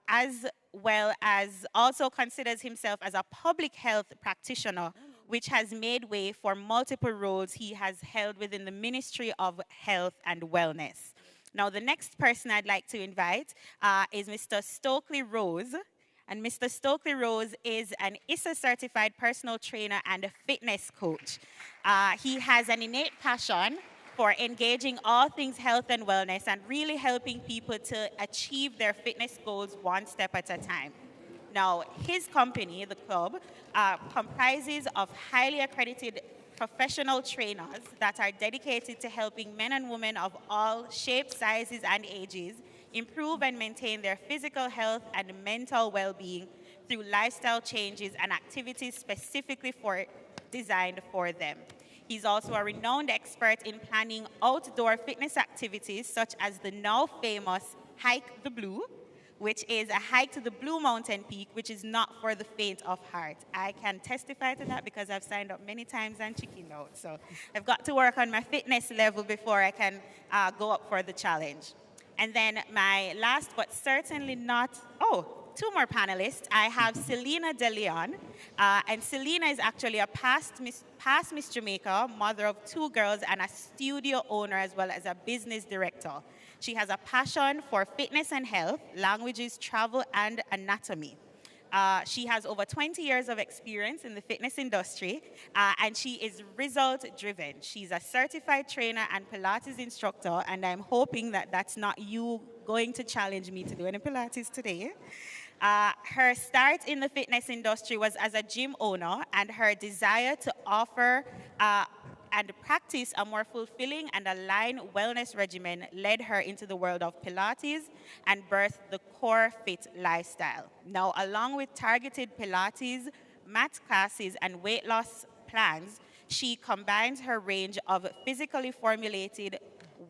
as well as also considers himself as a public health practitioner, which has made way for multiple roles he has held within the Ministry of Health and Wellness. Now, the next person I'd like to invite is Mr. Stokely Rose. And Mr. Stokely Rose is an ISSA certified personal trainer and a fitness coach. He has an innate passion for engaging all things health and wellness and really helping people to achieve their fitness goals one step at a time. Now, his company, the club, comprises of highly accredited professional trainers that are dedicated to helping men and women of all shapes, sizes, and ages improve and maintain their physical health and mental well-being through lifestyle changes and activities specifically designed for them. He's also a renowned expert in planning outdoor fitness activities such as the now famous Hike the Blue, which is a hike to the Blue Mountain Peak, which is not for the faint of heart. I can testify to that because I've signed up many times and chickened out. So I've got to work on my fitness level before I can go up for the challenge. And then my last but certainly not, two more panelists. I have Selena De Leon, and Selena is actually a past Miss Jamaica, mother of 2 girls, and a studio owner as well as a business director. She has a passion for fitness and health, languages, travel, and anatomy. She has over 20 years of experience in the fitness industry, and she is result-driven. She's a certified trainer and Pilates instructor, and I'm hoping that that's not you going to challenge me to do any Pilates today. Her start in the fitness industry was as a gym owner, and her desire to offer and practice a more fulfilling and aligned wellness regimen led her into the world of Pilates and birthed the Core Fit lifestyle. Now, along with targeted Pilates, mat classes, and weight loss plans, she combines her range of physically formulated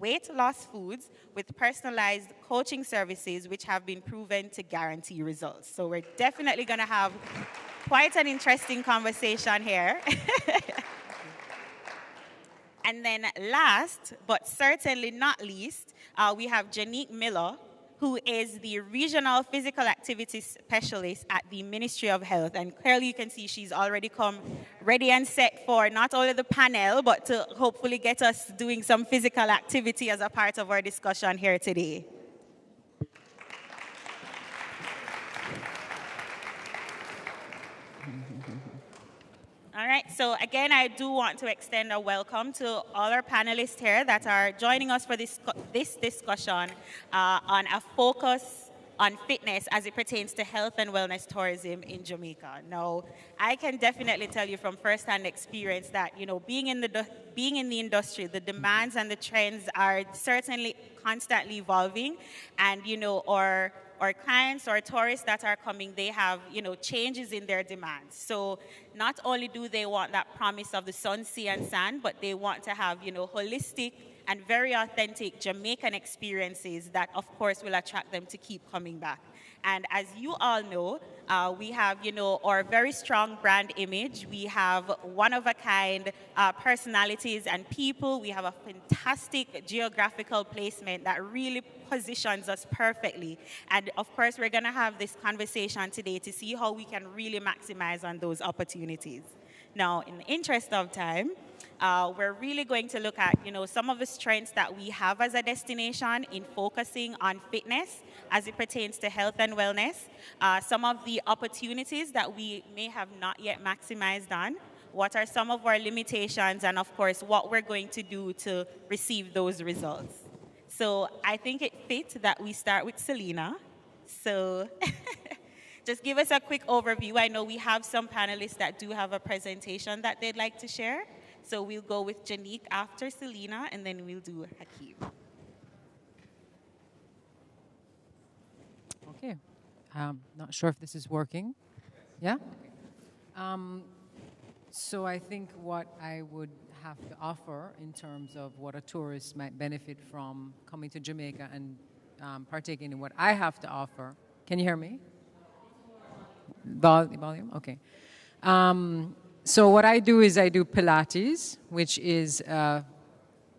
weight loss foods with personalized coaching services, which have been proven to guarantee results. So we're definitely going to have quite an interesting conversation here. And then last, but certainly not least, we have Janique Miller, who is the Regional Physical Activity Specialist at the Ministry of Health. And clearly you can see she's already come ready and set for not only the panel, but to hopefully get us doing some physical activity as a part of our discussion here today. All right, so again, I do want to extend a welcome to all our panelists here that are joining us for this discussion on a focus on fitness as it pertains to health and wellness tourism in Jamaica. Now, I can definitely tell you from firsthand experience that, being in the industry, the demands and the trends are certainly constantly evolving, and, our clients or tourists that are coming, they have, changes in their demands. So not only do they want that promise of the sun, sea, and sand, but they want to have, holistic and very authentic Jamaican experiences that, of course, will attract them to keep coming back. And as you all know, we have, our very strong brand image. We have one-of-a-kind personalities and people. We have a fantastic geographical placement that really positions us perfectly. And, of course, we're going to have this conversation today to see how we can really maximize on those opportunities. Now, in the interest of time, we're really going to look at, some of the strengths that we have as a destination in focusing on fitness as it pertains to health and wellness, some of the opportunities that we may have not yet maximized on, what are some of our limitations, and of course, what we're going to do to receive those results. So I think it fits that we start with Selena. So just give us a quick overview. I know we have some panelists that do have a presentation that they'd like to share. So we'll go with Janique after Selena, and then we'll do Hakeem. Okay. Not sure if this is working. Yeah? So I think what I would have to offer in terms of what a tourist might benefit from coming to Jamaica and partaking in what I have to offer. Can you hear me? Volume? Okay. So what I do is I do Pilates, which is a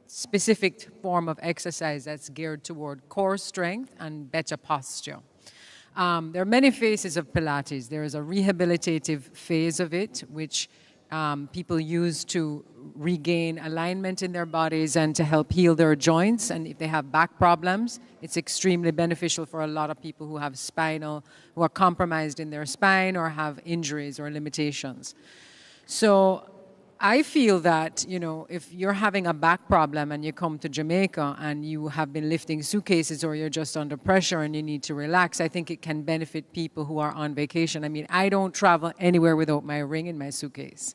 specific form of exercise that's geared toward core strength and better posture. There are many phases of Pilates. There is a rehabilitative phase of it, which people use to regain alignment in their bodies and to help heal their joints. And if they have back problems, it's extremely beneficial for a lot of people who are compromised in their spine or have injuries or limitations. So I feel that, if you're having a back problem and you come to Jamaica and you have been lifting suitcases or you're just under pressure and you need to relax, I think it can benefit people who are on vacation. I mean, I don't travel anywhere without my ring in my suitcase.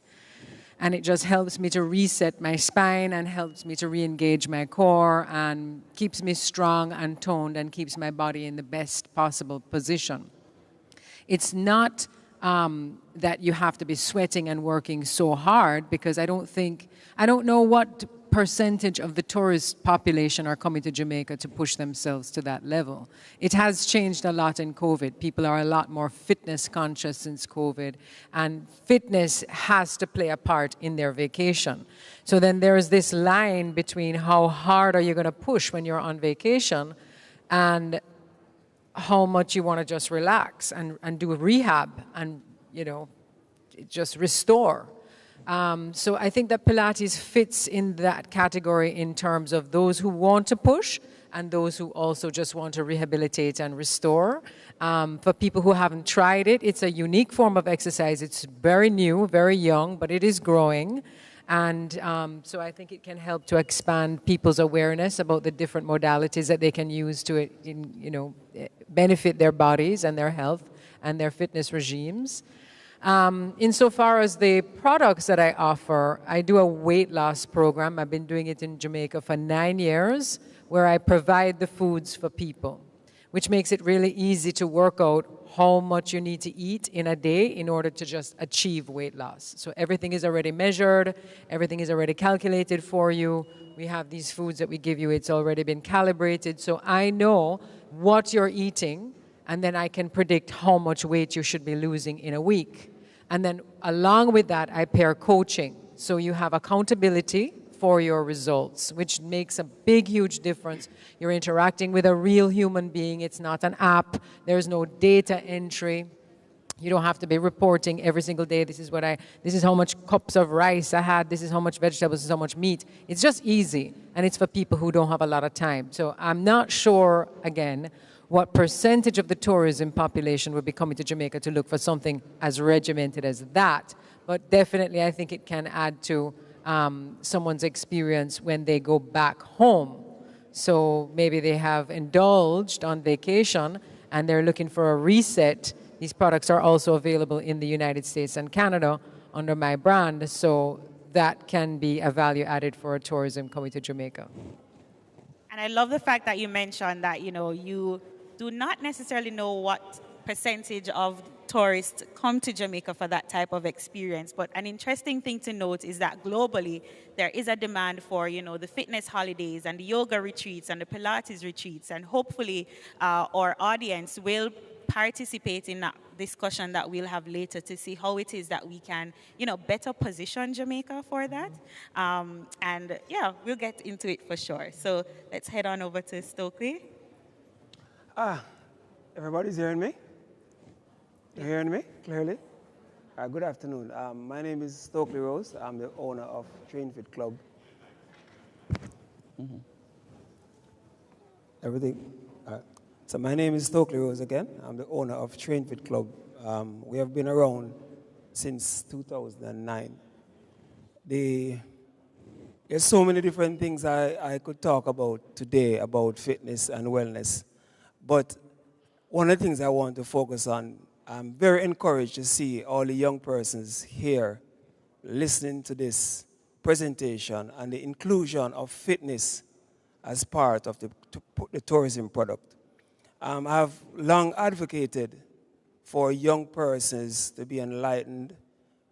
And it just helps me to reset my spine and helps me to re-engage my core and keeps me strong and toned and keeps my body in the best possible position. It's not that you have to be sweating and working so hard, because I don't know what percentage of the tourist population are coming to Jamaica to push themselves to that level. It has changed a lot in COVID. People are a lot more fitness conscious since COVID, and fitness has to play a part in their vacation. So then there's this line between how hard are you going to push when you're on vacation and how much you want to just relax and do a rehab and, just restore. So I think that Pilates fits in that category in terms of those who want to push and those who also just want to rehabilitate and restore. For people who haven't tried it, it's a unique form of exercise. It's very new, very young, but it is growing. And so I think it can help to expand people's awareness about the different modalities that they can use to, benefit their bodies and their health and their fitness regimes. Insofar as the products that I offer, I do a weight loss program. I've been doing it in Jamaica for 9 years, where I provide the foods for people, which makes it really easy to work out how much you need to eat in a day in order to just achieve weight loss. So everything is already measured, everything is already calculated for you. We have these foods that we give you, it's already been calibrated. So I know what you're eating, and then I can predict how much weight you should be losing in a week. And then along with that, I pair coaching. So you have accountability for your results, which makes a big, huge difference. You're interacting with a real human being. It's not an app. There's no data entry. You don't have to be reporting every single day. This is how much cups of rice I had. This is how much vegetables. This is how much meat. It's just easy, and it's for people who don't have a lot of time. So I'm not sure, again, what percentage of the tourism population would be coming to Jamaica to look for something as regimented as that. But definitely, I think it can add to someone's experience when they go back home. So maybe they have indulged on vacation and they're looking for a reset. These products are also available in the United States and Canada under my brand. So that can be a value added for a tourism coming to Jamaica. And I love the fact that you mentioned that, you do not necessarily know what percentage of tourists come to Jamaica for that type of experience. But an interesting thing to note is that globally, there is a demand for, the fitness holidays and the yoga retreats and the Pilates retreats. And hopefully our audience will participate in that discussion that we'll have later to see how it is that we can, better position Jamaica for that. And yeah, we'll get into it for sure. So let's head on over to Stokely. Everybody's hearing me? You're hearing me clearly? Good afternoon. My name is Stokely Rose. I'm the owner of Train Fit Club. Everything. So my name is Stokely Rose again. I'm the owner of Train Fit Club. We have been around since 2009. There's so many different things I could talk about today about fitness and wellness. But one of the things I want to focus on, I'm very encouraged to see all the young persons here listening to this presentation and the inclusion of fitness as part of the tourism product. I've long advocated for young persons to be enlightened,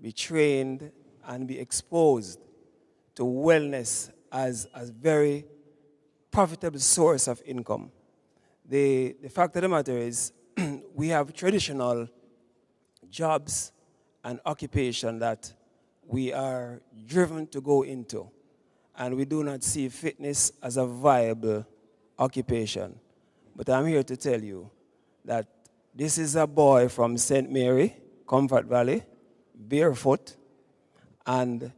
be trained, and be exposed to wellness as a very profitable source of income. The fact of the matter is, we have traditional jobs and occupation that we are driven to go into, and we do not see fitness as a viable occupation. But I'm here to tell you that This is a boy from St. Mary, Comfort Valley, barefoot, and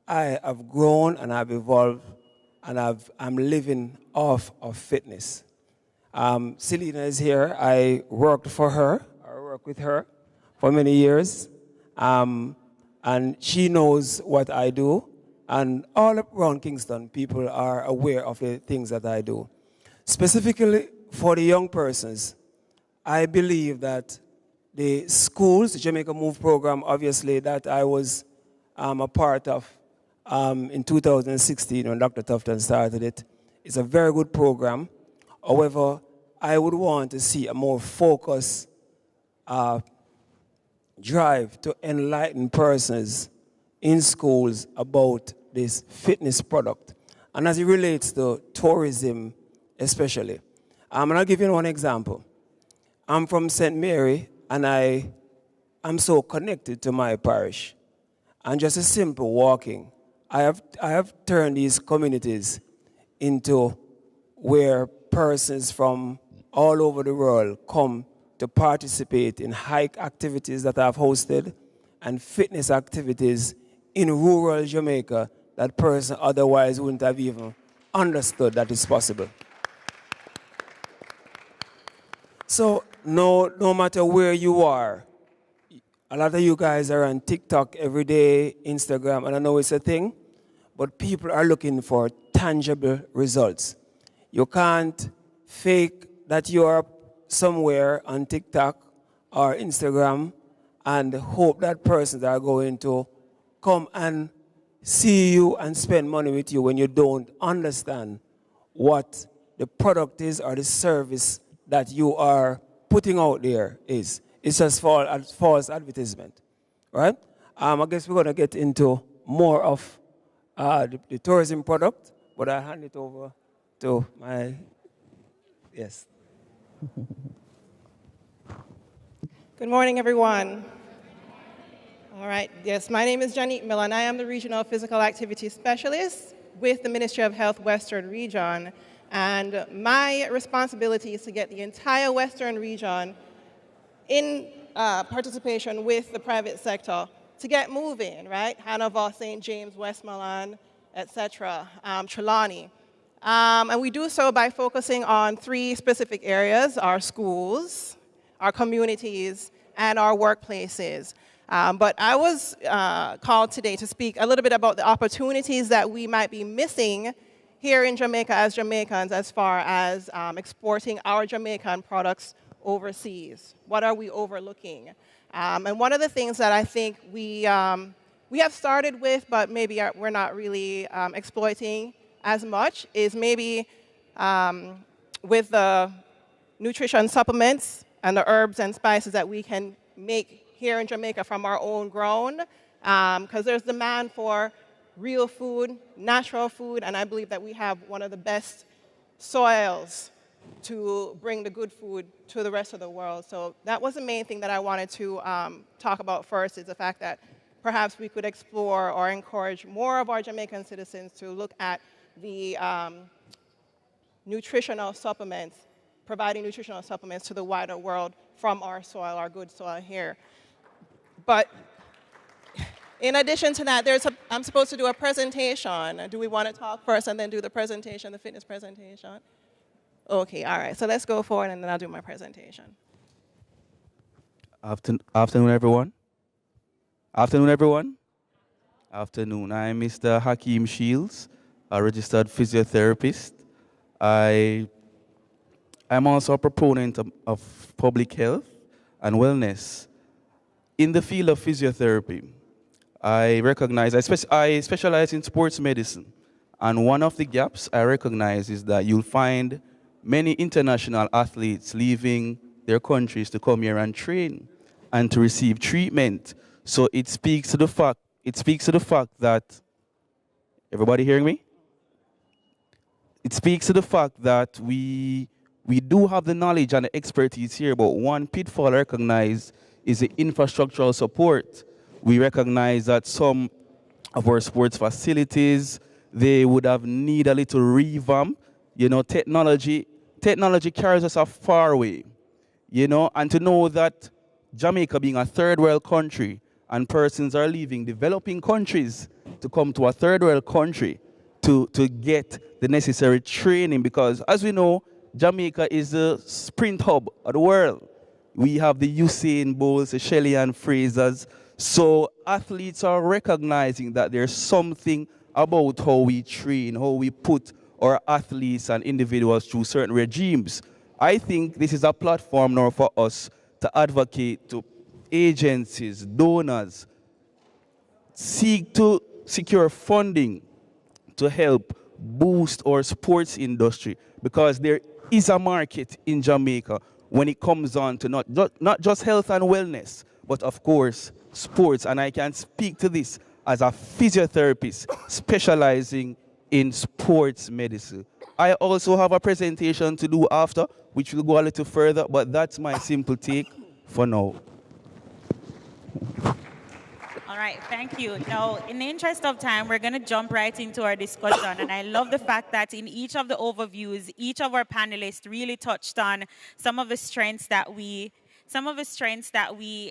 I have grown and I've evolved and I'm living off of fitness. Selena is here. I worked for her. I worked with her for many years. And she knows what I do. And all around Kingston, people are aware of the things that I do. Specifically for the young persons, I believe that the schools, the Jamaica Move program, obviously, that I was a part of in 2016 when Dr. Tufton started it, is a very good program. However, I would want to see a more focused drive to enlighten persons in schools about this fitness product. And as it relates to tourism especially. And I'll give you one example. I'm from St. Mary, and I'm so connected to my parish. And just a simple walking, I have turned these communities into where persons from all over the world come to participate in hike activities that I've hosted and fitness activities in rural Jamaica that person otherwise wouldn't have even understood that is possible. So no matter where you are, a lot of you guys are on TikTok every day, Instagram, and I know it's a thing, but people are looking for tangible results. You can't fake that you are somewhere on TikTok or Instagram and hope that persons are going to come and see you and spend money with you when you don't understand what the product is or the service that you are putting out there is. It's just false advertisement, right? I guess we're going to get into more of the tourism product, but I hand it over to my, yes. Good morning, everyone. All right, yes, my name is Janique Miller, and I am the Regional Physical Activity Specialist with the Ministry of Health Western Region. And my responsibility is to get the entire Western region in participation with the private sector to get moving, right? Hanover, St. James, Westmoreland, etc., Trelawney. And we do so by focusing on 3 specific areas: our schools, our communities, and our workplaces. But I was called today to speak a little bit about the opportunities that we might be missing here in Jamaica as Jamaicans as far as exporting our Jamaican products overseas. What are we overlooking? And one of the things that I think we have started with, but maybe we're not really exploiting as much, is maybe with the nutrition supplements and the herbs and spices that we can make here in Jamaica from our own grown, because there's demand for real food, natural food, and I believe that we have one of the best soils to bring the good food to the rest of the world. So that was the main thing that I wanted to talk about first, is the fact that perhaps we could explore or encourage more of our Jamaican citizens to look at the nutritional supplements, providing nutritional supplements to the wider world from our soil, our good soil here. But in addition to that, I'm supposed to do a presentation. Do we want to talk first and then do the presentation, the fitness presentation? Okay, all right. So let's go forward and then I'll do my presentation. Afternoon, everyone. Afternoon, everyone. Afternoon. I'm Mr. Hakeem Shields, a registered physiotherapist. I'm also a proponent of public health and wellness. In the field of physiotherapy, I specialize in sports medicine. And one of the gaps I recognize is that you'll find many international athletes leaving their countries to come here and train and to receive treatment. So it speaks to the fact that, everybody hearing me? It speaks to the fact that we do have the knowledge and the expertise here, but one pitfall I recognize is the infrastructural support. We recognize that some of our sports facilities, they would have need a little revamp. You know, technology carries us a far way. you know, and to know that Jamaica being a third world country and persons are leaving developing countries to come to a third world country to get the necessary training, because as we know, Jamaica is the sprint hub of the world. We have the Usain Bolts, the Shelley and Frasers. So athletes are recognizing that there's something about how we train, how we put our athletes and individuals through certain regimes. I think this is a platform now for us to advocate to agencies, donors, seek to secure funding to help boost our sports industry, because there is a market in Jamaica when it comes on to not just health and wellness, but of course sports. And I can speak to this as a physiotherapist specializing in sports medicine. I also have a presentation to do after, which will go a little further, but that's my simple take for now. All right, thank you. Now, in the interest of time, we're going to jump right into our discussion. And I love the fact that in each of the overviews, each of our panelists really touched on some of the strengths that we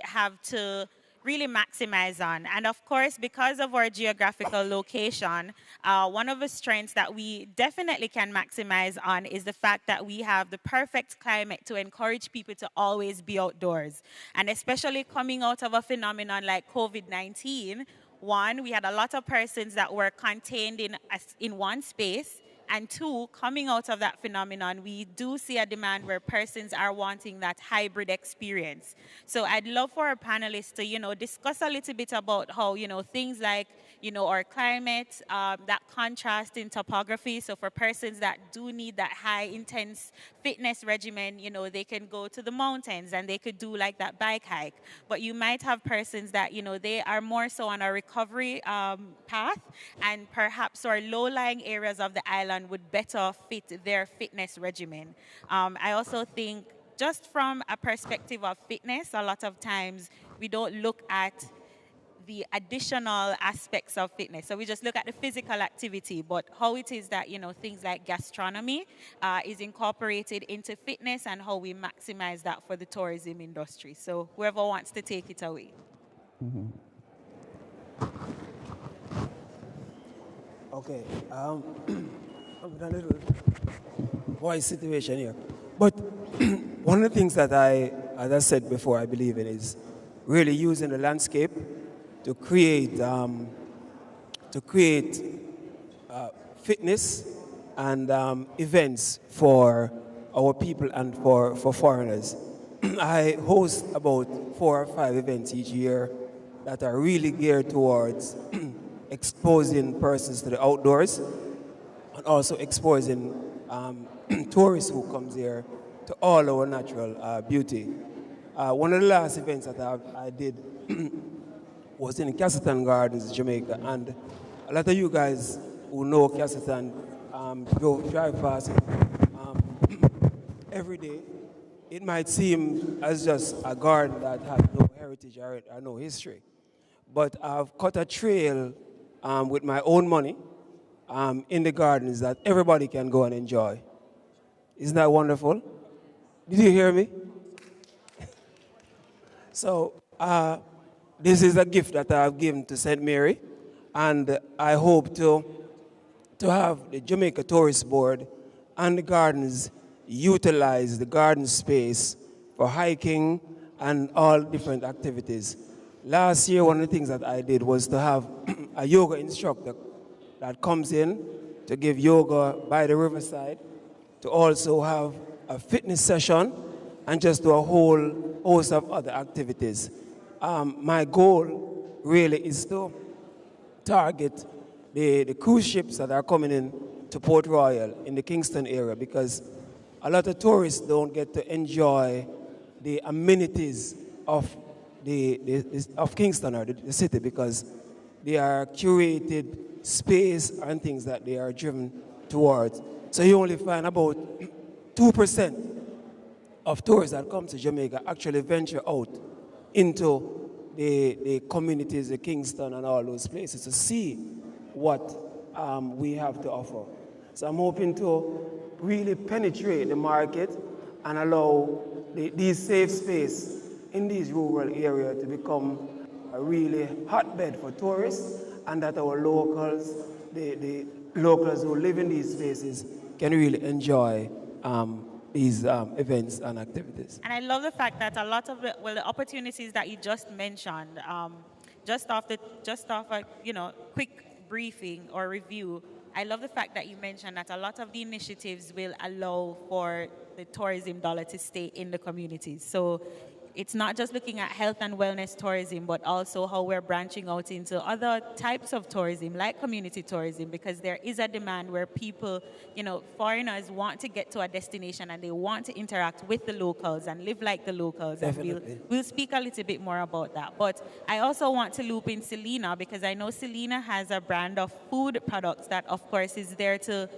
have to really maximize on. And of course, because of our geographical location, one of the strengths that we definitely can maximize on is the fact that we have the perfect climate to encourage people to always be outdoors. And especially coming out of a phenomenon like COVID-19, one, we had a lot of persons that were contained in one space. And two, coming out of that phenomenon, we do see a demand where persons are wanting that hybrid experience. So I'd love for our panelists to, discuss a little bit about how, things like, our climate, that contrast in topography. So for persons that do need that high intense fitness regimen, they can go to the mountains and they could do like that bike hike. But you might have persons that, they are more so on a recovery path, and perhaps our low-lying areas of the island would better fit their fitness regimen. I also think just from a perspective of fitness, a lot of times we don't look at the additional aspects of fitness. So we just look at the physical activity, but how it is that, things like gastronomy is incorporated into fitness and how we maximize that for the tourism industry. So whoever wants to take it away. Mm-hmm. Okay, I'm in a little voice situation here. But one of the things that as I said before, I believe in is really using the landscape to create fitness and events for our people and for foreigners. I host about 4 or 5 events each year that are really geared towards exposing persons to the outdoors and also exposing tourists who comes here to all our natural beauty. One of the last events that I did was in Castleton Gardens, Jamaica, and a lot of you guys who know Castleton drive past every day. It might seem as just a garden that has no heritage or no history, but I've cut a trail with my own money in the gardens that everybody can go and enjoy. Isn't that wonderful? Did you hear me? So this is a gift that I've given to St. Mary, and I hope to have the Jamaica Tourist Board and the gardens utilize the garden space for hiking and all different activities. Last year, one of the things that I did was to have a yoga instructor that comes in to give yoga by the riverside, to also have a fitness session, and just do a whole host of other activities. My goal really is to target the cruise ships that are coming in to Port Royal in the Kingston area, because a lot of tourists don't get to enjoy the amenities of of Kingston or the city, because they are curated space and things that they are driven towards. So you only find about 2% of tourists that come to Jamaica actually venture out into the communities, the Kingston and all those places to see what we have to offer. So I'm hoping to really penetrate the market and allow these safe space in these rural areas to become a really hotbed for tourists, and that our locals, the locals who live in these spaces, can really enjoy these events and activities. And I love the fact that a lot of the opportunities that you just mentioned, just off a quick briefing or review, I love the fact that you mentioned that a lot of the initiatives will allow for the tourism dollar to stay in the communities. So it's not just looking at health and wellness tourism, but also how we're branching out into other types of tourism, like community tourism, because there is a demand where people, foreigners want to get to a destination and they want to interact with the locals and live like the locals. Definitely. And we'll speak a little bit more about that. But I also want to loop in Selena, because I know Selena has a brand of food products that, of course, is there to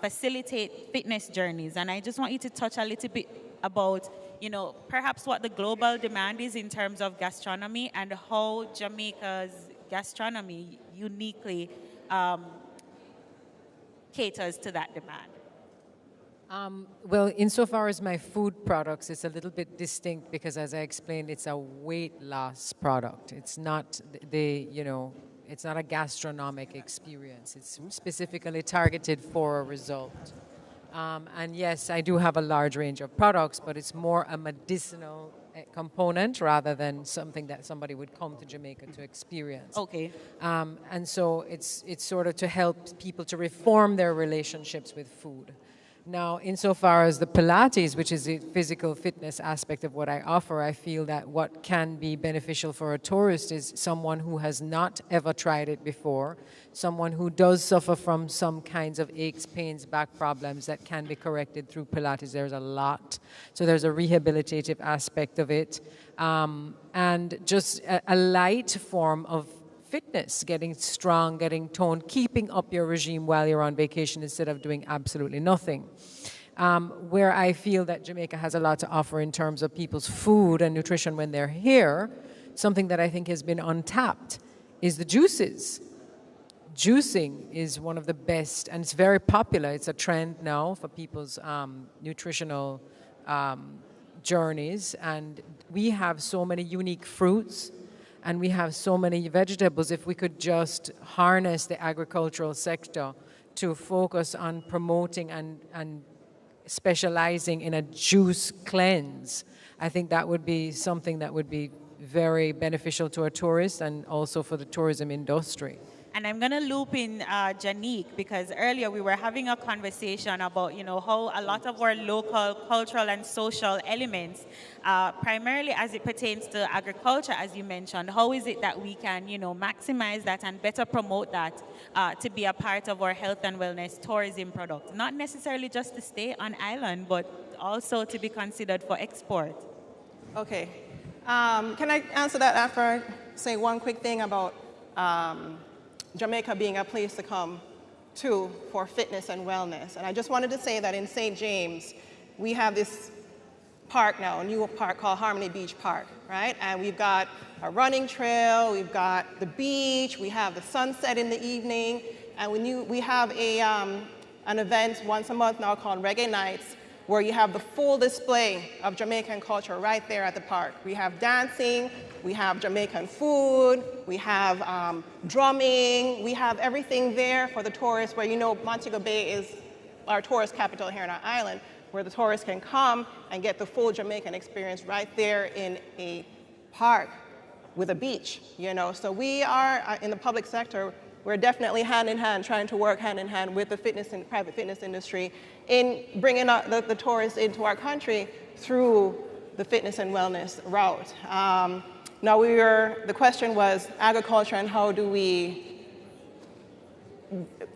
facilitate fitness journeys. And I just want you to touch a little bit about perhaps what the global demand is in terms of gastronomy and how Jamaica's gastronomy uniquely caters to that demand. Well, insofar as my food products, it's a little bit distinct because, as I explained, it's a weight loss product. It's not it's not a gastronomic experience. It's specifically targeted for a result. And yes, I do have a large range of products, but it's more a medicinal component rather than something that somebody would come to Jamaica to experience. Okay. And so it's sort of to help people to reform their relationships with food. Now, insofar as the Pilates, which is the physical fitness aspect of what I offer, I feel that what can be beneficial for a tourist is someone who has not ever tried it before, someone who does suffer from some kinds of aches, pains, back problems that can be corrected through Pilates. There's a lot. So there's a rehabilitative aspect of it. And just a light form of fitness, getting strong, getting toned, keeping up your regime while you're on vacation instead of doing absolutely nothing. Where I feel that Jamaica has a lot to offer in terms of people's food and nutrition when they're here, something that I think has been untapped is the juices. Juicing is one of the best, and it's very popular. It's a trend now for people's nutritional journeys, and we have so many unique fruits, and we have so many vegetables. If we could just harness the agricultural sector to focus on promoting and specializing in a juice cleanse, I think that would be something that would be very beneficial to our tourists and also for the tourism industry. And I'm going to loop in Janique, because earlier we were having a conversation about, how a lot of our local cultural and social elements, primarily as it pertains to agriculture, as you mentioned, how is it that we can, maximize that and better promote that to be a part of our health and wellness tourism product? Not necessarily just to stay on island, but also to be considered for export. Okay. Can I answer that after I say one quick thing about Jamaica being a place to come to for fitness and wellness? And I just wanted to say that in St. James, we have this park now, a new park called Harmony Beach Park, right? And we've got a running trail, we've got the beach, we have the sunset in the evening, and we have an event once a month now called Reggae Nights, where you have the full display of Jamaican culture right there at the park. We have dancing, we have Jamaican food, we have drumming, we have everything there for the tourists, where Montego Bay is our tourist capital here on our island, where the tourists can come and get the full Jamaican experience right there in a park with a beach, So we are, in the public sector, we're definitely hand in hand, trying to work hand in hand with the fitness and private fitness industry in bringing the tourists into our country through the fitness and wellness route. Now the question was agriculture and how do we,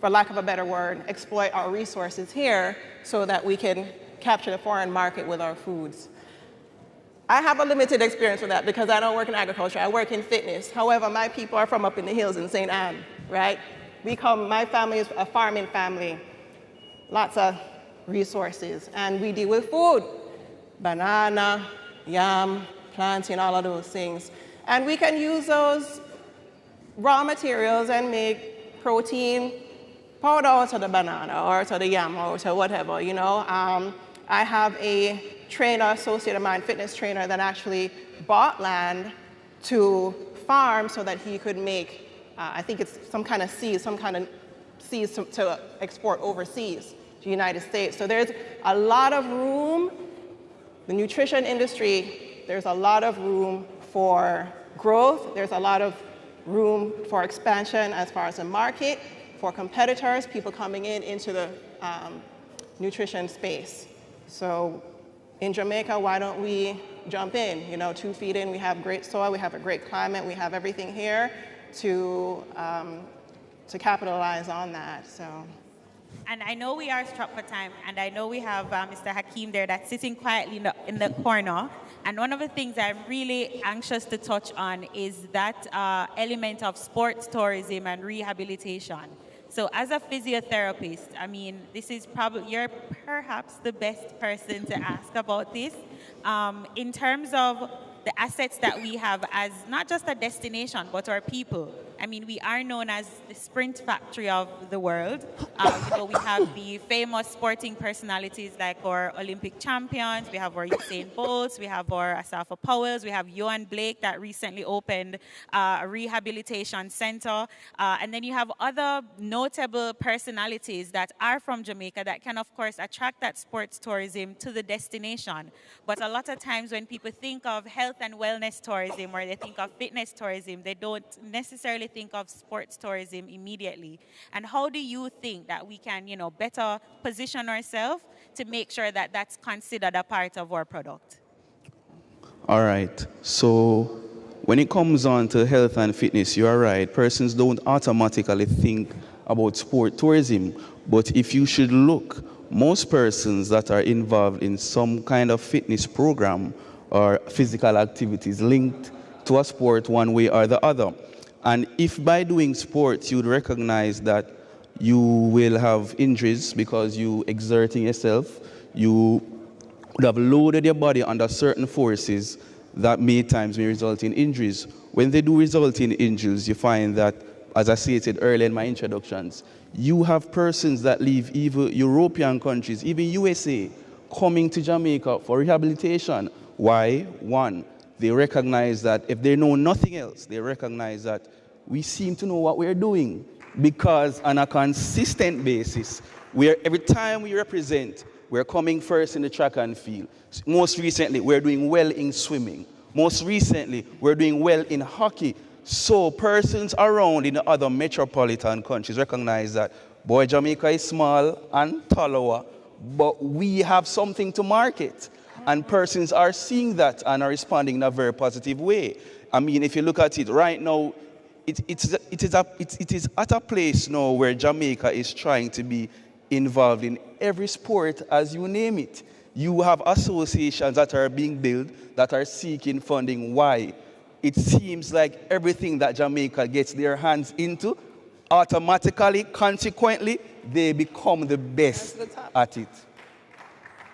for lack of a better word, exploit our resources here so that we can capture the foreign market with our foods. I have a limited experience with that because I don't work in agriculture, I work in fitness. However, my people are from up in the hills in St. Anne, right? My family is a farming family, lots of resources, and we deal with food, banana, yam, plantain, all of those things. And we can use those raw materials and make protein powder out of the banana or to the yam or to whatever, I have a trainer, associate of mine, fitness trainer, that actually bought land to farm so that he could make, I think it's some kind of seeds to export overseas to the United States. So there's a lot of room, the nutrition industry, there's a lot of room for growth, there's a lot of room for expansion as far as the market, for competitors, people coming into the nutrition space. So in Jamaica, why don't we jump in? You know, 2 feet in, we have great soil, we have a great climate, we have everything here to capitalize on that. So. And I know we are struck for time, and I know we have Mr. Hakeem there that's sitting quietly in the corner. And one of the things I'm really anxious to touch on is that element of sports tourism and rehabilitation. So as a physiotherapist, I mean, this is probably, you're perhaps the best person to ask about this. In terms of the assets that we have as not just a destination, but our people. I mean, we are known as the sprint factory of the world. You know, we have the famous sporting personalities like our Olympic champions, we have our Usain Bolts, we have our Asafa Powells, we have Johan Blake that recently opened a rehabilitation center. And then you have other notable personalities that are from Jamaica that can, of course, attract that sports tourism to the destination. But a lot of times when people think of health and wellness tourism or they think of fitness tourism, they don't necessarily think of sports tourism immediately. And how do you think that we can, you know, better position ourselves to make sure that that's considered a part of our product? All right. So when it comes on to health and fitness, you are right. Persons don't automatically think about sport tourism. But if you should look, most persons that are involved in some kind of fitness program or physical activities linked to a sport one way or the other. And if by doing sports you'd recognize that you will have injuries because you exerting yourself, you would have loaded your body under certain forces that may times may result in injuries. When they do result in injuries, you find that, as I stated earlier in my introductions, you have persons that leave even European countries, even USA, coming to Jamaica for rehabilitation. Why? One, they recognize that if they know nothing else, they recognize that we seem to know what we're doing, because on a consistent basis, every time we represent, we're coming first in the track and field. Most recently, we're doing well in swimming. Most recently, we're doing well in hockey. So persons around in the other metropolitan countries recognize that, boy, Jamaica is small and taller, but we have something to market. And persons are seeing that and are responding in a very positive way. I mean, if you look at it right now, it is at a place now where Jamaica is trying to be involved in every sport, as you name it. You have associations that are being built that are seeking funding. Why? It seems like everything that Jamaica gets their hands into, automatically, consequently, they become the best at it.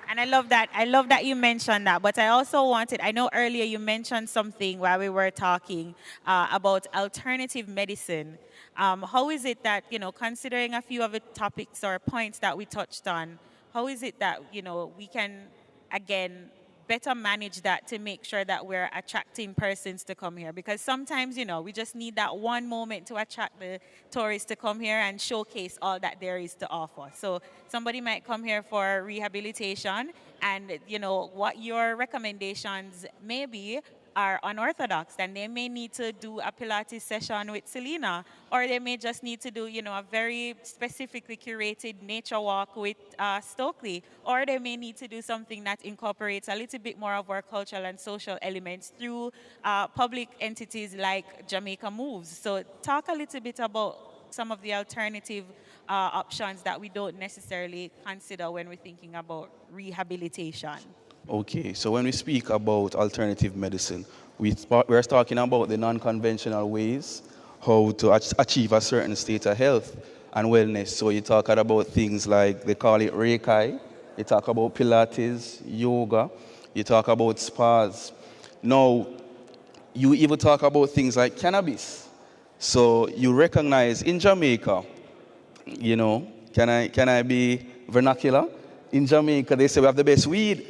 And I love that. I love that you mentioned that. But I also wanted, I know earlier you mentioned something while we were talking about alternative medicine. How is it that, you know, considering a few of the topics or points that we touched on, how is it that, you know, we can, again, better manage that to make sure that we're attracting persons to come here? Because sometimes, you know, we just need that one moment to attract the tourists to come here and showcase all that there is to offer. So somebody might come here for rehabilitation and, you know, what your recommendations may be are unorthodox, and they may need to do a Pilates session with Selena, or they may just need to do, you know, a very specifically curated nature walk with Stokely, or they may need to do something that incorporates a little bit more of our cultural and social elements through public entities like Jamaica Moves. So talk a little bit about some of the alternative options that we don't necessarily consider when we're thinking about rehabilitation. Okay, so when we speak about alternative medicine, we're talking about the non-conventional ways how to achieve a certain state of health and wellness. So you talk about things like, they call it Reiki, you talk about Pilates, yoga, you talk about spas. Now, you even talk about things like cannabis. So you recognize in Jamaica, you know, can I be vernacular? In Jamaica, they say we have the best weed.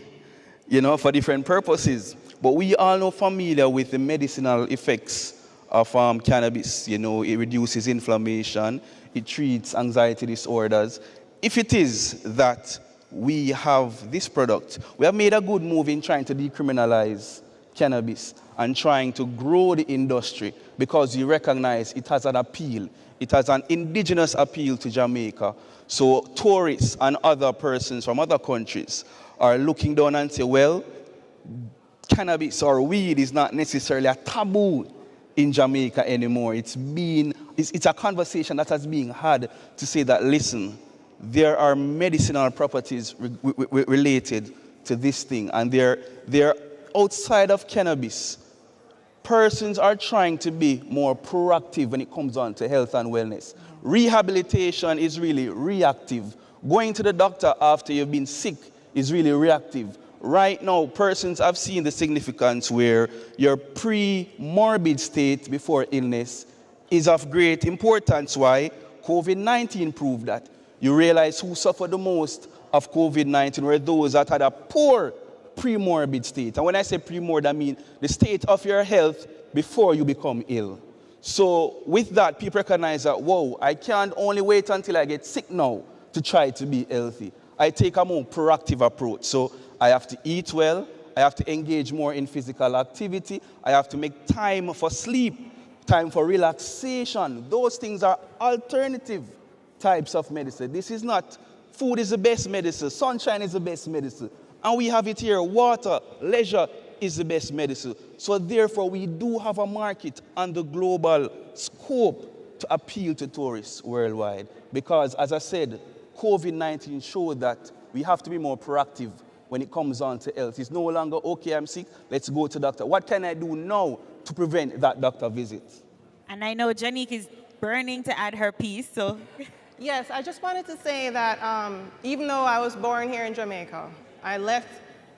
you know, for different purposes. But we all know familiar with the medicinal effects of cannabis. You know, it reduces inflammation, it treats anxiety disorders. If it is that we have this product, we have made a good move in trying to decriminalize cannabis and trying to grow the industry because you recognize it has an appeal. It has an indigenous appeal to Jamaica. So tourists and other persons from other countries are looking down and say, well, cannabis or weed is not necessarily a taboo in Jamaica anymore. It's a conversation that has been had to say that, listen, there are medicinal properties related to this thing, and they're outside of cannabis. Persons are trying to be more proactive when it comes on to health and wellness. Rehabilitation is really reactive. Going to the doctor after you've been sick is really reactive. Right now, persons have seen the significance where your pre-morbid state before illness is of great importance. Why? COVID-19 proved that. You realize who suffered the most of COVID-19 were those that had a poor pre-morbid state. And when I say pre-morbid, I mean the state of your health before you become ill. So with that, people recognize that, whoa, I can't only wait until I get sick now to try to be healthy. I take a more proactive approach. So I have to eat well, I have to engage more in physical activity, I have to make time for sleep, time for relaxation. Those things are alternative types of medicine. This is not, food is the best medicine, sunshine is the best medicine. And we have it here, water, leisure is the best medicine. So therefore, we do have a market on the global scope to appeal to tourists worldwide. Because, as I said, COVID-19 showed that we have to be more proactive when it comes on to health. It's no longer, okay, I'm sick, let's go to doctor. What can I do now to prevent that doctor visit? And I know Janique is burning to add her piece, so. Yes, I just wanted to say that even though I was born here in Jamaica, I left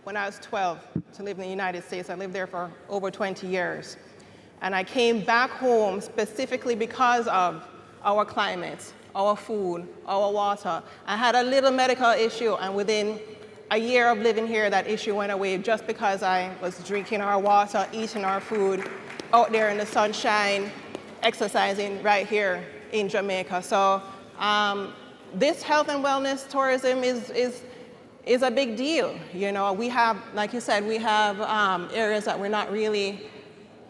when I was 12 to live in the United States. I lived there for over 20 years. And I came back home specifically because of our climate, our food, our water. I had a little medical issue, and within a year of living here, that issue went away just because I was drinking our water, eating our food, out there in the sunshine, exercising right here in Jamaica. So this health and wellness tourism is a big deal. You know, we have, like you said, we have areas that we're not really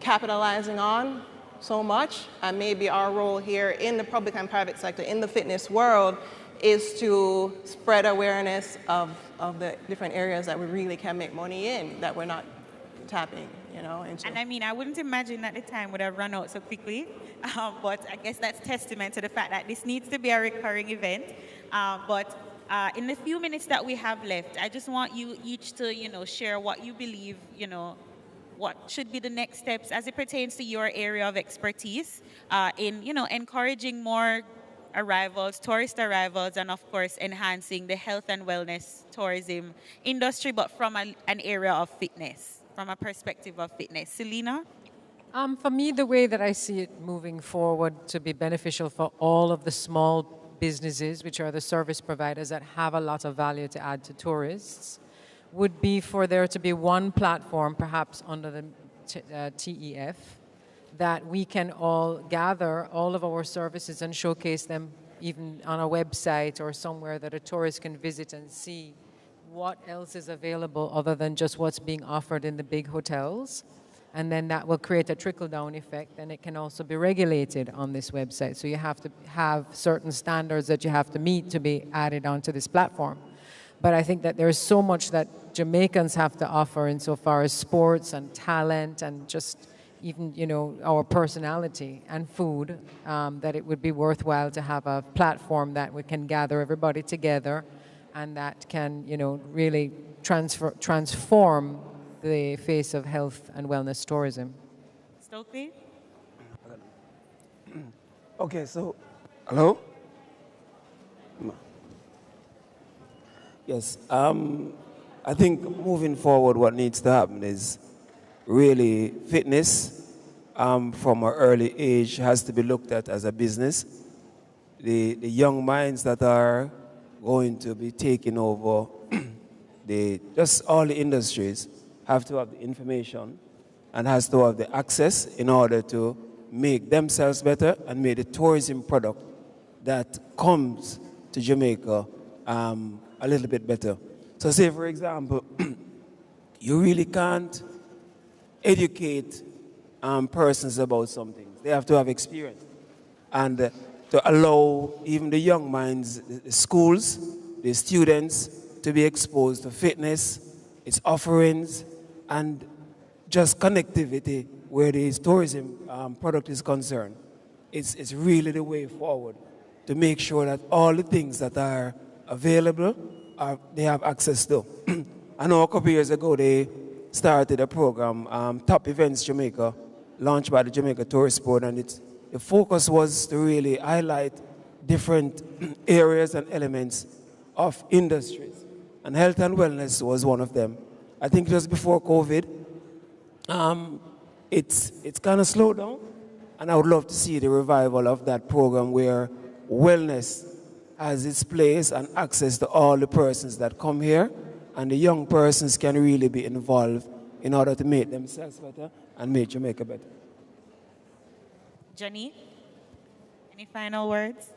capitalizing on so much, and maybe our role here in the public and private sector, in the fitness world, is to spread awareness of the different areas that we really can make money in, that we're not tapping, you know, into. And I mean, I wouldn't imagine that the time would have run out so quickly, but I guess that's testament to the fact that this needs to be a recurring event. In the few minutes that we have left, I just want you each to, you know, share what you believe, you know, what should be the next steps as it pertains to your area of expertise in, you know, encouraging more arrivals, tourist arrivals, and of course enhancing the health and wellness tourism industry, but from an area of fitness, from a perspective of fitness. Selena? For me, the way that I see it moving forward to be beneficial for all of the small businesses, which are the service providers that have a lot of value to add to tourists, would be for there to be one platform, perhaps under the TEF, that we can all gather all of our services and showcase them even on a website or somewhere that a tourist can visit and see what else is available other than just what's being offered in the big hotels. And then that will create a trickle-down effect, and it can also be regulated on this website. So you have to have certain standards that you have to meet to be added onto this platform. But I think that there's so much that Jamaicans have to offer insofar as sports and talent and just even, you know, our personality and food, that it would be worthwhile to have a platform that we can gather everybody together and that can, you know, really transform the face of health and wellness tourism. Stokely? Okay, so, hello? Yes, I think moving forward what needs to happen is really fitness from an early age has to be looked at as a business. The young minds that are going to be taking over just all the industries have to have the information and has to have the access in order to make themselves better and make the tourism product that comes to Jamaica a little bit better. So say, for example, you really can't educate persons about something. They have to have experience. And to allow even the young minds, the schools, the students to be exposed to fitness, its offerings, and just connectivity where the tourism product is concerned. It's really the way forward to make sure that all the things that are available, they have access to. I know a couple years ago they started a program, Top Events Jamaica, launched by the Jamaica Tourist Board, and the focus was to really highlight different areas and elements of industries. And health and wellness was one of them. I think just before COVID, it's kind of slowed down, and I would love to see the revival of that program where wellness has its place and access to all the persons that come here, and the young persons can really be involved in order to make themselves better and make Jamaica better. Johnny, any final words?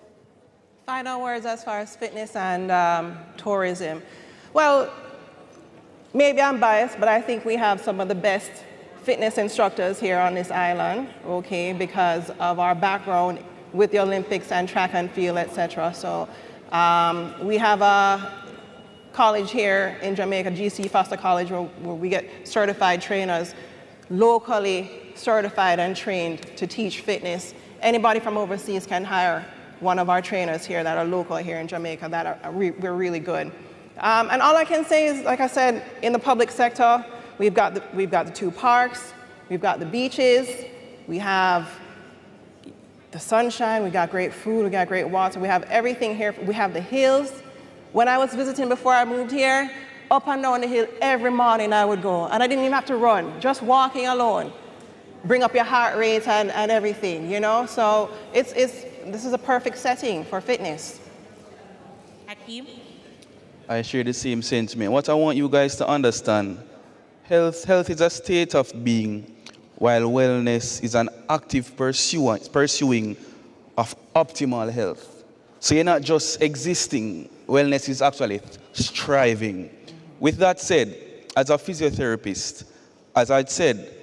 Final words as far as fitness and tourism. Well, maybe I'm biased, but I think we have some of the best fitness instructors here on this island, okay, because of our background with the Olympics and track and field, etc. So we have a college here in Jamaica, GC Foster College, where we get certified trainers, locally certified and trained to teach fitness. Anybody from overseas can hire one of our trainers here that are local here in Jamaica that are we're really good. And all I can say is, like I said, in the public sector, we've got the 2 parks, we've got the beaches, we have the sunshine, we got great food, we got great water, we have everything here. We have the hills. When I was visiting before I moved here, up and down the hill every morning I would go, and I didn't even have to run, just walking alone. Bring up your heart rate and everything, you know? So this is a perfect setting for fitness. Hakeem? I share the same sentiment. What I want you guys to understand, health is a state of being, while wellness is an active pursuing of optimal health. So you're not just existing, wellness is actually striving. With that said, as a physiotherapist, as I said,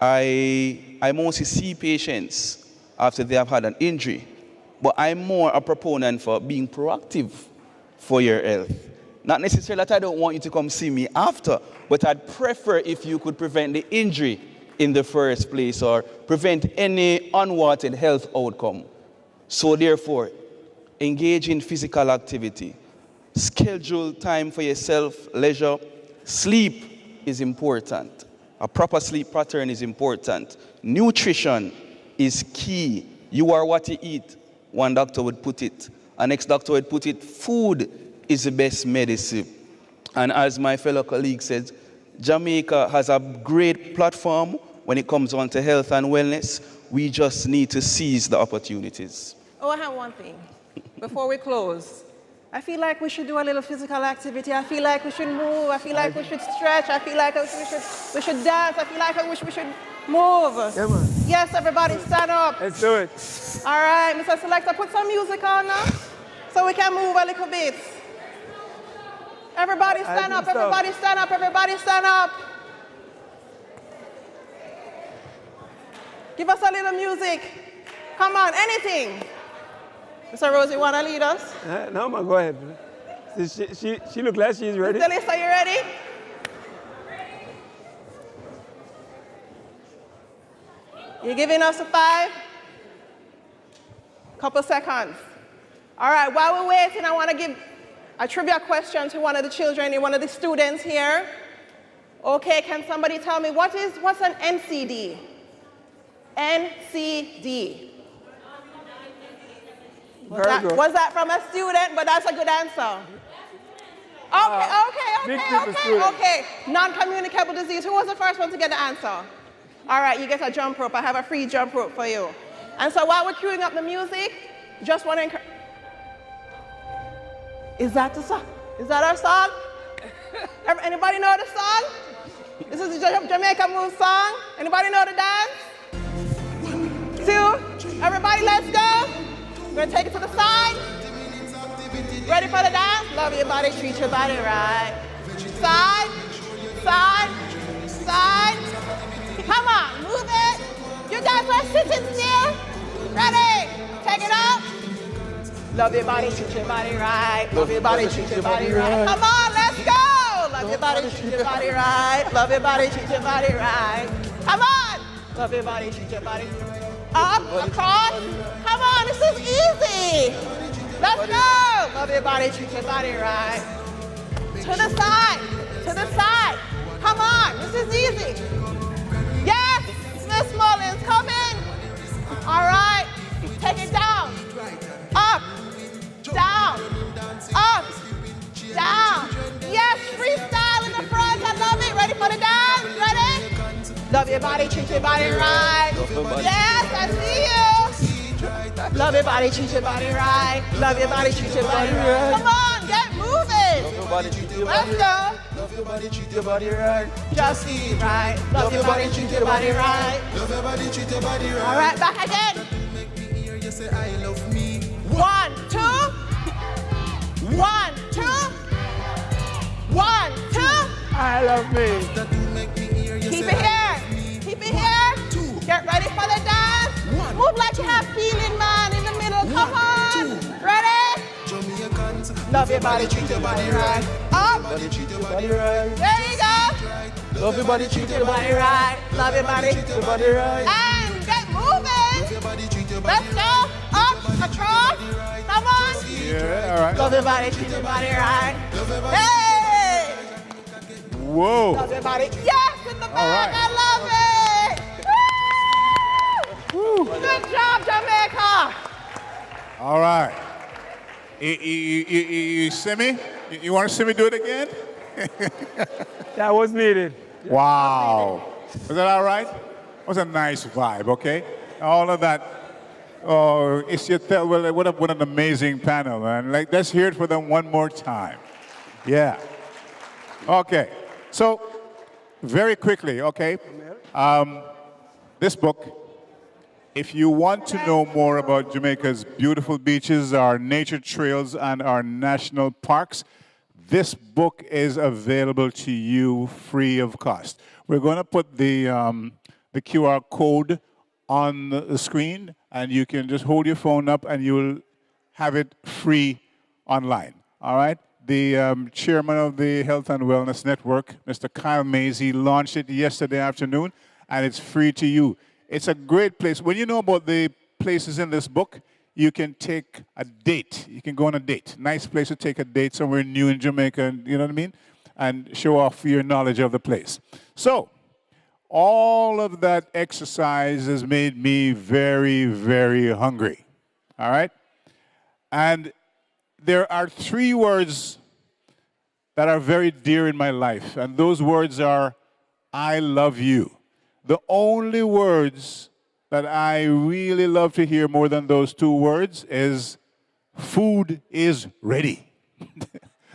I mostly see patients after they have had an injury, but I'm more a proponent for being proactive for your health. Not necessarily that I don't want you to come see me after, but I'd prefer if you could prevent the injury in the first place or prevent any unwanted health outcome. So therefore, engage in physical activity. Schedule time for yourself, leisure. Sleep is important. A proper sleep pattern is important. Nutrition is key. You are what you eat. One doctor would put it. Our next doctor would put it, food is the best medicine. And as my fellow colleague said, Jamaica has a great platform when it comes on to health and wellness. We just need to seize the opportunities. Oh, I have one thing. Before we close, I feel like we should do a little physical activity. I feel like we should move. I feel like we should stretch. I feel like we should dance. I feel like I wish we should move. Yeah, man. Yes, everybody stand up. Let's do it. All right, Mr. Selector, put some music on now so we can move a little bit. Everybody stand up, everybody stand up, everybody stand up. Give us a little music. Come on, anything. Mr. Rose, you want to lead us? No, man, go ahead. She look like she's ready. Mr. Lisa, you ready? You giving us a 5? Couple seconds. All right, while we're waiting, I want to give a trivia question to one of the children, one of the students here. Okay, can somebody tell me what's an NCD? NCD. Was that from a student? But that's a good answer. Okay. Non-communicable disease. Who was the first one to get the answer? All right, you get a jump rope. I have a free jump rope for you. And so while we're queuing up the music, just want to encourage. Is that the song? Is that our song? Anybody know the song? This is the Jamaica Move song. Anybody know the dance? 2, everybody, let's go. We're gonna take it to the side. Ready for the dance? Love your body, treat your body right. Side, side, side. Come on, move it. You guys are sitting still. Ready? Take it up. Love your body, treat your body right. Love your body, treat your body right. Come on, let's go. Love your body, treat your body right. Love your body, treat your body right. Come on. Love your body, treat your body. Up, across. Come on, this is easy. Let's go. Love your body, treat your body right. To the side, to the side. Come on, this is easy. Yes, Miss Mullins, come in. All right, take it down. Up, down, up, down. Yes, freestyle in the front, I love it. Ready for the dance? Ready? Love your body, treat your body right. Yes, I see you. Love your body, treat your body right. Love your body, treat your body right. Come on, get moving. Let's go. Love your body, treat your body right. Just eat right. Love your body, treat your body right. Love your body, treat your body right. All right, back again. Make me hear you say I love me. 1, 2. 1, 2. 1, 2. I love me. Keep it here. Keep it here. Get ready for the dance. Move like you have feeling, man, in the middle. Come on. Ready? Love your body, treat your body right. Up. Treat your body right. There you go. Love your body, treat Your body right. Love your body. treat your body right. And get moving. Let's go. Up, across. Come on. Yeah, all right. Love your body, treat your body right. Hey. Whoa. Love your body. Yes, in the back. right. I love it. Woo. Good job, Jamaica. All right. You see me? You want to see me do it again? That was needed. Wow. Was that all right? It was a nice vibe, okay? All of that. Oh, it's your well, what an amazing panel, man. Like, let's hear it for them one more time. Yeah. Okay. So, very quickly, okay? This book, if you want to know more about Jamaica's beautiful beaches, our nature trails, and our national parks, this book is available to you free of cost. We're going to put the QR code on the screen, and you can just hold your phone up and you'll have it free online. All right? The chairman of the Health and Wellness Network, Mr. Kyle Mazie, launched it yesterday afternoon, and it's free to you. It's a great place. When you know about the places in this book, you can take a date. You can go on a date. Nice place to take a date somewhere new in Jamaica, you know what I mean? And show off your knowledge of the place. So, all of that exercise has made me very, very hungry. All right? And there are 3 words that are very dear in my life, and those words are, I love you. The only words that I really love to hear more than those 2 words is, food is ready.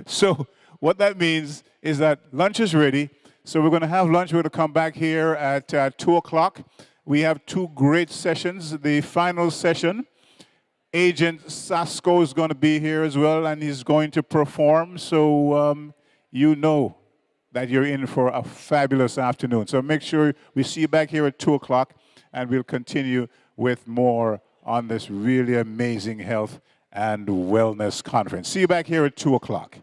So what that means is that lunch is ready. So we're going to have lunch. We're going to come back here at 2 o'clock. We have 2 great sessions. The final session, Agent Sasko is going to be here as well, and he's going to perform. So you know that you're in for a fabulous afternoon. So make sure we see you back here at 2 o'clock, and we'll continue with more on this really amazing health and wellness conference. See you back here at 2 o'clock.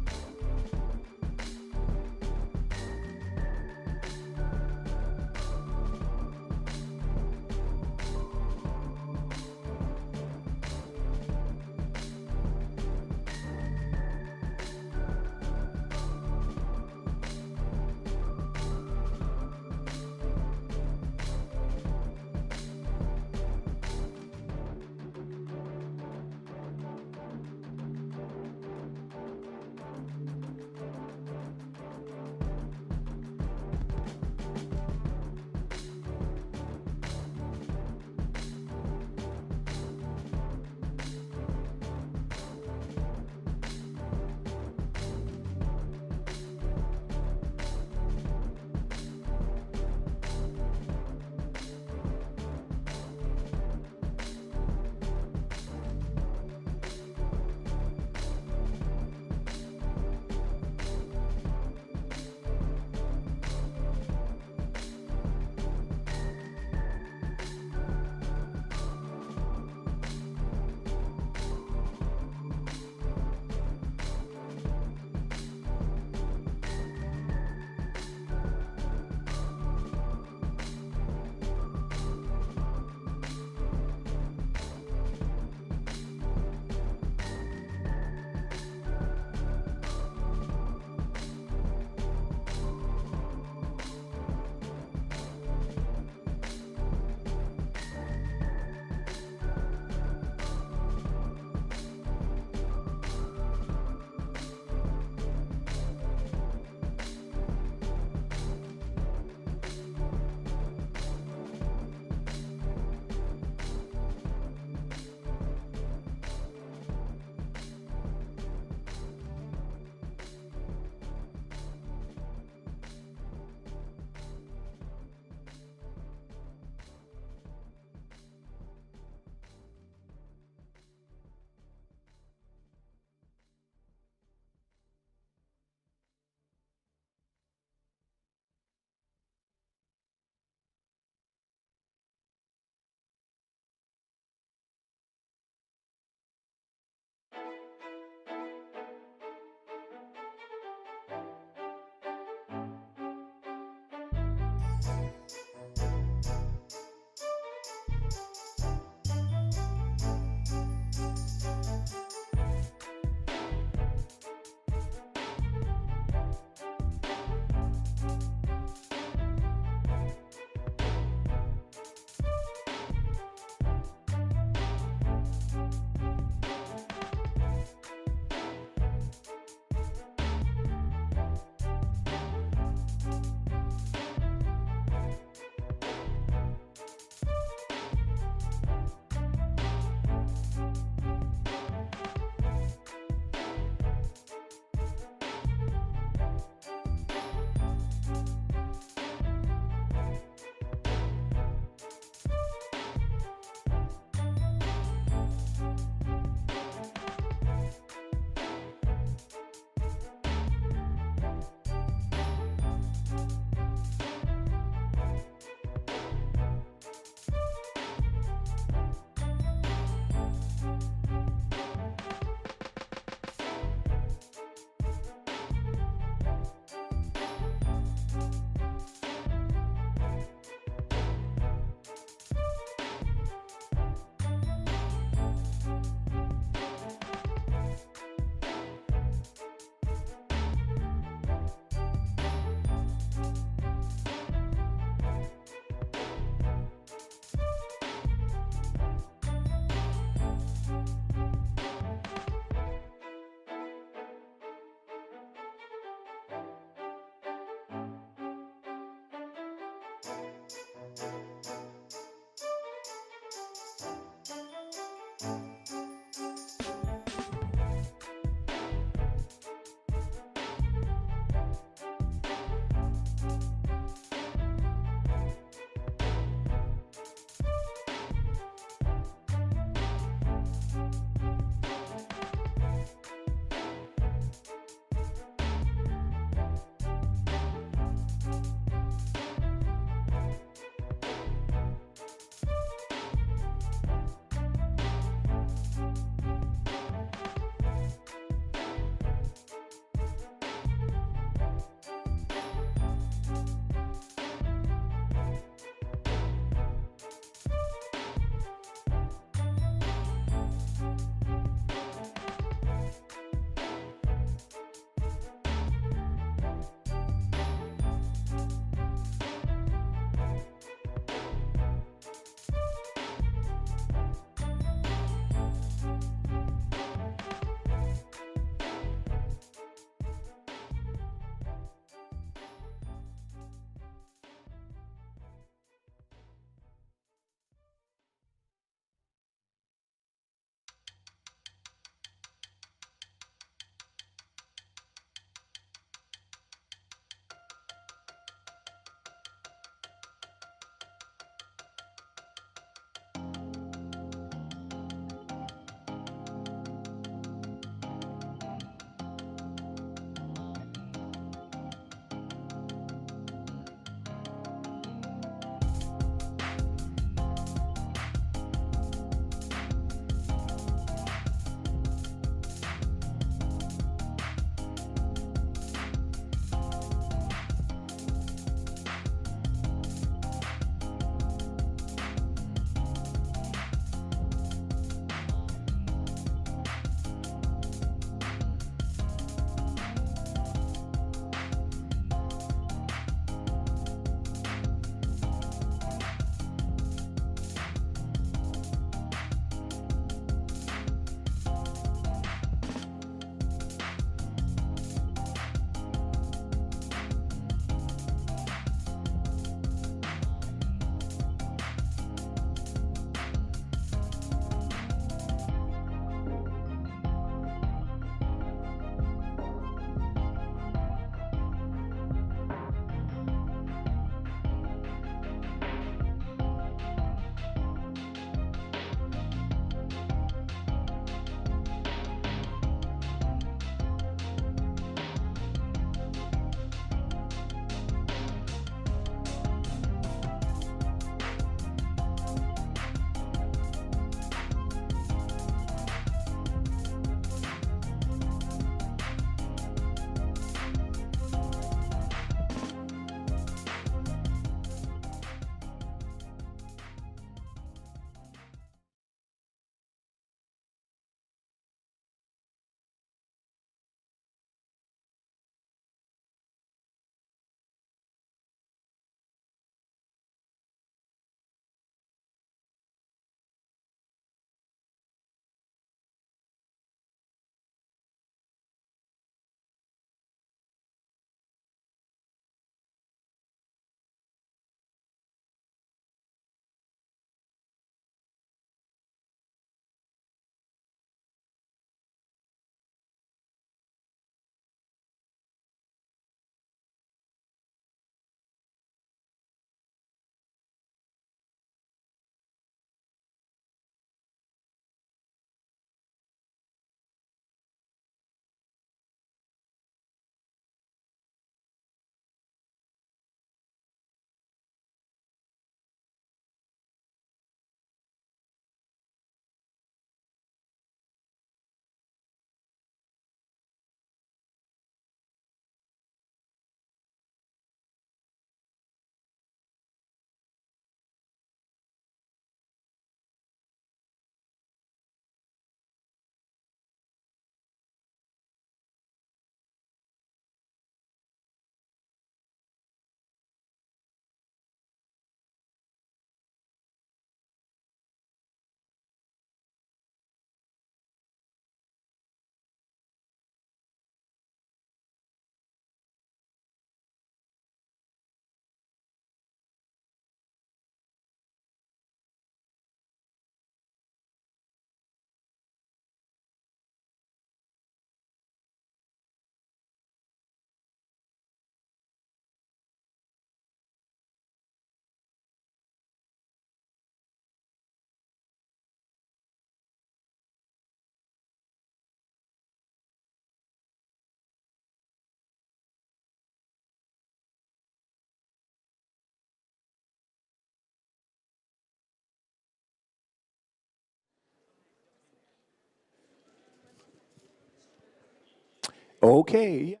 Okay.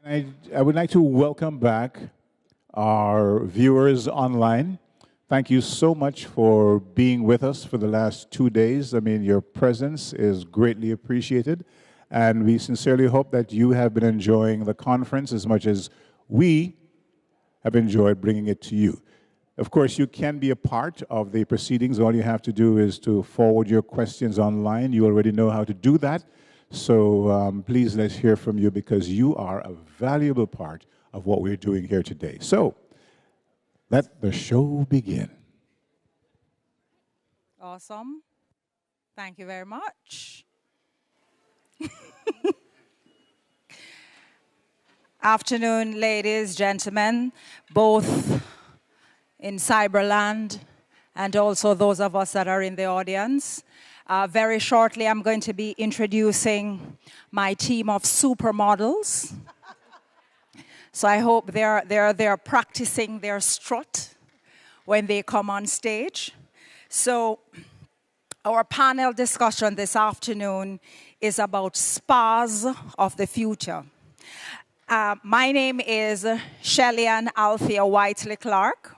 I would like to welcome back our viewers online. Thank you so much for being with us for the last 2 days. I mean, your presence is greatly appreciated. And we sincerely hope that you have been enjoying the conference as much as we have enjoyed bringing it to you. Of course, you can be a part of the proceedings. All you have to do is to forward your questions online. You already know how to do that. So please let's hear from you because you are a valuable part of what we're doing here today. So let the show begin. Awesome. Thank you very much. Afternoon, ladies, gentlemen, both in Cyberland and also those of us that are in the audience. Very shortly, I'm going to be introducing my team of supermodels. So I hope they're practicing their strut when they come on stage. So our panel discussion this afternoon is about spas of the future. My name is Shelly-Ann Althea Whiteley-Clark,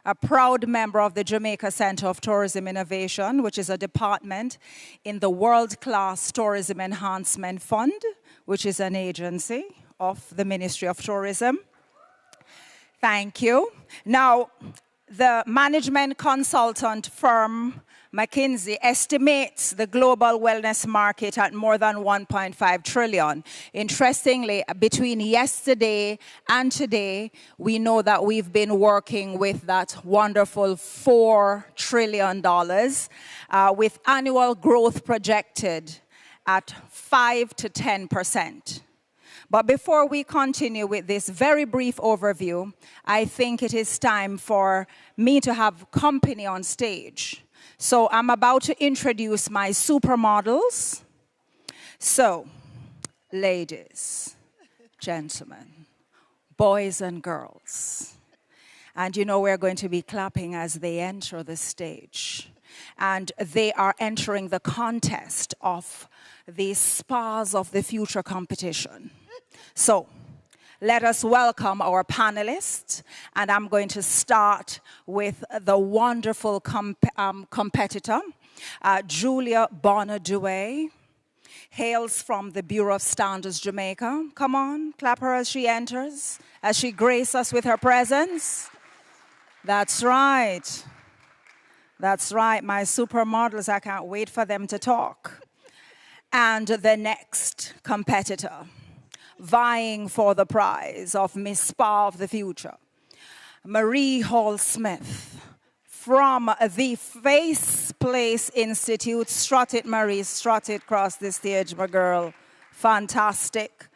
a proud member of the Jamaica Center of Tourism Innovation, which is a department in the World Class Tourism Enhancement Fund, which is an agency of the Ministry of Tourism. Thank you. Now, the management consultant firm McKinsey estimates the global wellness market at more than 1.5 trillion. Interestingly, between yesterday and today, we know that we've been working with that wonderful $4 trillion with annual growth projected at 5 to 10%. But before we continue with this very brief overview, I think it is time for me to have company on stage. So I'm about to introduce my supermodels. So, ladies, gentlemen, boys and girls. And you know we're going to be clapping as they enter the stage. And they are entering the contest of the Spas of the Future competition. So, let us welcome our panelists, and I'm going to start with the wonderful competitor, Julia Bonner-Dewey, hails from the Bureau of Standards, Jamaica. Come on, clap her as she enters, as she graces us with her presence. That's right. That's right, my supermodels, I can't wait for them to talk. And the next competitor, vying for the prize of Miss Spa of the Future, Marie Hall Smith from the Face Place Institute. Strut it, Marie, strut it across the stage, my girl. Fantastic.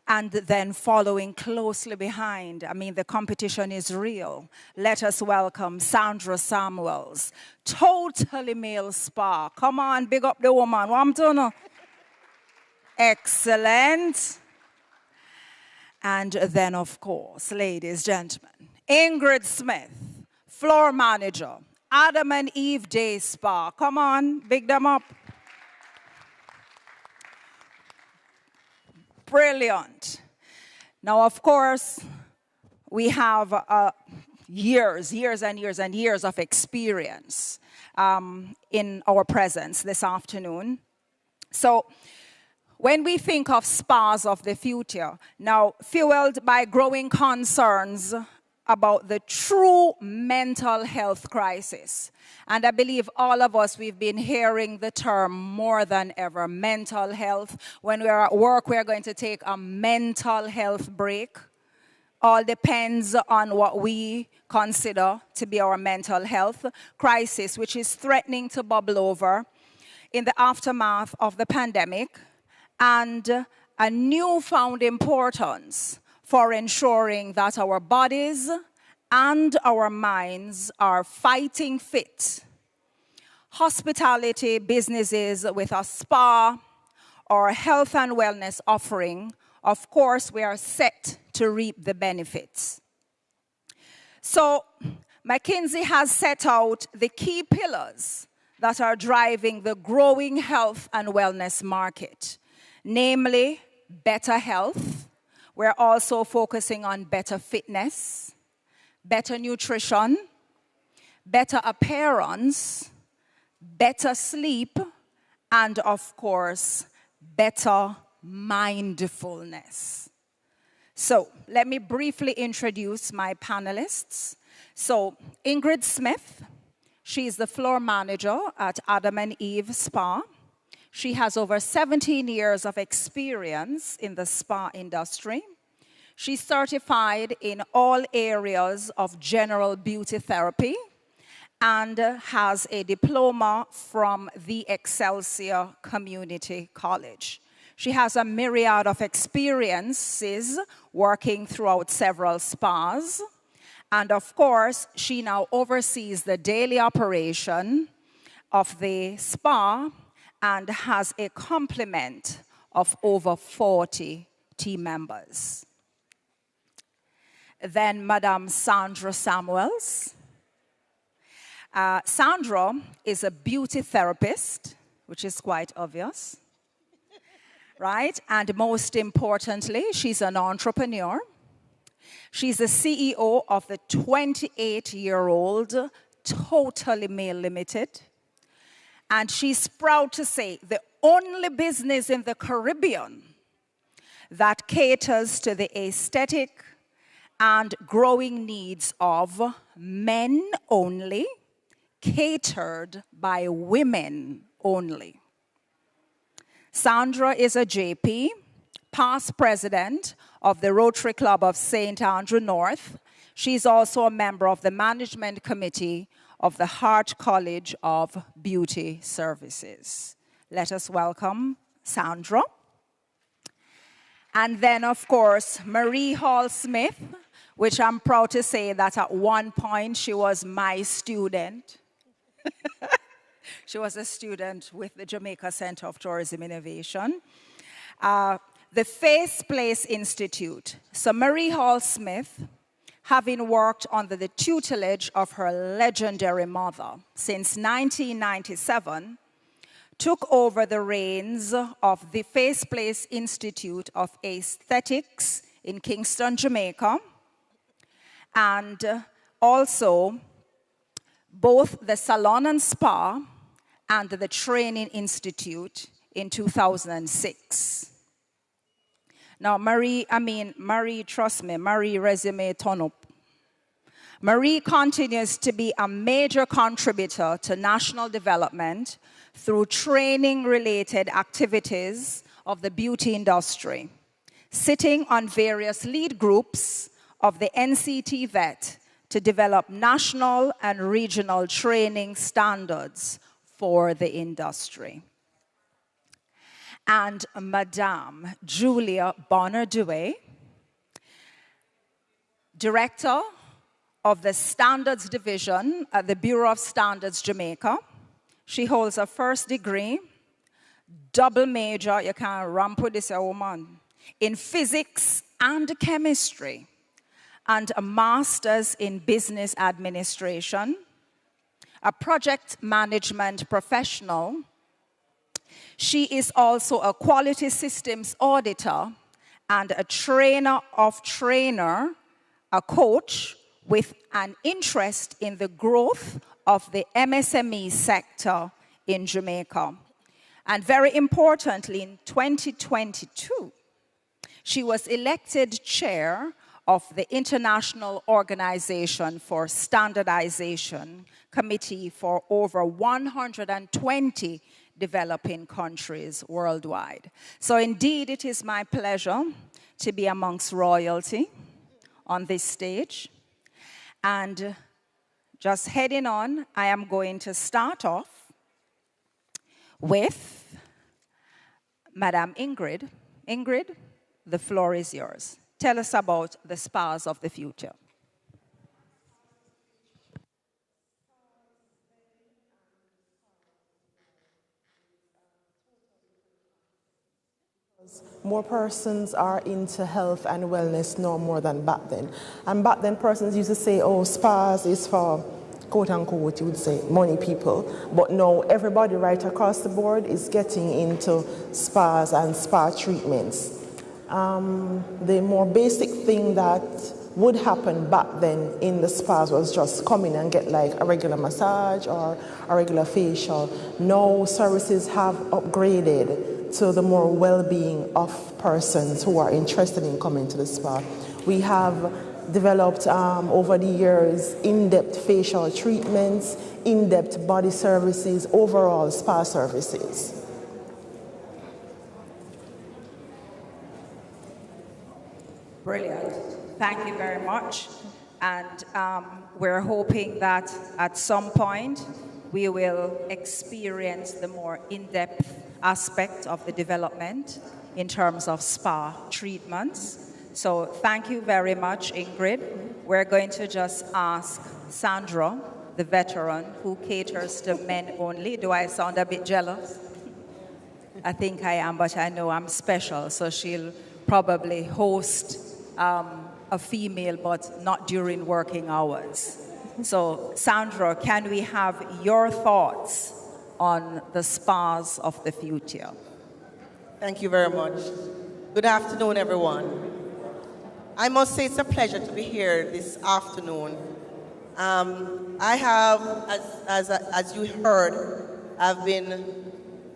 And then following closely behind, I mean, the competition is real. Let us welcome Sandra Samuels, totally male spa. Come on, big up the woman. What I'm doing? Excellent. And then, of course, ladies, gentlemen, Ingrid Smith, floor manager, Adam and Eve Day Spa. Come on, big them up. Brilliant. Now, of course, we have years and years of experience in our presence this afternoon. So, when we think of spas of the future, now fueled by growing concerns about the true mental health crisis, and I believe all of us, we've been hearing the term more than ever, mental health. When we're at work, we're going to take a mental health break. All depends on what we consider to be our mental health crisis, which is threatening to bubble over in the aftermath of the pandemic, and a newfound importance for ensuring that our bodies and our minds are fighting fit. Hospitality businesses with a spa or health and wellness offering, of course, we are set to reap the benefits. So, McKinsey has set out the key pillars that are driving the growing health and wellness market. namely better health. We're also focusing on better fitness, better nutrition, better appearance, better sleep, and of course, better mindfulness. So let me briefly introduce my panelists. So Ingrid Smith, she's the floor manager at Adam and Eve Spa. She has over 17 years of experience in the spa industry. She's certified in all areas of general beauty therapy and has a diploma from the Excelsior Community College. She has a myriad of experiences working throughout several spas. And of course, she now oversees the daily operation of the spa and has a complement of over 40 team members. Then Madame Sandra Samuels. Sandra is a beauty therapist, which is quite obvious, right? And most importantly, she's an entrepreneur. She's the CEO of the 28-year-old Totally Male Limited. And she's proud to say the only business in the Caribbean that caters to the aesthetic and growing needs of men only, catered by women only. Sandra is a JP, past president of the Rotary Club of St. Andrew North. She's also a member of the management committee of the Hart College of Beauty Services. Let us welcome Sandra. And then, of course, Marie Hall Smith, which I'm proud to say that at one point she was my student. She was a student with the Jamaica Center of Tourism Innovation. The Face Place Institute. So Marie Hall Smith, having worked under the tutelage of her legendary mother since 1997, took over the reins of the Face Place Institute of Aesthetics in Kingston, Jamaica, and also both the Salon and Spa and the Training Institute in 2006. Now, Marie, trust me, Marie resume turn up. Marie continues to be a major contributor to national development through training-related activities of the beauty industry, sitting on various lead groups of the NCT VET to develop national and regional training standards for the industry. And Madame Julia Bonner-Dewey, Director of the Standards Division at the Bureau of Standards Jamaica. She holds a first degree, double major, you can't ramp with this woman, in physics and chemistry, and a master's in business administration, a project management professional. She is also a quality systems auditor and a trainer of trainer, a coach with an interest in the growth of the MSME sector in Jamaica. And very importantly, in 2022, she was elected chair of the International Organization for Standardization Committee for over 120 developing countries worldwide. So indeed, it is my pleasure to be amongst royalty on this stage. And just heading on, I am going to start off with Madame Ingrid. Ingrid, the floor is yours. Tell us about the spas of the future. More persons are into health and wellness now more than back then. And back then persons used to say, oh, spas is for quote unquote, you would say, money people. But now everybody right across the board is getting into spas and spa treatments. The more basic thing that would happen back then in the spas was just come in and get like a regular massage or a regular facial. Now services have upgraded to the more well-being of persons who are interested in coming to the spa. We have developed over the years in-depth facial treatments, in-depth body services, overall spa services. Brilliant. Thank you very much. And we're hoping that at some point we will experience the more in-depth aspect of the development in terms of spa treatments. So thank you very much, Ingrid. We're going to just ask Sandra, the veteran who caters to men only. Do I sound a bit jealous? I think I am, but I know I'm special, so she'll probably host a female, but not during working hours. So Sandra, can we have your thoughts on the spas of the future? Thank you very much. Good afternoon, everyone. I must say it's a pleasure to be here this afternoon. I have, as you heard, I've been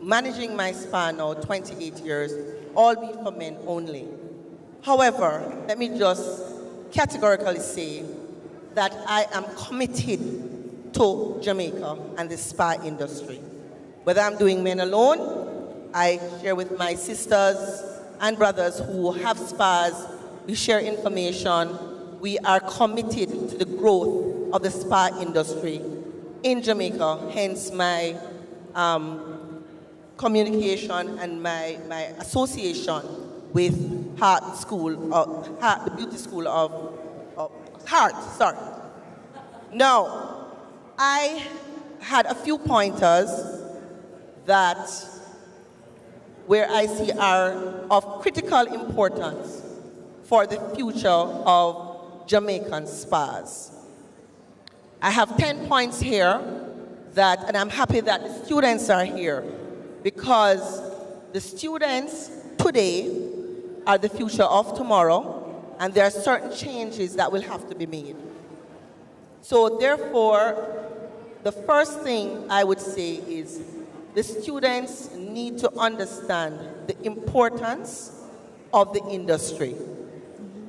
managing my spa now 28 years, albeit for men only. However, let me just categorically say that I am committed to Jamaica and the spa industry. Whether I'm doing men alone, I share with my sisters and brothers who have spas. We share information. We are committed to the growth of the spa industry in Jamaica, hence my communication and my association with the beauty school of Heart, sorry. Now, I had a few pointers that where I see are of critical importance for the future of Jamaican spas. I have 10 points here and I'm happy that the students are here because the students today are the future of tomorrow, and there are certain changes that will have to be made. So therefore, the first thing I would say is the students need to understand the importance of the industry.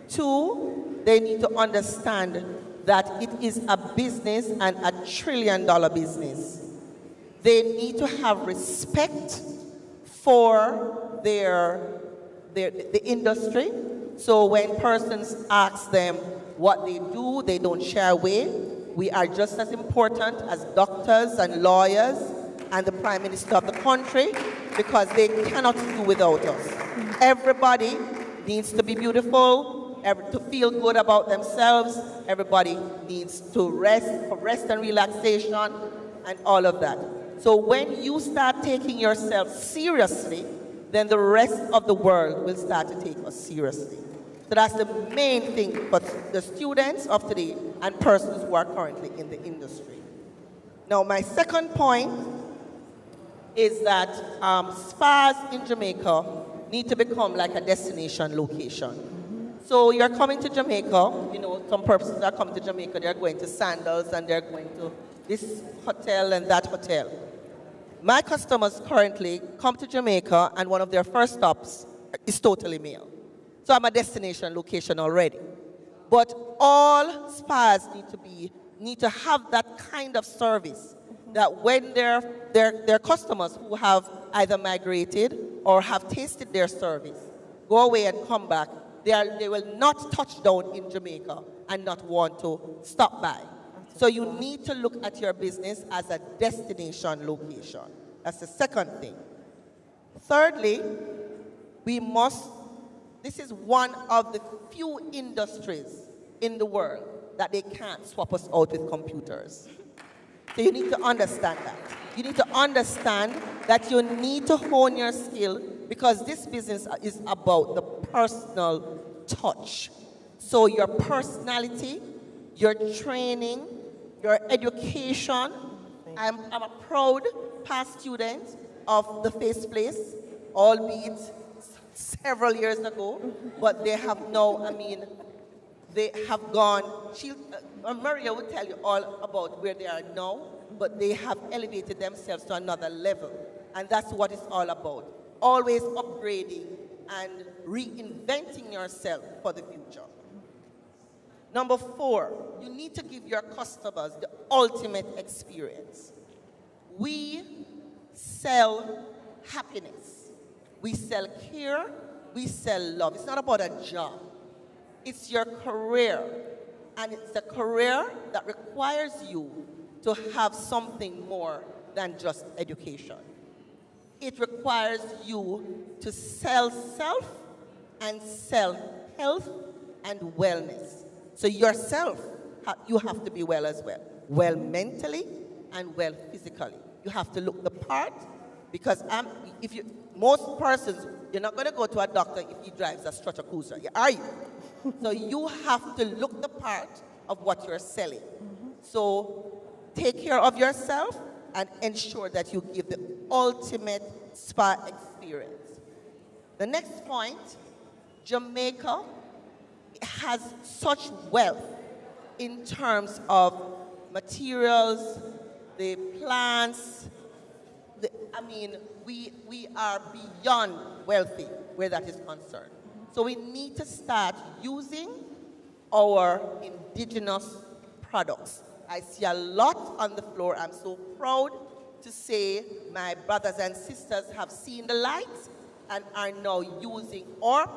Two, they need to understand that it is a business and a $1 trillion business. They need to have respect for the industry. So when persons ask them what they do, they don't shy away. We are just as important as doctors and lawyers and the Prime Minister of the country because they cannot do without us. Everybody needs to be beautiful, to feel good about themselves. Everybody needs to rest, for rest and relaxation and all of that. So when you start taking yourself seriously, then the rest of the world will start to take us seriously. So that's the main thing for the students of today and persons who are currently in the industry. Now, my second point is that spas in Jamaica need to become like a destination location. So you're coming to Jamaica, you know, some persons are coming to Jamaica, they're going to Sandals and they're going to this hotel and that hotel. My customers currently come to Jamaica and one of their first stops is totally male. So I'm a destination location already. But all spas need to have that kind of service that when their customers who have either migrated or have tasted their service go away and come back, they will not touch down in Jamaica and not want to stop by. So you need to look at your business as a destination location. That's the second thing. Thirdly, this is one of the few industries in the world that they can't swap us out with computers. So you need to understand that. You need to understand that you need to hone your skill because this business is about the personal touch. So your personality, your training, your education. I'm a proud past student of the Face Place, albeit several years ago, but they have now, they have gone, Maria will tell you all about where they are now, but they have elevated themselves to another level. And that's what it's all about. Always upgrading and reinventing yourself for the future. Number 4, you need to give your customers the ultimate experience. We sell happiness. We sell care. We sell love. It's not about a job. It's your career. And it's a career that requires you to have something more than just education. It requires you to sell self and sell health and wellness. So yourself, you have to be well as well. Well mentally and well physically. You have to look the part, because most persons, you're not going to go to a doctor if he drives a stretcher cruiser, are you? So you have to look the part of what you're selling. So take care of yourself and ensure that you give the ultimate spa experience. The next point, Jamaica has such wealth in terms of materials, the plants. We are beyond wealthy where that is concerned. So we need to start using our indigenous products. I see a lot on the floor. I'm so proud to say my brothers and sisters have seen the light and are now using our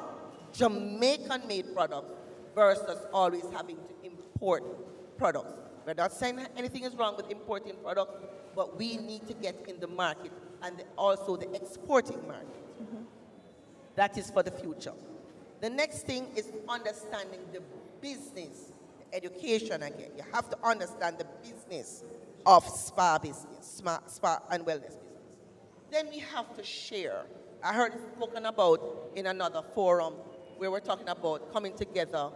Jamaican-made products versus always having to import products. We're not saying anything is wrong with importing products, but we need to get in the market and also the exporting market. That is for the future. The next thing is understanding the business, the education again. You have to understand the business of spa business, spa and wellness business. Then we have to share. I heard it spoken about in another forum where we're talking about coming together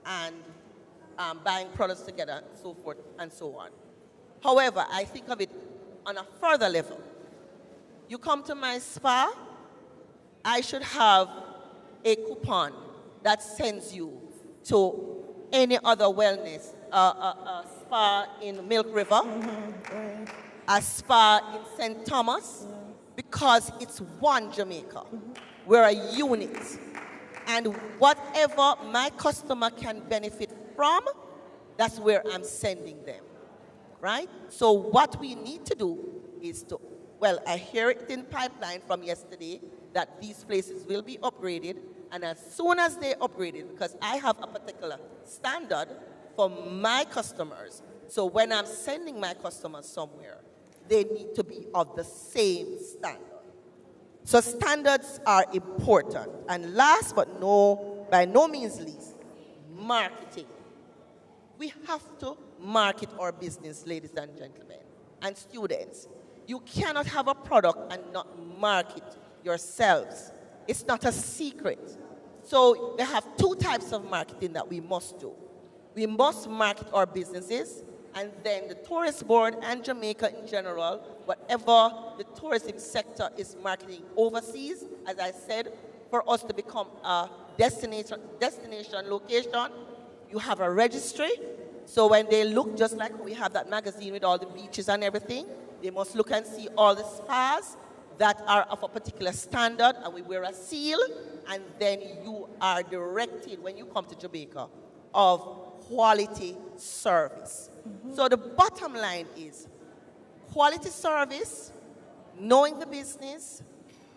and buying products together, and so forth and so on. However, I think of it on a further level. You come to my spa, I should have a coupon that sends you to any other wellness, a spa in Milk River, a spa in St. Thomas, because it's one Jamaica. We're a unit. And whatever my customer can benefit from, that's where I'm sending them, right? So what we need to do is to, well, I hear it in pipeline from yesterday that these places will be upgraded, and as soon as they upgrade it, because I have a particular standard for my customers, so when I'm sending my customers somewhere, they need to be of the same standard. So standards are important. And last but by no means least, marketing. We have to market our business, ladies and gentlemen, and students. You cannot have a product and not market yourselves. It's not a secret. So we have 2 types of marketing that we must do. We must market our businesses, and then the tourist board and Jamaica in general, whatever the tourism sector is marketing overseas, as I said, for us to become a destination location, you have a registry. So when they look, just like we have that magazine with all the beaches and everything, they must look and see all the spas that are of a particular standard, and we wear a seal, and then you are directed, when you come to Jamaica, of quality service. So the bottom line is quality service, knowing the business,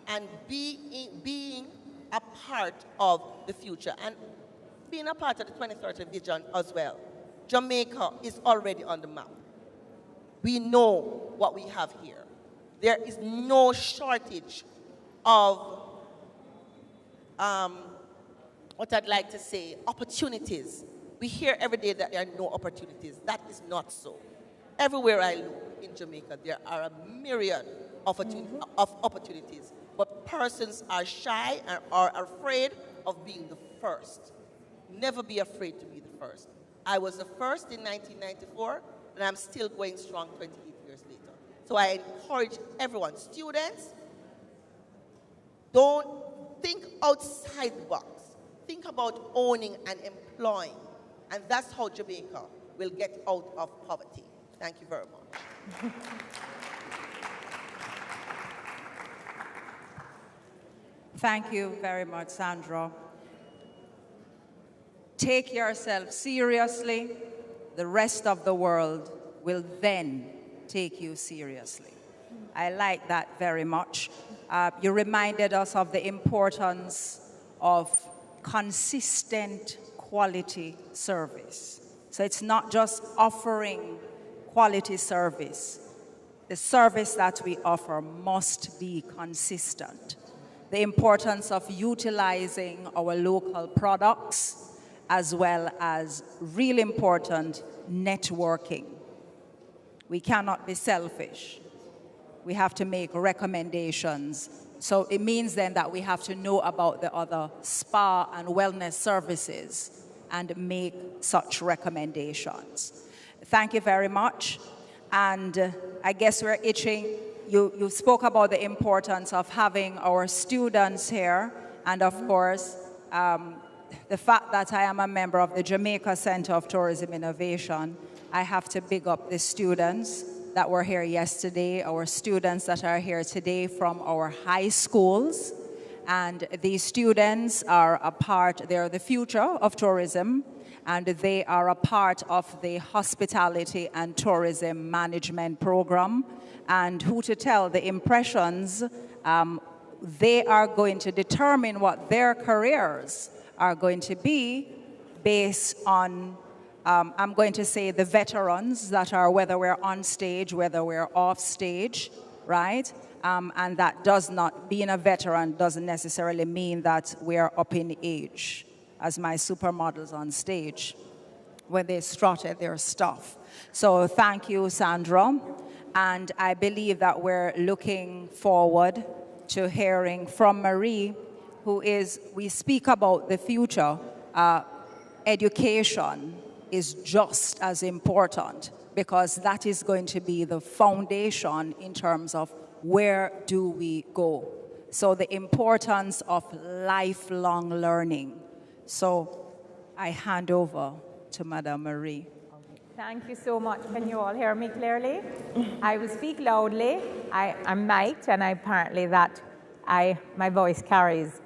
and being a part of the future, and being a part of the 2030 vision as well. Jamaica is already on the map. We know what we have here. There is no shortage of, what I'd like to say, opportunities. We hear every day that there are no opportunities. That is not so. Everywhere I look in Jamaica, there are a myriad of opportunities, but persons are shy and are afraid of being the first. Never be afraid to be the first. I was the first in 1994 and I'm still going strong 28 years later. So I encourage everyone, students, don't think outside the box. Think about owning and employing. And that's how Jamaica will get out of poverty. Thank you very much. Thank you very much, Sandra. Take yourself seriously. The rest of the world will then take you seriously. I like that very much. You reminded us of the importance of consistent quality service. So it's not just offering quality service. The service that we offer must be consistent. The importance of utilizing our local products, as well as really important networking. We cannot be selfish. We have to make recommendations. So it means then that we have to know about the other spa and wellness services and make such recommendations. Thank you very much. And I guess we're itching. You spoke about the importance of having our students here, and of course, the fact that I am a member of the Jamaica Center of Tourism Innovation, I have to big up the students that were here yesterday, our students that are here today from our high schools. And these students are a part, they're the future of tourism, and they are a part of the Hospitality and Tourism Management Program. And who to tell, the impressions, they are going to determine what their careers are going to be based on, I'm going to say, the veterans that are, whether we're on stage, whether we're off stage, right? And that does not, being a veteran doesn't necessarily mean that we're up in age, as my supermodels on stage, when they strutted their stuff. So thank you, Sandra. And I believe that we're looking forward to hearing from Marie, who is, we speak about the future. Education is just as important, because that is going to be the foundation in terms of where do we go. So the importance of lifelong learning. So I hand over to Madame Marie. Thank you so much. Can you all hear me clearly? I will speak loudly. I'm mic'd, and apparently that my voice carries.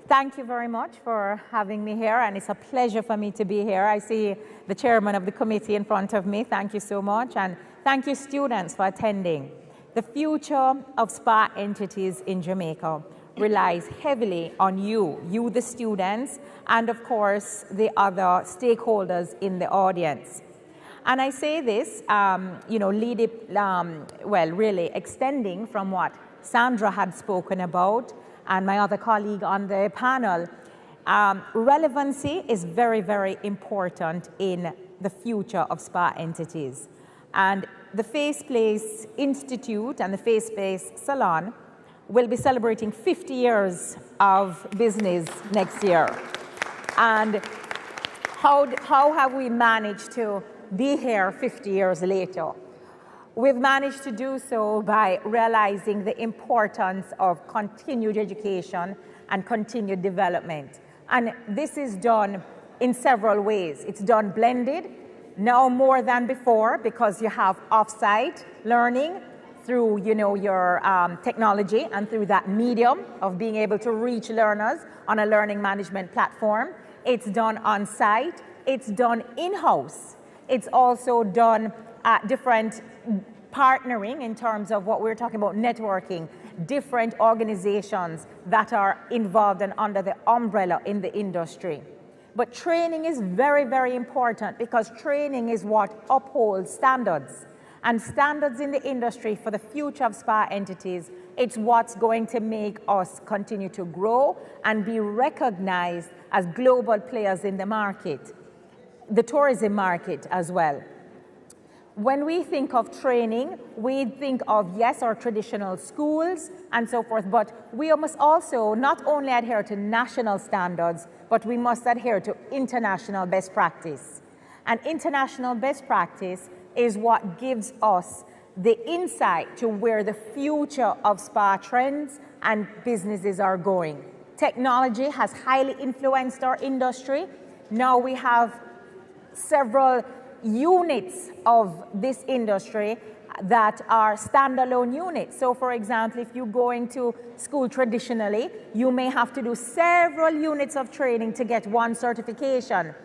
Thank you very much for having me here, and it's a pleasure for me to be here. I see the chairman of the committee in front of me. Thank you so much, and thank you, students, for attending. The future of spa entities in Jamaica relies heavily on you the students, and of course, the other stakeholders in the audience. And I say this, really extending from what Sandra had spoken about and my other colleague on the panel. Relevancy is very, very important in the future of spa entities. And the Face Place Institute and the Face Place Salon will be celebrating 50 years of business next year. And how have we managed to be here 50 years later? We've managed to do so by realizing the importance of continued education and continued development. And this is done in several ways. It's done blended, now more than before, because you have off-site learning through your technology and through that medium of being able to reach learners on a learning management platform. It's done on-site. It's done in-house. It's also done at different partnering in terms of what we're talking about, networking, different organizations that are involved and under the umbrella in the industry. But training is very, very important, because training is what upholds standards. And standards in the industry for the future of spa entities, it's what's going to make us continue to grow and be recognized as global players in the market, the tourism market as well. When we think of training, we think of, yes, our traditional schools and so forth, but we must also not only adhere to national standards, but we must adhere to international best practice. And international best practice is what gives us the insight to where the future of spa trends and businesses are going. Technology has highly influenced our industry. Now we have several units of this industry that are standalone units. So for example, if you go into school traditionally, you may have to do several units of training to get one certification.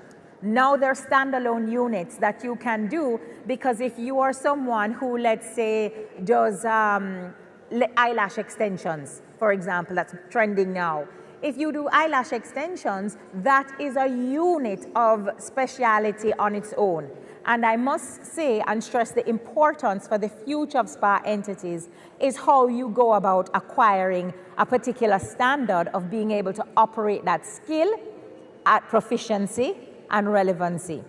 Now they're standalone units that you can do, because if you are someone who, let's say, does eyelash extensions, for example, that's trending now. If you do eyelash extensions, that is a unit of speciality on its own. And I must say and stress the importance for the future of spa entities is how you go about acquiring a particular standard of being able to operate that skill at proficiency and relevancy.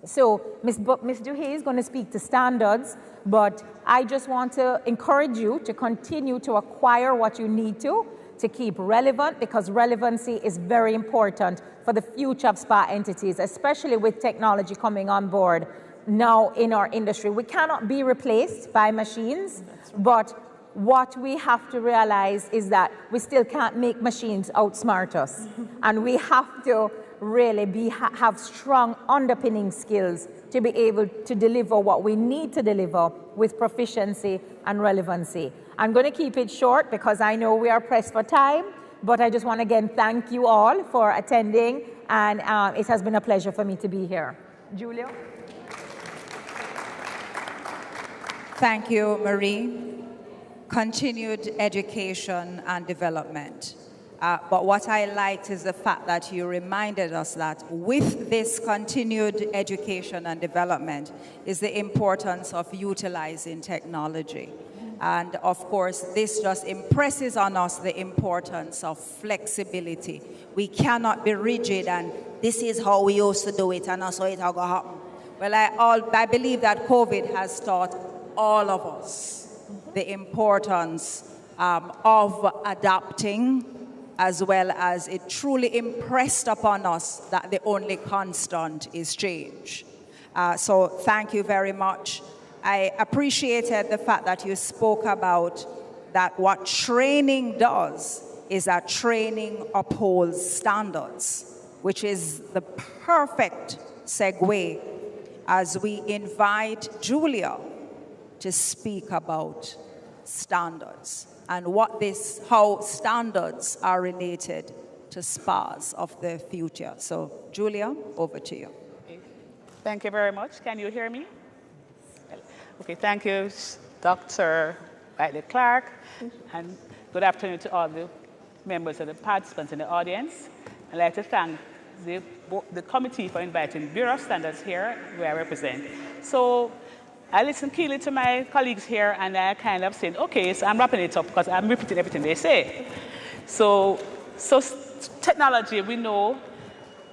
So Ms. Duhay is going to speak to standards, but I just want to encourage you to continue to acquire what you need to keep relevant, because relevancy is very important for the future of spa entities, especially with technology coming on board now in our industry. We cannot be replaced by machines, but what we have to realize is that we still can't make machines outsmart us. And we have to really have strong underpinning skills to be able to deliver what we need to deliver with proficiency and relevancy. I'm going to keep it short because I know we are pressed for time, but I just want to again thank you all for attending, and it has been a pleasure for me to be here. Julia? Thank you, Marie. Continued education and development. But what I liked is the fact that you reminded us that with this continued education and development is the importance of utilizing technology. And of course, this just impresses on us the importance of flexibility. We cannot be rigid and this is how we used to do it and that's how it's going to happen. Well, I believe that COVID has taught all of us the importance of adapting, as well as it truly impressed upon us that the only constant is change. So thank you very much. I appreciated the fact that you spoke about that what training does is that training upholds standards, which is the perfect segue as we invite Julia to speak about standards and how standards are related to spas of the future. So Julia, over to you. Okay. Thank you very much. Can you hear me? Okay, thank you, Dr. Whiteley Clark, and good afternoon to all the members of the participants in the audience. I'd like to thank the committee for inviting Bureau of Standards here, where I represent. So I listened keenly to my colleagues here, and I kind of said, okay, so I'm wrapping it up because I'm repeating everything they say. So technology, we know,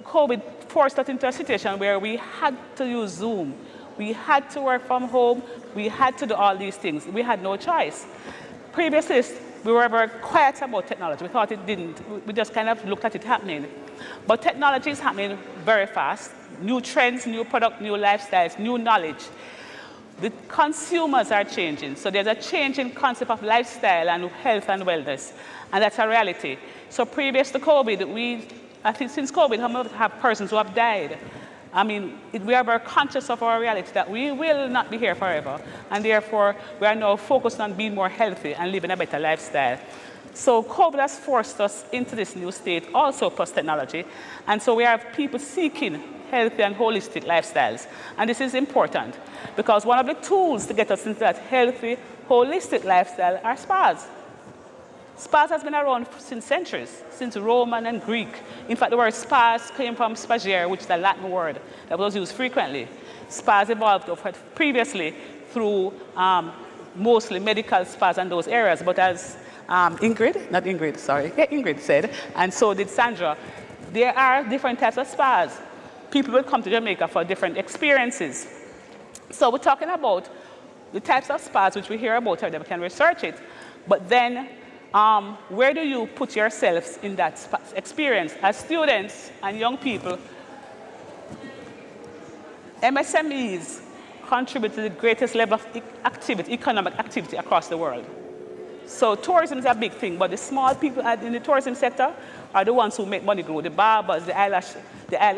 COVID forced us into a situation where we had to use Zoom. We had to work from home. We had to do all these things. We had no choice. Previously, we were very quiet about technology. We thought it didn't. We just kind of looked at it happening. But technology is happening very fast. New trends, new product, new lifestyles, new knowledge. The consumers are changing. So there's a change in concept of lifestyle and health and wellness. And that's a reality. So previous to COVID, I think since COVID, how many have persons who have died? I mean, we are very conscious of our reality that we will not be here forever. And therefore, we are now focused on being more healthy and living a better lifestyle. So COVID has forced us into this new state, also plus technology. And so we have people seeking healthy and holistic lifestyles. And this is important because one of the tools to get us into that healthy, holistic lifestyle are spas. Spas has been around since centuries, since Roman and Greek. In fact, the word spas came from spagere, which is a Latin word that was used frequently. Spas evolved previously through mostly medical spas and those areas, but as Ingrid said, and so did Sandra, there are different types of spas. People will come to Jamaica for different experiences. So we're talking about the types of spas which we hear about, we can research it, but then where do you put yourselves in that experience? As students and young people, MSMEs contribute to the greatest level of activity, economic activity across the world. So tourism is a big thing, but the small people in the tourism sector are the ones who make money grow. The barbers, the eyelash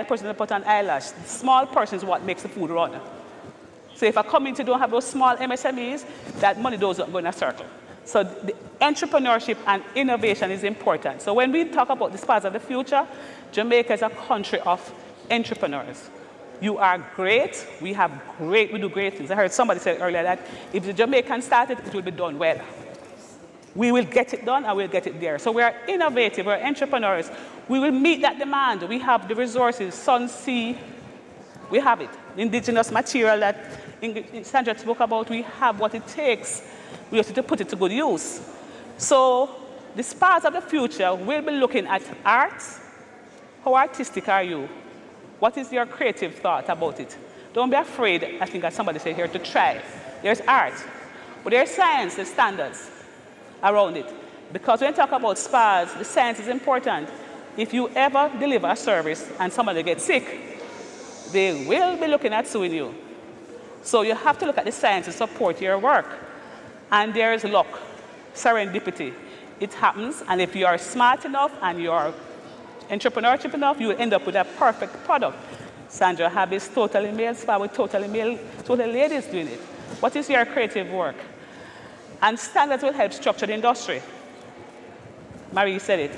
person that put on eyelash. The small person is what makes the food run. So if a community don't have those small MSMEs, that money doesn't go in a circle. So the entrepreneurship and innovation is important. So when we talk about the spas of the future, Jamaica is a country of entrepreneurs. You are great. We do great things. I heard somebody say earlier that if the Jamaicans started, it will be done well. We will get it done and we'll get it there. So we are innovative, we're entrepreneurs. We will meet that demand. We have the resources, sun, sea, we have it. The indigenous material that Sandra spoke about, we have what it takes. We have to put it to good use. So the spas of the future will be looking at art. How artistic are you? What is your creative thought about it? Don't be afraid, I think as somebody said here, to try. There's art, but there's science, there's standards around it. Because when you talk about spas, the science is important. If you ever deliver a service and somebody gets sick, they will be looking at suing you. So you have to look at the science to support your work. And there is luck, serendipity. It happens, and if you are smart enough and you are entrepreneurship enough, you will end up with a perfect product. Sandra Habby's totally male spa with totally ladies doing it. What is your creative work? And standards will help structure the industry. Marie said it.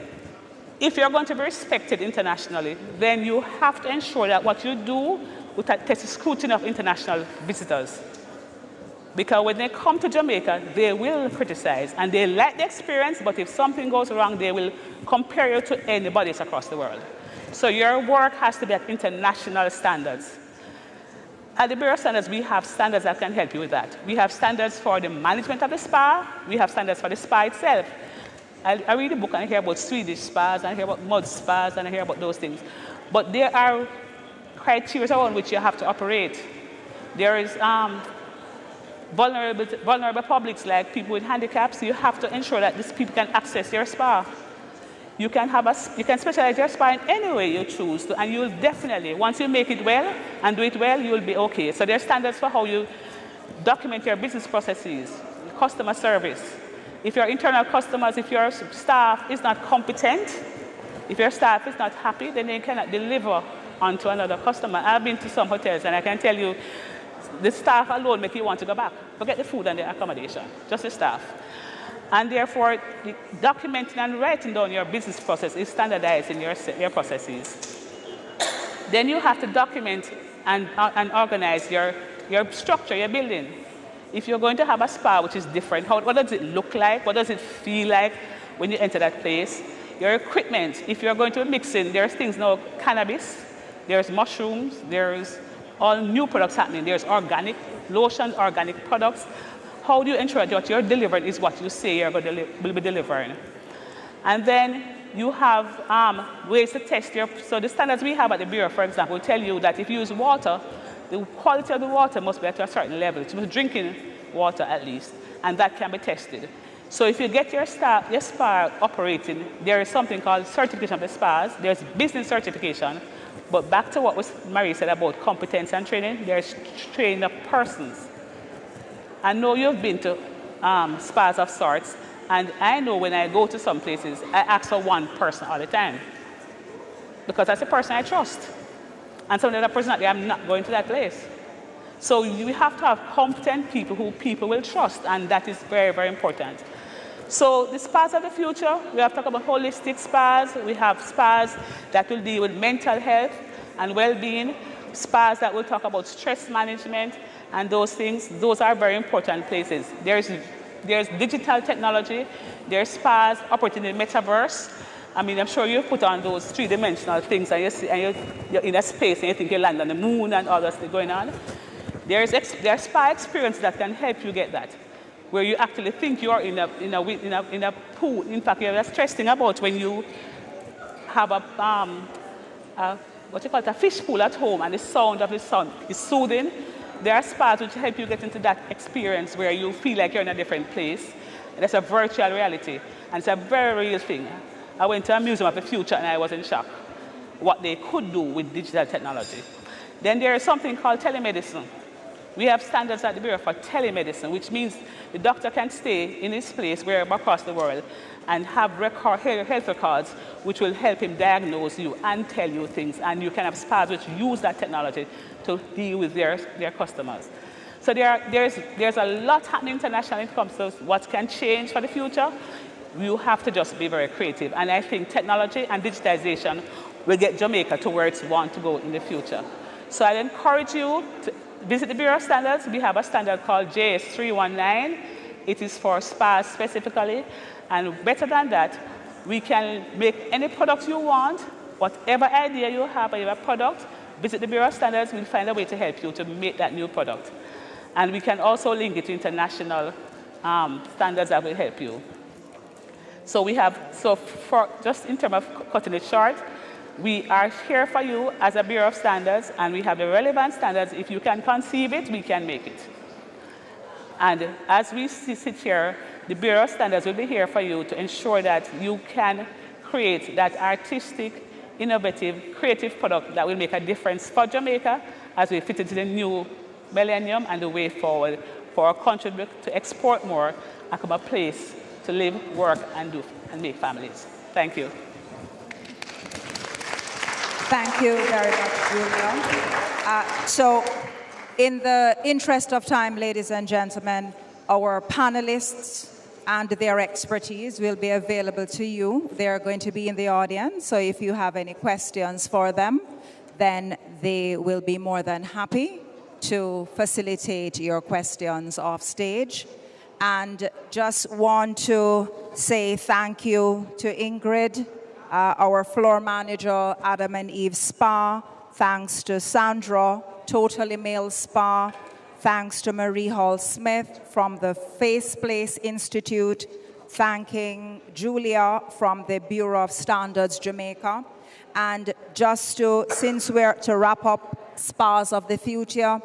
If you're going to be respected internationally, then you have to ensure that what you do will test the scrutiny of international visitors. Because when they come to Jamaica, they will criticize, and they like the experience, but if something goes wrong, they will compare you to anybody else across the world. So your work has to be at international standards. At the Bureau of Standards, we have standards that can help you with that. We have standards for the management of the spa. We have standards for the spa itself. I read a book and I hear about Swedish spas, and I hear about mud spas, and I hear about those things. But there are criteria around which you have to operate. There is vulnerable publics like people with handicaps. You have to ensure that these people can access your spa. You can specialize your spa in any way you choose to, and you'll definitely, once you make it well and do it well, you'll be okay. So there are standards for how you document your business processes, customer service. If your internal customers, if your staff is not competent, if your staff is not happy, then they cannot deliver onto another customer. I've been to some hotels and I can tell you, the staff alone make you want to go back. Forget the food and the accommodation, just the staff. And therefore, documenting and writing down your business process is standardized in your processes. Then you have to document and organize your structure, your building. If you're going to have a spa which is different, what does it look like? What does it feel like when you enter that place? Your equipment, if you're going to be mixing, there's things now, cannabis, there's mushrooms, there's all new products happening. There's organic lotions, organic products. How do you ensure that what you're delivering is what you say you're going to will be delivering? And then you have ways to test so the standards we have at the Bureau, for example, will tell you that if you use water, the quality of the water must be at a certain level. It must be drinking water at least, and that can be tested. So if you get your spa operating, there is something called certification of the spas. There's business certification. But back to what Marie said about competence and training, there's training of persons. I know you've been to spas of sorts, and I know when I go to some places, I ask for one person all the time. Because that's a person I trust. And some other person, I'm not going to that place. So you have to have competent people who people will trust, and that is very, very important. So the spas of the future, we have talked about holistic spas. We have spas that will deal with mental health and well-being, spas that will talk about stress management and those things. Those are very important places. There's digital technology. There's spas operating in the metaverse. I mean, I'm sure you've put on those three-dimensional things and you're in a space and you think you land on the moon and all that stuff going on. There's spa experience that can help you get that, where you actually think you're in a pool. In fact, you're stressing about when you have a fish pool at home and the sound of the sun is soothing. There are spas which help you get into that experience where you feel like you're in a different place. And that's a virtual reality, and it's a very real thing. I went to a museum of the future and I was in shock what they could do with digital technology. Then there is something called telemedicine. We have standards at the Bureau for telemedicine, which means the doctor can stay in his place wherever across the world and have health records which will help him diagnose you and tell you things. And you can have spas which use that technology to deal with their customers. So there's a lot happening internationally when it comes to what can change for the future. You have to just be very creative. And I think technology and digitization will get Jamaica to where it's want to go in the future. So I encourage you to visit the Bureau of Standards. We have a standard called JS319. It is for spas specifically. And better than that, we can make any product you want, whatever idea you have or you have a product, visit the Bureau of Standards, we'll find a way to help you to make that new product. And we can also link it to international standards that will help you. So we have, just in terms of cutting it short, we are here for you as a Bureau of Standards, and we have the relevant standards. If you can conceive it, we can make it. And as we sit here, the Bureau of Standards will be here for you to ensure that you can create that artistic, innovative, creative product that will make a difference for Jamaica as we fit into the new millennium and the way forward for our country to export more and become a place to live, work, and make families. Thank you. Thank you very much, Julia. So, in the interest of time, ladies and gentlemen, our panelists and their expertise will be available to you. They're going to be in the audience, so if you have any questions for them, then they will be more than happy to facilitate your questions off stage. And just want to say thank you to Ingrid, our floor manager, Adam and Eve Spa. Thanks to Sandra, Totally Male Spa. Thanks to Marie Hall Smith from the Face Place Institute. Thanking Julia from the Bureau of Standards Jamaica. And just to, since we're to wrap up spas of the future,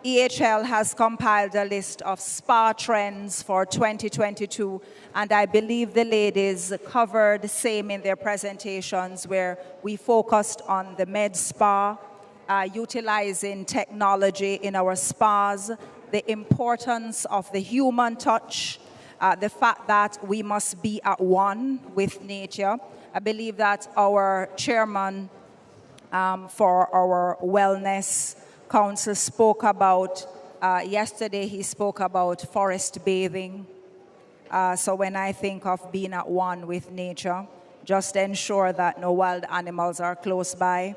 EHL has compiled a list of spa trends for 2022, and I believe the ladies covered the same in their presentations, where we focused on the med spa, utilizing technology in our spas, the importance of the human touch, the fact that we must be at one with nature. I believe that our chairman for our wellness council spoke about, yesterday he spoke about forest bathing. So when I think of being at one with nature, just ensure that no wild animals are close by.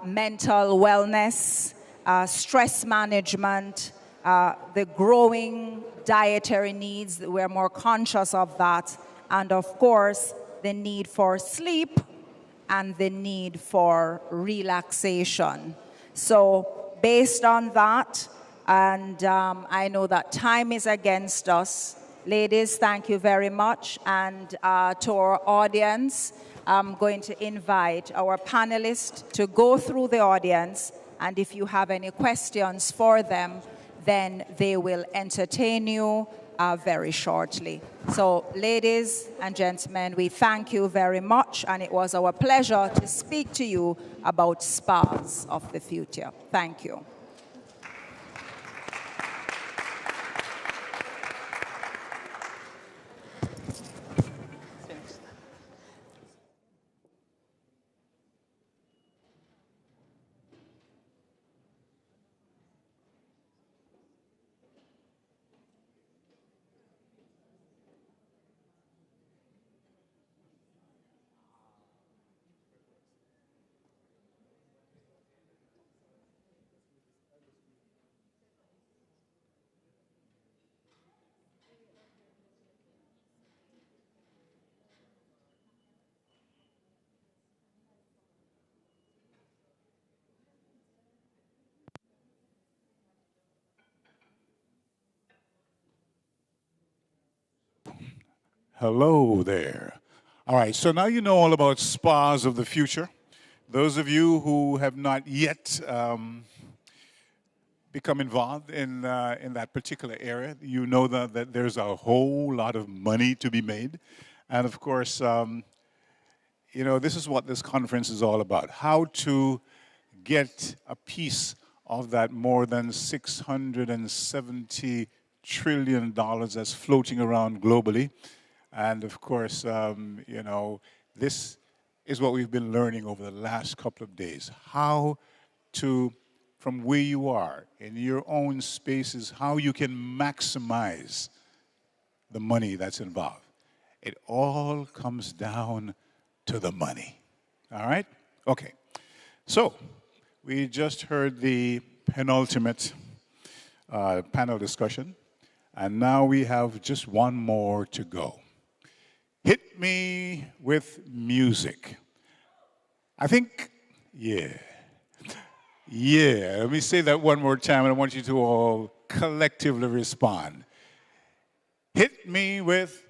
Mental wellness, stress management, the growing dietary needs, we're more conscious of that. And of course, the need for sleep and the need for relaxation. So based on that, and I know that time is against us, ladies, thank you very much. And to our audience, I'm going to invite our panelists to go through the audience, and if you have any questions for them, then they will entertain you very shortly. So, ladies and gentlemen, we thank you very much, and it was our pleasure to speak to you about spas of the future. Thank you. Hello there. All right, so now you know all about spas of the future. Those of you who have not yet become involved in that particular area, you know that there's a whole lot of money to be made. And of course, you know, this is what this conference is all about, how to get a piece of that more than $670 trillion that's floating around globally. And of course, you know, this is what we've been learning over the last couple of days. How to, from where you are, in your own spaces, how you can maximize the money that's involved. It all comes down to the money. All right? Okay. So, we just heard the penultimate panel discussion, and now we have just one more to go. Hit me with music. I think, yeah. Yeah, let me say that one more time, and I want you to all collectively respond. Hit me with...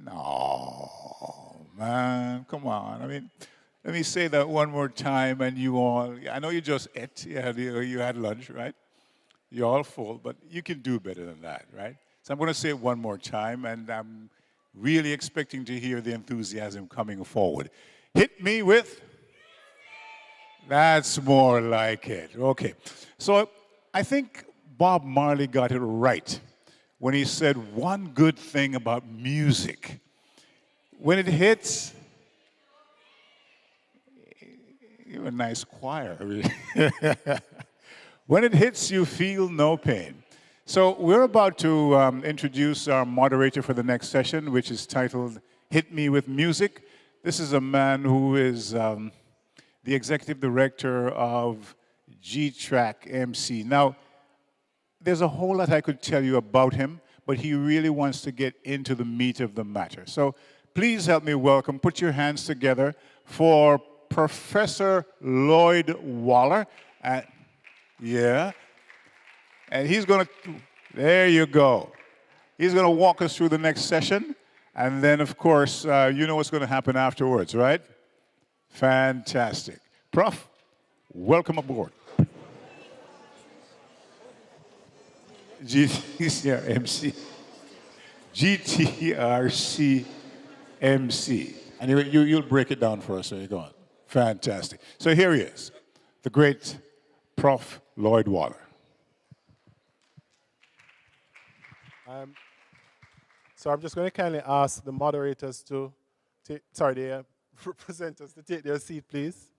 No, man, come on. I mean, let me say that one more time, and you all, I know you just ate, you had lunch, right? You're all full, but you can do better than that, right? So I'm going to say it one more time, and I'm really expecting to hear the enthusiasm coming forward. Hit me with... That's more like it. Okay. So I think Bob Marley got it right when he said one good thing about music. When it hits, you're a nice choir. When it hits, you feel no pain. So we're about to introduce our moderator for the next session, which is titled Hit Me With Music. This is a man who is the executive director of G-Track MC. Now, there's a whole lot I could tell you about him, but he really wants to get into the meat of the matter. So please help me welcome, put your hands together for Professor Lloyd Waller. Yeah. And he's going to, there you go. He's going to walk us through the next session. And then, of course, you know what's going to happen afterwards, right? Fantastic. Prof, welcome aboard. GTRMC. GTRCMC. And you'll break it down for us, so you go on. Fantastic. So here he is, the great Prof. Lloyd Waller. So I'm just going to kindly ask the moderators to take, sorry, the presenters to take their seat, please.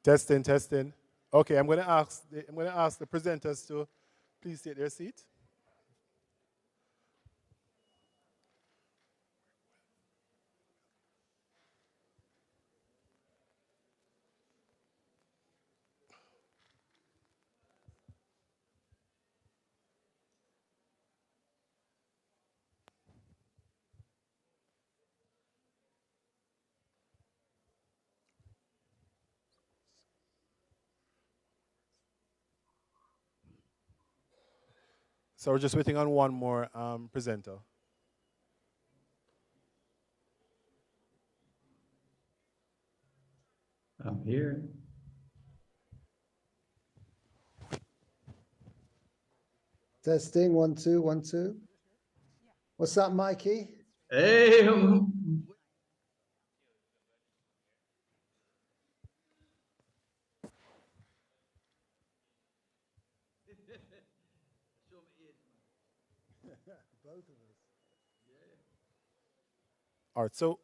Testing, testing. Okay, I'm going to ask the presenters to please take their seat. So we're just waiting on one more presenter. I'm here. Testing, 1, 2, 1, 2. What's up, Mikey? Hey, All right, so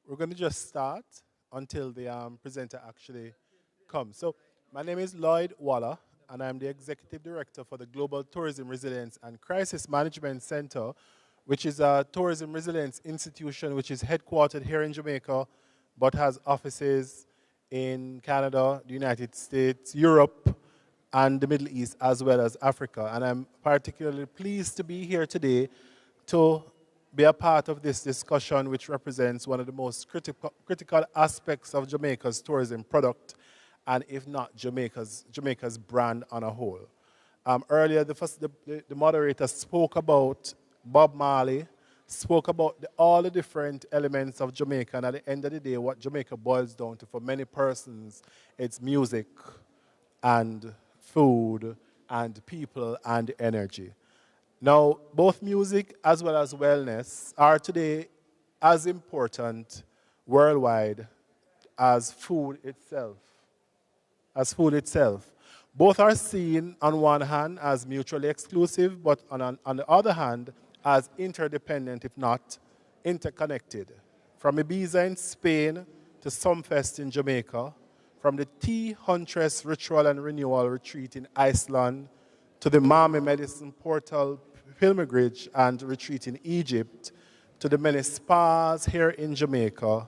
we're going to just start until the presenter actually comes. So my name is Lloyd Waller, and I'm the Executive Director for the Global Tourism Resilience and Crisis Management Center, which is a tourism resilience institution which is headquartered here in Jamaica, but has offices in Canada, the United States, Europe, and the Middle East, as well as Africa. And I'm particularly pleased to be here today to be a part of this discussion, which represents one of the most critical aspects of Jamaica's tourism product, and if not Jamaica's brand on a whole. Earlier, the moderator spoke about Bob Marley, spoke about all the different elements of Jamaica, and at the end of the day, what Jamaica boils down to for many persons, it's music and food and people and energy. Now, both music as well as wellness are today as important worldwide as food itself. Both are seen on one hand as mutually exclusive, but on the other hand as interdependent, if not interconnected. From Ibiza in Spain to Sumfest in Jamaica, from the tea huntress ritual and renewal retreat in Iceland to the Mami Medicine Portal pilgrimage and retreat in Egypt, to the many spas here in Jamaica,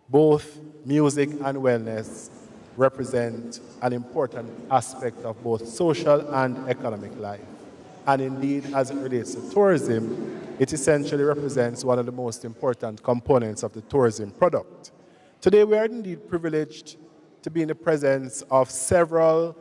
both music and wellness represent an important aspect of both social and economic life. And indeed, as it relates to tourism, it essentially represents one of the most important components of the tourism product. Today, we are indeed privileged to be in the presence of several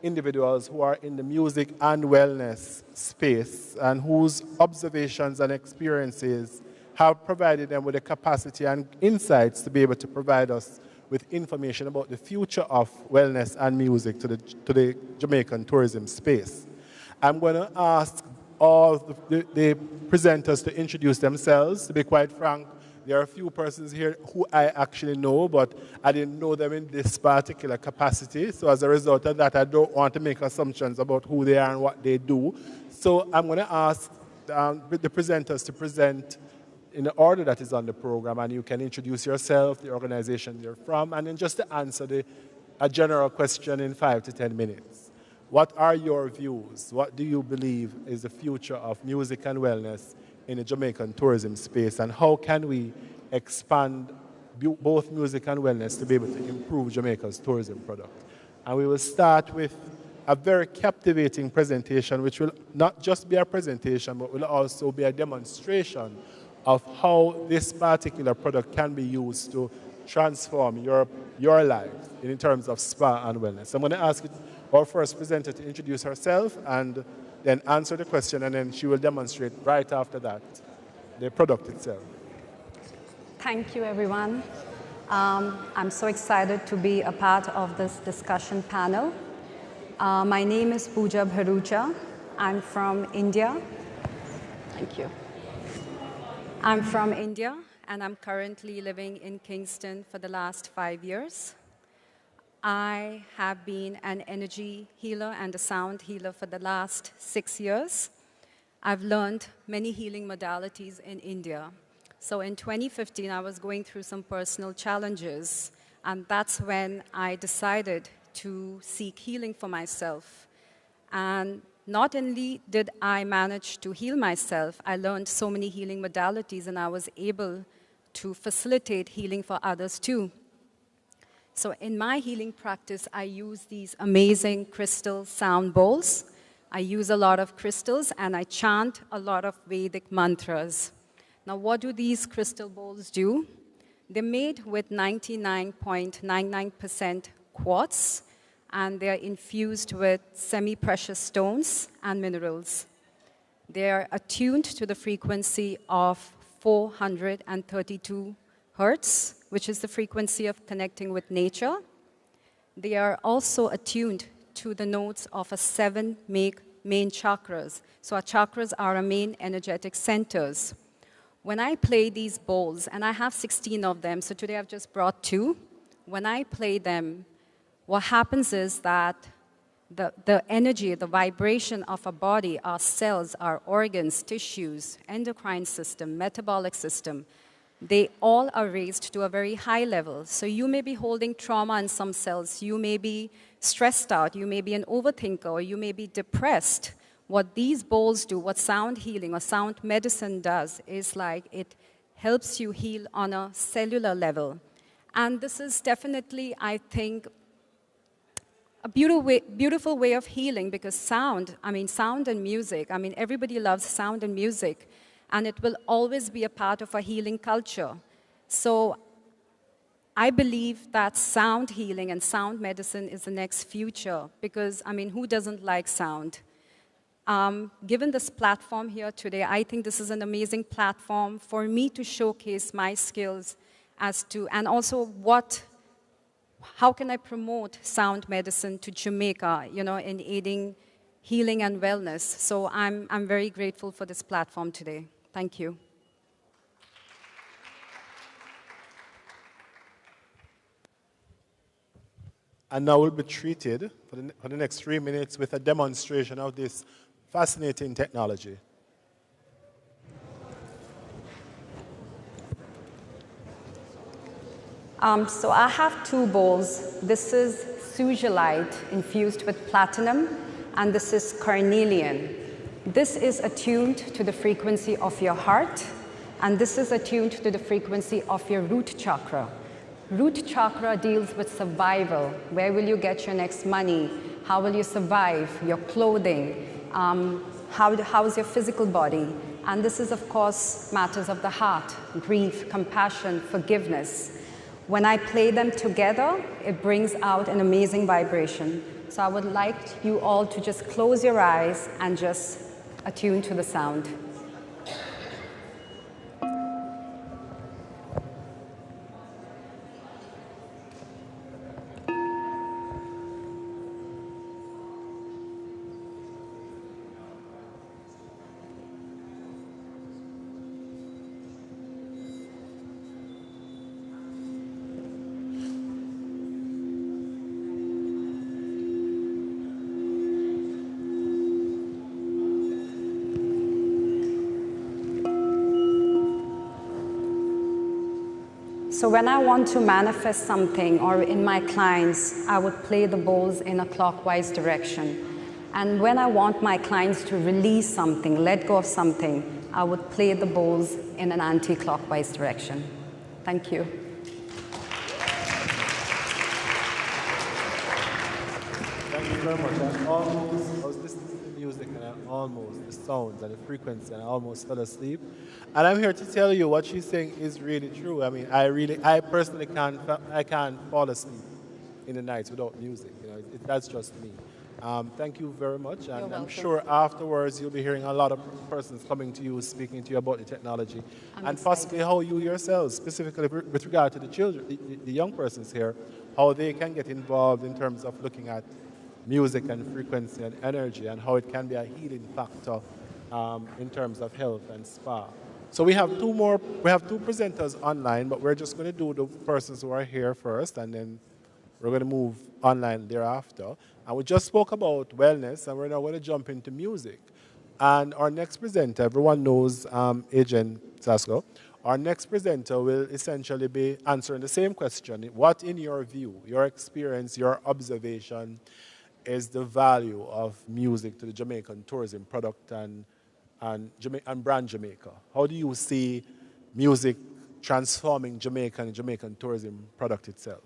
individuals who are in the music and wellness space and whose observations and experiences have provided them with the capacity and insights to be able to provide us with information about the future of wellness and music to the Jamaican tourism space. I'm going to ask all the presenters to introduce themselves. To be quite frank, there are a few persons here who I actually know, but I didn't know them in this particular capacity. So as a result of that, I don't want to make assumptions about who they are and what they do. So I'm going to ask the presenters to present in the order that is on the program, and you can introduce yourself, the organization you're from, and then just to answer a general question in 5 to 10 minutes. What are your views? What do you believe is the future of music and wellness in the Jamaican tourism space, and how can we expand both music and wellness to be able to improve Jamaica's tourism product? And we will start with a very captivating presentation, which will not just be a presentation, but will also be a demonstration of how this particular product can be used to transform your life in terms of spa and wellness. I'm going to ask our first presenter to introduce herself and then answer the question, and then she will demonstrate right after that the product itself. Thank you, everyone. I'm so excited to be a part of this discussion panel. My name is Pooja Bharucha. I'm from India. Thank you. I'm from India, and I'm currently living in Kingston for the last 5 years. I have been an energy healer and a sound healer for the last 6 years. I've learned many healing modalities in India. So in 2015, I was going through some personal challenges, and that's when I decided to seek healing for myself. And not only did I manage to heal myself, I learned so many healing modalities, and I was able to facilitate healing for others too. So in my healing practice, I use these amazing crystal sound bowls. I use a lot of crystals, and I chant a lot of Vedic mantras. Now, what do these crystal bowls do? They're made with 99.99% quartz, and they're infused with semi-precious stones and minerals. They're attuned to the frequency of 432 hertz, which is the frequency of connecting with nature. They are also attuned to the notes of a 7 main chakras. So our chakras are our main energetic centers. When I play these bowls, and I have 16 of them, so today I've just brought 2. When I play them, what happens is that the energy, the vibration of our body, our cells, our organs, tissues, endocrine system, metabolic system, they all are raised to a very high level. So you may be holding trauma in some cells, you may be stressed out, you may be an overthinker, or you may be depressed. What these bowls do, what sound healing or sound medicine does, is like it helps you heal on a cellular level. And this is definitely, I think, a beautiful way of healing, because sound and music, everybody loves sound and music, and it will always be a part of a healing culture. So I believe that sound healing and sound medicine is the next future, because, who doesn't like sound? Given this platform here today, I think this is an amazing platform for me to showcase my skills and also how can I promote sound medicine to Jamaica, in aiding healing and wellness. So I'm very grateful for this platform today. Thank you. And now we'll be treated for the next 3 minutes with a demonstration of this fascinating technology. So I have two bowls. This is sugilite infused with platinum, and this is carnelian. This is attuned to the frequency of your heart, and this is attuned to the frequency of your root chakra. Root chakra deals with survival. Where will you get your next money? How will you survive? Your clothing? How's your physical body? And this is, of course, matters of the heart, grief, compassion, forgiveness. When I play them together, it brings out an amazing vibration. So I would like you all to just close your eyes and just attune to the sound. So when I want to manifest something, or in my clients, I would play the bowls in a clockwise direction. And when I want my clients to release something, let go of something, I would play the bowls in an anti-clockwise direction. Thank you. Thank you very much. I was listening to the music and the sounds and the frequency, and I almost fell asleep. And I'm here to tell you what she's saying is really true. I mean, I personally can't fall asleep in the nights without music. You know, that's just me. Thank you very much, and I'm sure afterwards you'll be hearing a lot of persons coming to you, speaking to you about the technology, and possibly how you yourselves, specifically with regard to the children, the young persons here, how they can get involved in terms of looking at music and frequency and energy, and how it can be a healing factor in terms of health and spa. So we have two presenters online, but we're just going to do the persons who are here first, and then we're going to move online thereafter. And we just spoke about wellness, and we're now going to jump into music. And our next presenter, everyone knows Agent Sasko. Our next presenter will essentially be answering the same question. What, in your view, your experience, your observation, is the value of music to the Jamaican tourism product and brand Jamaica? How do you see music transforming Jamaica and Jamaican tourism product itself?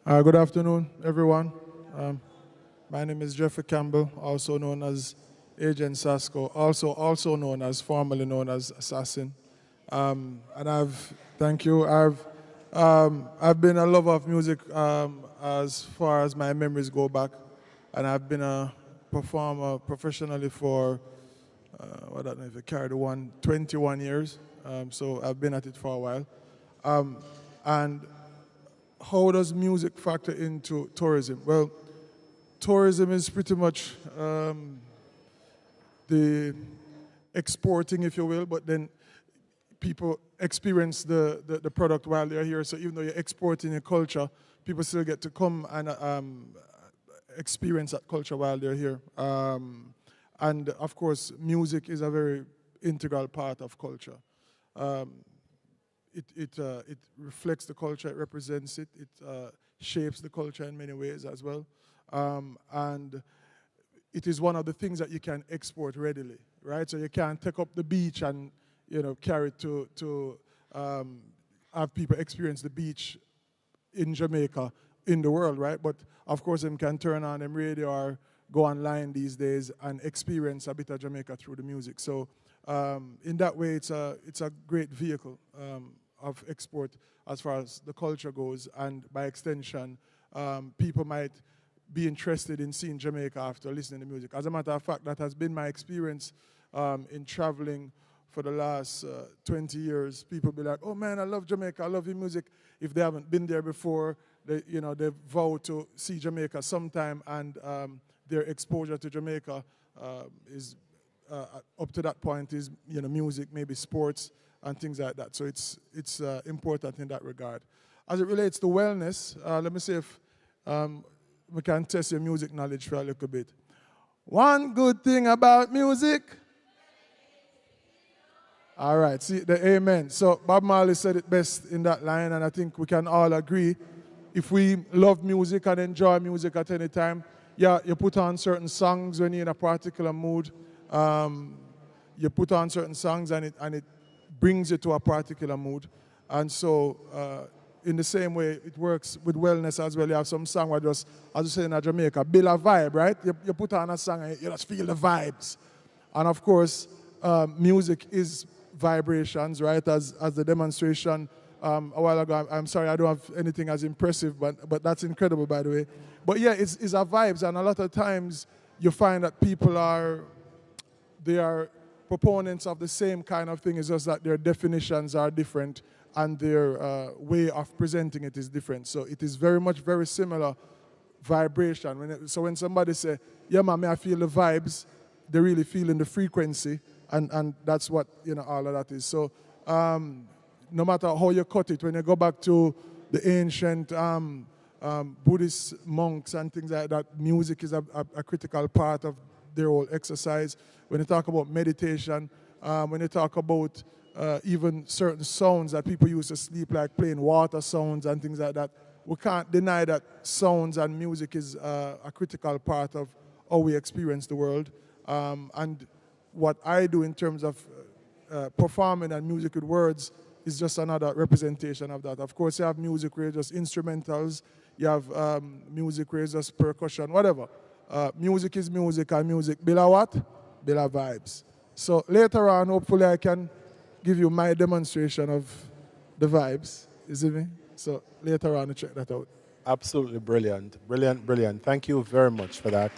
Good afternoon, everyone. My name is Jeffrey Campbell, also known as Agent Sasko, also known as, formerly known as Assassin. And thank you. I've been a lover of music as far as my memories go back, and I've been a performer professionally for, I don't know if I carried 21 years. So I've been at it for a while. And how does music factor into tourism? Well, tourism is pretty much the exporting, if you will, but then people experience the product while they're here. So even though you're exporting your culture, people still get to come and experience that culture while they're here. And of course, music is a very integral part of culture. It reflects the culture, it represents it, it shapes the culture in many ways as well. And it is one of the things that you can export readily, right? So you can't take up the beach and, carry it to have people experience the beach in Jamaica, in the world, right? But of course, them can turn on them radio or go online these days and experience a bit of Jamaica through the music. So in that way, it's a great vehicle of export as far as the culture goes, and by extension, people might be interested in seeing Jamaica after listening to music. As a matter of fact, that has been my experience in traveling for the last 20 years. People be like, oh man, I love Jamaica, I love your music. If they haven't been there before, they vow to see Jamaica sometime, and their exposure to Jamaica is up to that point is music, maybe sports and things like that. So it's important in that regard. As it relates to wellness, let me say if we can test your music knowledge for a little bit. One good thing about music. All right, see the amen. So Bob Marley said it best in that line, and I think we can all agree. If we love music and enjoy music at any time, yeah, you put on certain songs when you're in a particular mood. You put on certain songs and it brings you to a particular mood. And so in the same way, it works with wellness as well. You have some song where just, as you say in Jamaica, build a vibe, right? You put on a song and you just feel the vibes. And of course, music is vibrations, right? As the demonstration a while ago. I'm sorry, I don't have anything as impressive, but that's incredible, by the way. But yeah, it's our vibes, and a lot of times you find that people they are proponents of the same kind of thing. It's just that their definitions are different and their way of presenting it is different. So it is very similar vibration. So when somebody say, yeah, man, I feel the vibes, they're really feeling the frequency, and that's what, all of that is. So no matter how you cut it, when you go back to the ancient Buddhist monks and things like that, music is a critical part of their whole exercise. When you talk about meditation, when you talk about even certain sounds that people use to sleep, like playing water sounds and things like that, we can't deny that sounds and music is a critical part of how we experience the world. And what I do in terms of performing and music with words is just another representation of that. Of course, you have music where it's just instrumentals, you have music where it's just percussion, whatever. Music is music, and music build a what? Build a vibes. So later on, hopefully I can give you my demonstration of the vibes, you see me? So later on, check that out. Absolutely brilliant, brilliant. Thank you very much for that.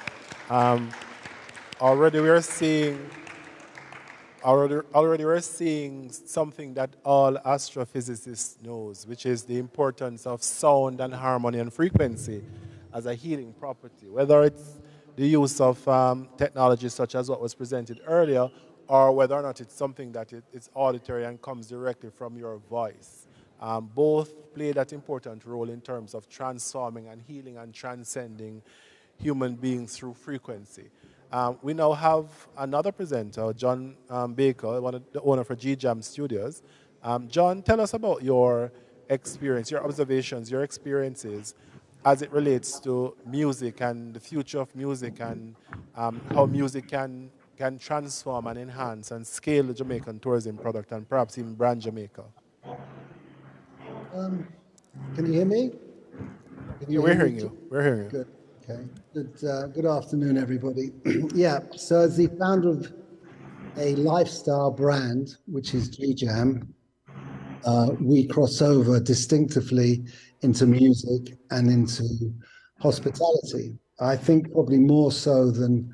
Already we're seeing something that all astrophysicists knows, which is the importance of sound and harmony and frequency as a healing property, whether it's the use of technology such as what was presented earlier, or whether or not it's something that it's auditory and comes directly from your voice. Both play that important role in terms of transforming and healing and transcending human beings through frequency. We now have another presenter, John Baker, the owner for GJam Studios. John, tell us about your experience, your observations, your experiences as it relates to music and the future of music, and how music can transform and enhance and scale the Jamaican tourism product and perhaps even brand Jamaica. Can you hear me? We're hearing you. We're hearing you. Good. Okay. Good afternoon, everybody. Yeah. So as the founder of a lifestyle brand, which is GJam, we cross over distinctively into music and into hospitality. I think probably more so than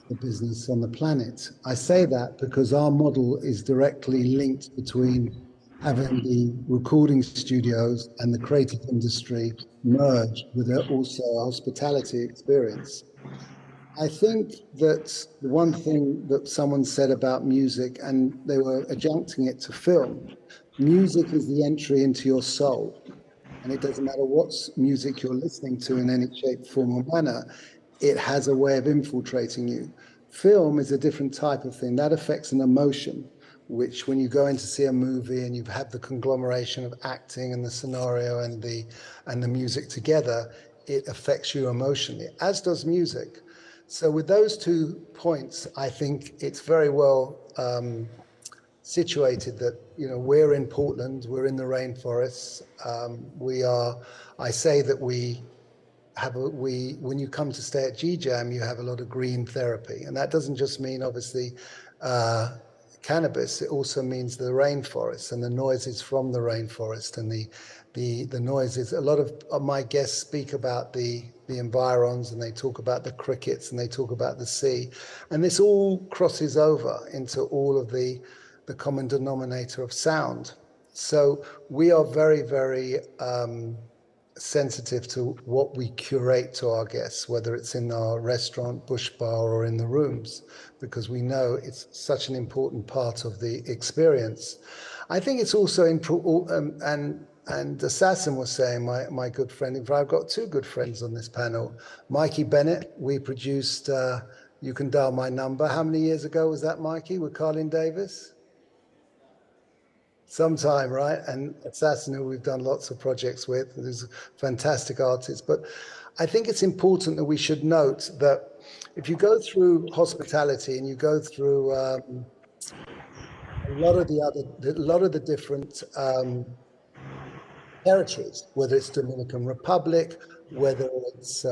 the business on the planet. I say that because our model is directly linked between having the recording studios and the creative industry merge with also a hospitality experience. I think that the one thing that someone said about music, and they were adjuncting it to film, music is the entry into your soul. And it doesn't matter what music you're listening to in any shape, form, or manner, it has a way of infiltrating you. Film is a different type of thing. That affects an emotion, which when you go in to see a movie and you've had the conglomeration of acting and the scenario and the music together, it affects you emotionally, as does music. So with those 2 points, I think it's very well situated that, we're in Portland, we're in the rainforests. I say that when you come to stay at GJam, you have a lot of green therapy. And that doesn't just mean, obviously, cannabis. It also means the rainforest and the noises from the rainforest and the noises. A lot of my guests speak about the environs, and they talk about the crickets, and they talk about the sea. And this all crosses over into all of the common denominator of sound. So we are very, very sensitive to what we curate to our guests, whether it's in our restaurant, bush bar, or in the rooms, because we know it's such an important part of the experience. I think it's also important, and And Assassin was saying, my good friend, in fact, I've got two good friends on this panel. Mikey Bennett, we produced You Can Dial My Number. How many years ago was that, Mikey, with Colin Davis? Sometime, right? And Assassin, who we've done lots of projects with, who's a fantastic artist. But I think it's important that we should note that if you go through hospitality and you go through a lot of the different territories, whether it's Dominican Republic, whether it's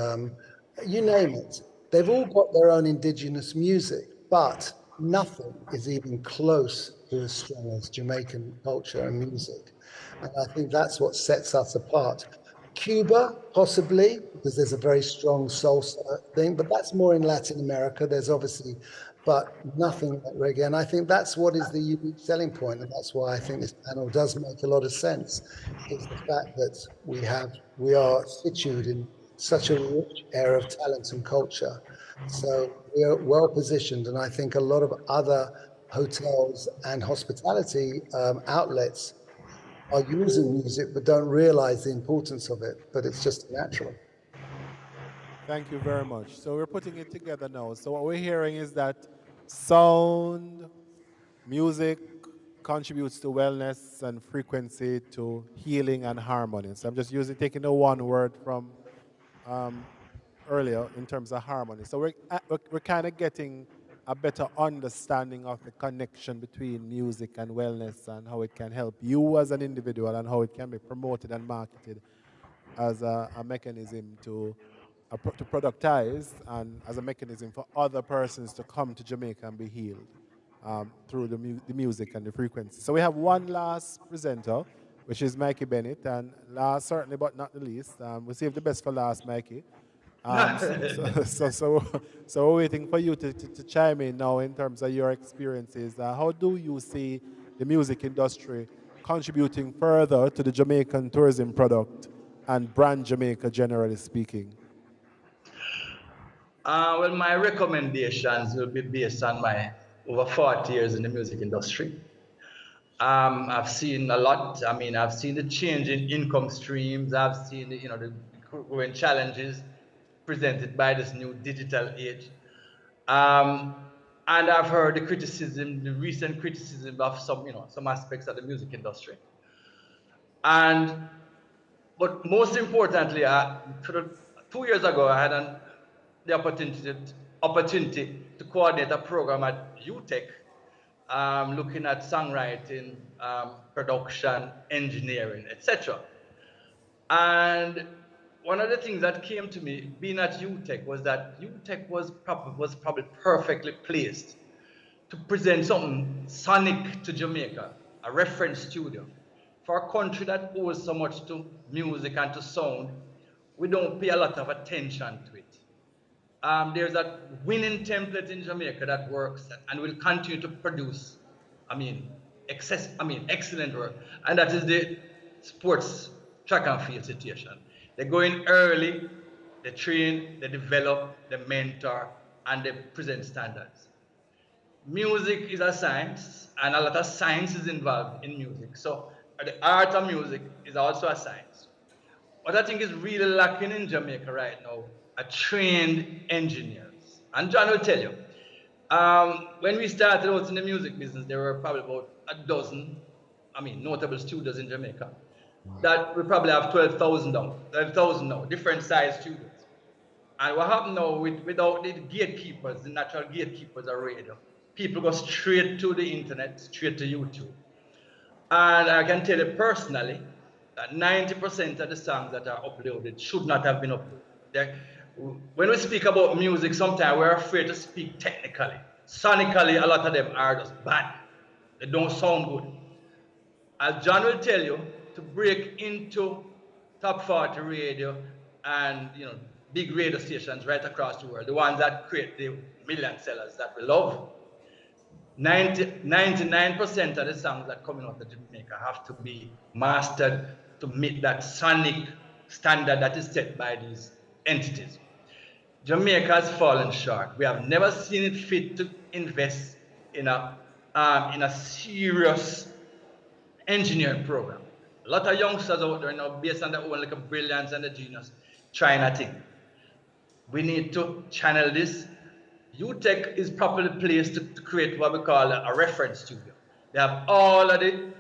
you name it, they've all got their own indigenous music, but nothing is even close to as strong as Jamaican culture and music. And I think that's what sets us apart. Cuba, possibly, because there's a very strong salsa thing, but that's more in Latin America. There's obviously, but nothing like reggae. And I think that's what is the unique selling point, and that's why I think this panel does make a lot of sense, is the fact that we are situated in such a rich area of talent and culture. So we are well positioned, and I think a lot of other hotels and hospitality outlets are using music but don't realize the importance of it, but it's just natural. Thank you very much. So we're putting it together now. So what we're hearing is that sound, music contributes to wellness and frequency, to healing and harmony. So I'm just taking the one word from earlier in terms of harmony. So we're kind of getting a better understanding of the connection between music and wellness and how it can help you as an individual and how it can be promoted and marketed as a mechanism to productize and as a mechanism for other persons to come to Jamaica and be healed through the music and the frequency. So we have one last presenter, which is Mikey Bennett, and last, certainly but not the least, we'll save the best for last, Mikey. So we're waiting for you to chime in now in terms of your experiences. How do you see the music industry contributing further to the Jamaican tourism product and brand Jamaica, generally speaking? Well, my recommendations will be based on my over 40 years in the music industry. I've seen a lot. I mean, I've seen the change in income streams. I've seen the growing challenges presented by this new digital age. And I've heard the criticism, the recent criticism of some aspects of the music industry. But most importantly, 2 years ago, I had the opportunity to coordinate a program at UTech, looking at songwriting, production, engineering, etc. And one of the things that came to me, being at UTech, was that UTech was probably perfectly placed to present something sonic to Jamaica, a reference studio. For a country that owes so much to music and to sound, we don't pay a lot of attention to it. There's a winning template in Jamaica that works and will continue to produce, excellent work, and that is the sports track and field situation. They go in early, they train, they develop, they mentor, and they present standards. Music is a science, and a lot of science is involved in music. So the art of music is also a science. What I think is really lacking in Jamaica right now are trained engineers. And John will tell you, when we started out in the music business, there were probably about a dozen, notable studios in Jamaica. That we probably have 12,000 now, different size studios. And what happened now without the gatekeepers, the natural gatekeepers of radio, people go straight to the internet, straight to YouTube. And I can tell you personally that 90% of the songs that are uploaded should not have been uploaded. When we speak about music, sometimes we're afraid to speak technically. Sonically, a lot of them are just bad. They don't sound good. As John will tell you, to break into top 40 radio and big radio stations right across the world, the ones that create the million sellers that we love, 99% of the songs that come out of Jamaica have to be mastered to meet that sonic standard that is set by these entities. Jamaica has fallen short. We have never seen it fit to invest in a serious engineering program. A lot of youngsters out there now, based on their own like brilliance and the genius, trying a thing. We need to channel this. UTech is properly placed to create what we call a reference studio. They have all of the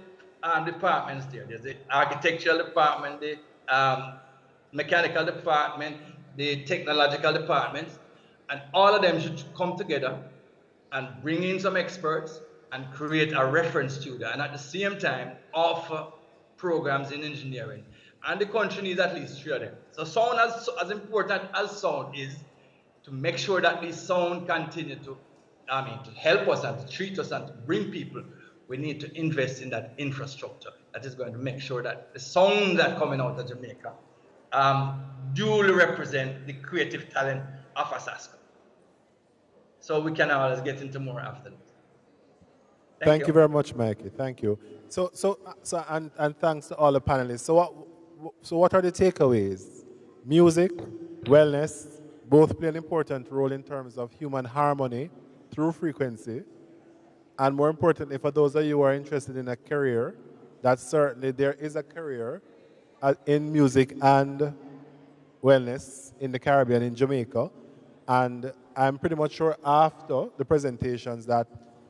departments there. There's the architectural department, the mechanical department, the technological departments, and all of them should come together and bring in some experts and create a reference studio, and at the same time offer programs in engineering. And the country needs at least 3 of them. So sound, as important as sound is, to make sure that this sound continue to, to help us and to treat us and to bring people, we need to invest in that infrastructure that is going to make sure that the sound that coming out of Jamaica duly represent the creative talent of Asaska. So we can always get into more after this. Thank you very much, Mikey. Thank you. And thanks to all the panelists. So what are the takeaways? Music, wellness, both play an important role in terms of human harmony through frequency. And more importantly, for those of you who are interested in a career, that certainly there is a career in music and wellness in the Caribbean, in Jamaica. And I'm pretty much sure after the presentations that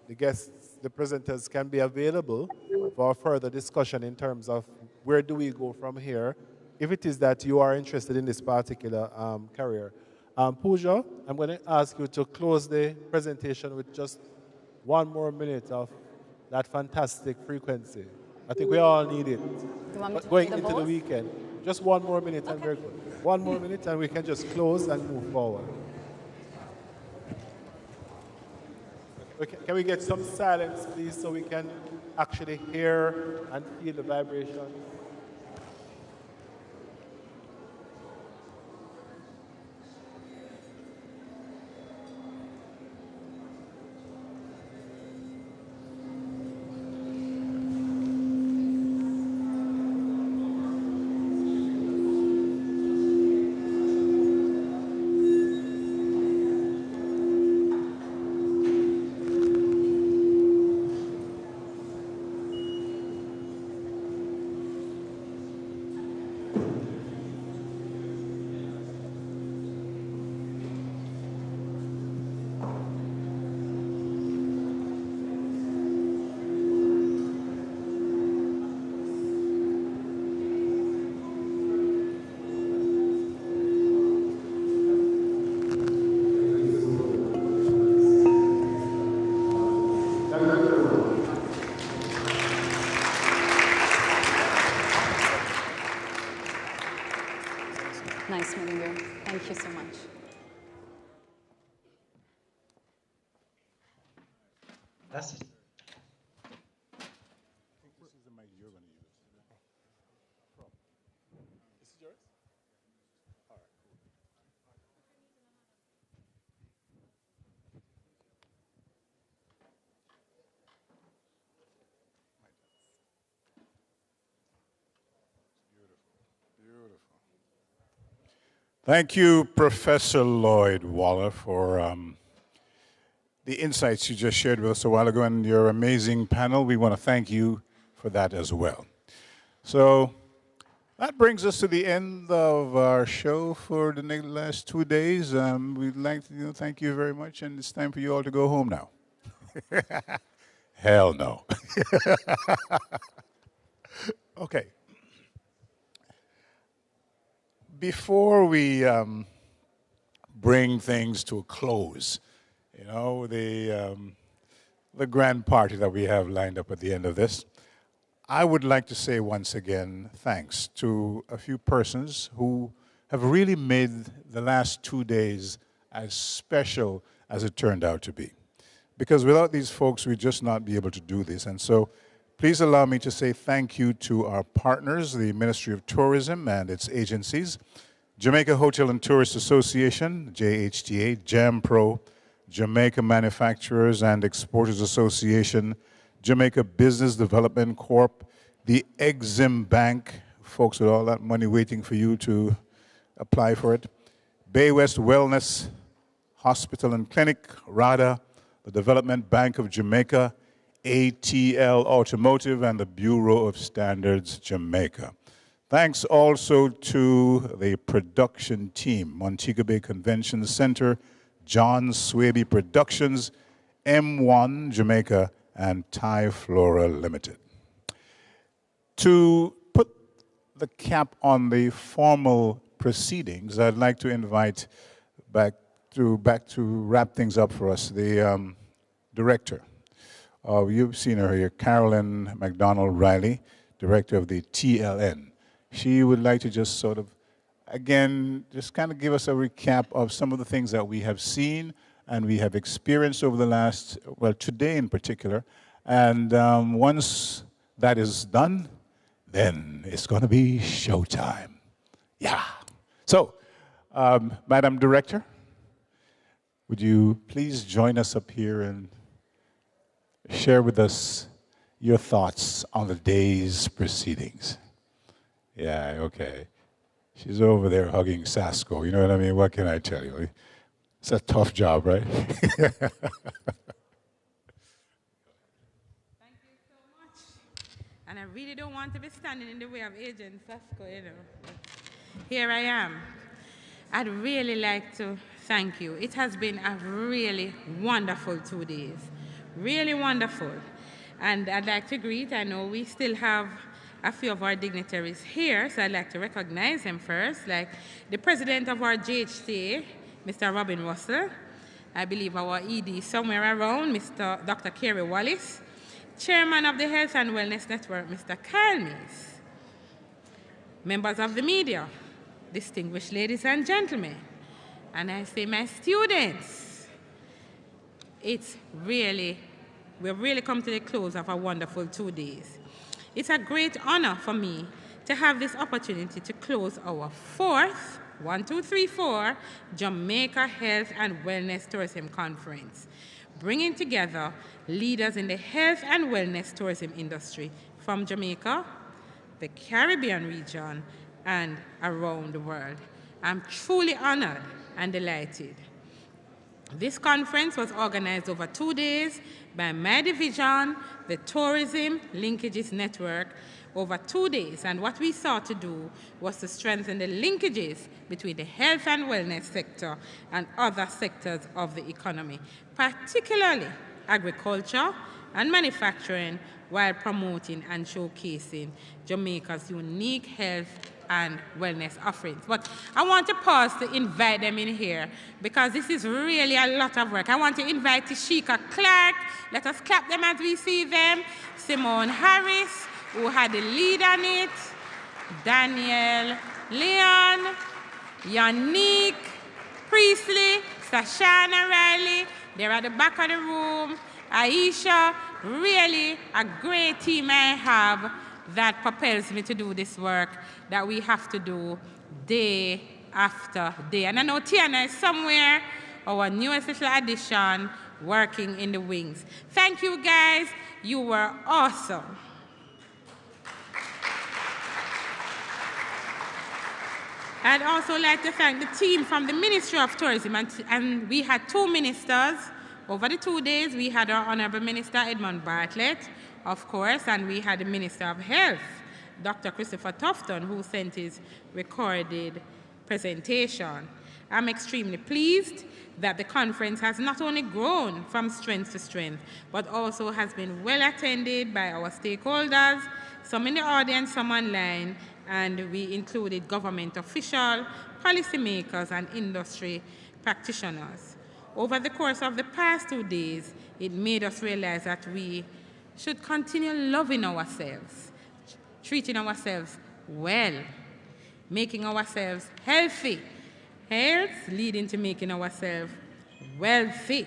the guests, the presenters can be available for further discussion in terms of where do we go from here, if it is that you are interested in this particular career. Pooja, I'm going to ask you to close the presentation with just 1 more minute of that fantastic frequency. I think we all need it. Going into the weekend. Just 1 more minute and we're good. 1 more minute and we can just close and move forward. Can we get some silence, please, so we can actually hear and feel the vibration? Nice meeting you. Thank you so much. That's it. Thank you, Professor Lloyd Waller, for the insights you just shared with us a while ago and your amazing panel. We want to thank you for that as well. So that brings us to the end of our show for the last 2 days. We'd like to thank you very much, and it's time for you all to go home now. Hell no. Okay. Before we bring things to a close, you know, the grand party that we have lined up at the end of this, I would like to say once again thanks to a few persons who have really made the last 2 days as special as it turned out to be. Because without these folks, we'd just not be able to do this. And so please allow me to say thank you to our partners, the Ministry of Tourism and its agencies, Jamaica Hotel and Tourist Association, JHTA, JAMPRO, Jamaica Manufacturers and Exporters Association, Jamaica Business Development Corp., the Exim Bank, folks with all that money waiting for you to apply for it, Bay West Wellness Hospital and Clinic, RADA, the Development Bank of Jamaica, ATL Automotive, and the Bureau of Standards Jamaica. Thanks also to the production team, Montego Bay Convention Center, John Swaby Productions, M1 Jamaica, and Thai Flora Limited. To put the cap on the formal proceedings, I'd like to invite back to wrap things up for us, the director. You've seen her here, Carolyn McDonald Riley, director of the TLN. She would like to just sort of, again, just kind of give us a recap of some of the things that we have seen and we have experienced over the last, well, today in particular. And once that is done, then it's going to be showtime. Yeah. So, Madam Director, would you please join us up here and share with us your thoughts on the day's proceedings? Yeah, okay. She's over there hugging Sasko. You know what I mean? What can I tell you? It's a tough job, right? And I really don't want to be standing in the way of Agent Sasko, you know. But here I am. I'd really like to thank you. It has been a really wonderful 2 days. Really wonderful. And I'd like to greet, I know we still have a few of our dignitaries here, so I'd like to recognize them first, like the president of our GHTA, Mr. Robin Russell. I believe our ED somewhere around, Dr. Kerry Wallace. Chairman of the Health and Wellness Network, Mr. Kyle Mees. Members of the media, distinguished ladies and gentlemen, and I say my students, we've really come to the close of a wonderful 2 days. It's a great honor for me to have this opportunity to close our 4th, 1, 2, 3, 4, Jamaica Health and Wellness Tourism Conference, bringing together leaders in the health and wellness tourism industry from Jamaica, the Caribbean region, and around the world. I'm truly honored and delighted. This conference was organized over 2 days by my division, the Tourism Linkages Network, over 2 days. And what we sought to do was to strengthen the linkages between the health and wellness sector and other sectors of the economy, particularly agriculture and manufacturing, while promoting and showcasing Jamaica's unique health and wellness offerings. But I want to pause to invite them in here because this is really a lot of work. I want to invite Tashika Clark. Let us clap them as we see them. Simone Harris, who had the lead on it. Daniel Leon, Yannick Priestley, Sashana Riley. They're at the back of the room. Aisha, really a great team I have that propels me to do this work that we have to do day after day. And I know Tiana is somewhere, our newest little addition, working in the wings. Thank you, guys. You were awesome. I'd also like to thank the team from the Ministry of Tourism, and we had 2 ministers. Over the 2 days, we had our Honorable Minister Edmund Bartlett, of course, and we had the Minister of Health, Dr. Christopher Tufton, who sent his recorded presentation. I'm extremely pleased that the conference has not only grown from strength to strength, but also has been well attended by our stakeholders, some in the audience, some online, and we included government officials, policymakers, and industry practitioners. Over the course of the past 2 days, it made us realize that we should continue loving ourselves, treating ourselves well, making ourselves healthy. Health leading to making ourselves wealthy.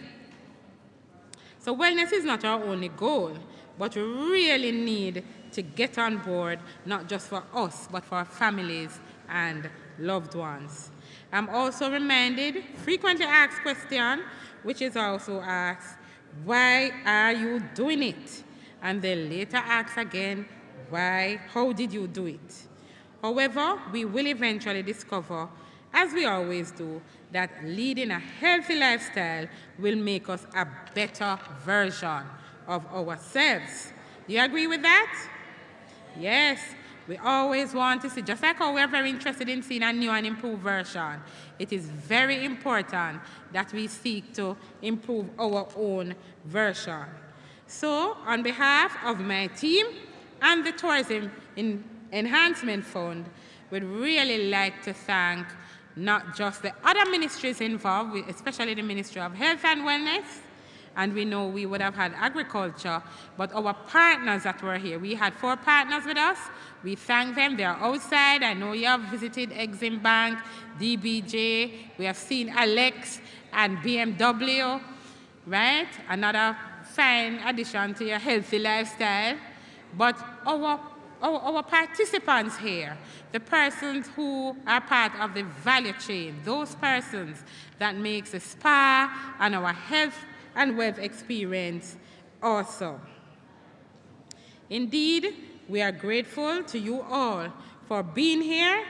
So wellness is not our only goal, but we really need to get on board, not just for us, but for our families and loved ones. I'm also reminded, frequently asked question, which is also asked, why are you doing it? And then later asked again, how did you do it? However, we will eventually discover, as we always do, that leading a healthy lifestyle will make us a better version of ourselves. Do you agree with that? Yes. We always want to see, just like how we're very interested in seeing a new and improved version, it is very important that we seek to improve our own version. So, on behalf of my team and the Tourism Enhancement Fund, we'd really like to thank not just the other ministries involved, especially the Ministry of Health and Wellness, and we know we would have had agriculture, but our partners that were here, we had 4 partners with us. We thank them. They are outside. I know you have visited Exim Bank, DBJ. We have seen Alex and BMW, right? Another fine addition to your healthy lifestyle. But our participants here, the persons who are part of the value chain, those persons that makes the spa and our health and wealth experience awesome. Indeed, we are grateful to you all for being here,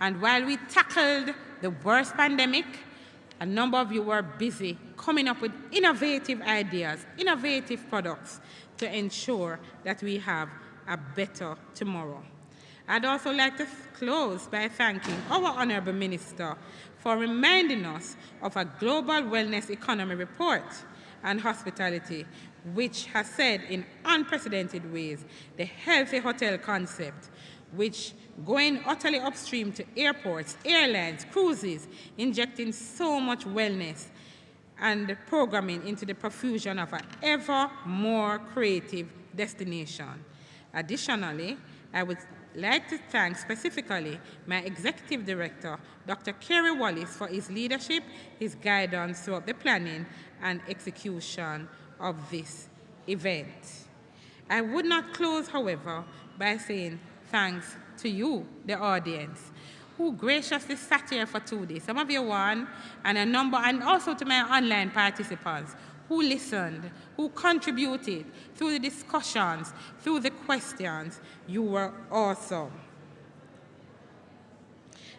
and while we tackled the worst pandemic, a number of you were busy coming up with innovative ideas, innovative products to ensure that we have a better tomorrow. I'd also like to close by thanking our Honorable Minister for reminding us of a Global Wellness Economy Report and Hospitality, which has said in unprecedented ways the healthy hotel concept, which going utterly upstream to airports, airlines, cruises, injecting so much wellness and programming into the profusion of an ever more creative destination. Additionally, I would like to thank specifically my Executive Director, Dr. Kerry Wallace, for his leadership, his guidance throughout the planning and execution of this event. I would not close, however, by saying thanks to you, the audience, who graciously sat here for 2 days. Some of you won, and a number, and also to my online participants who listened, who contributed through the discussions, through the questions. You were awesome.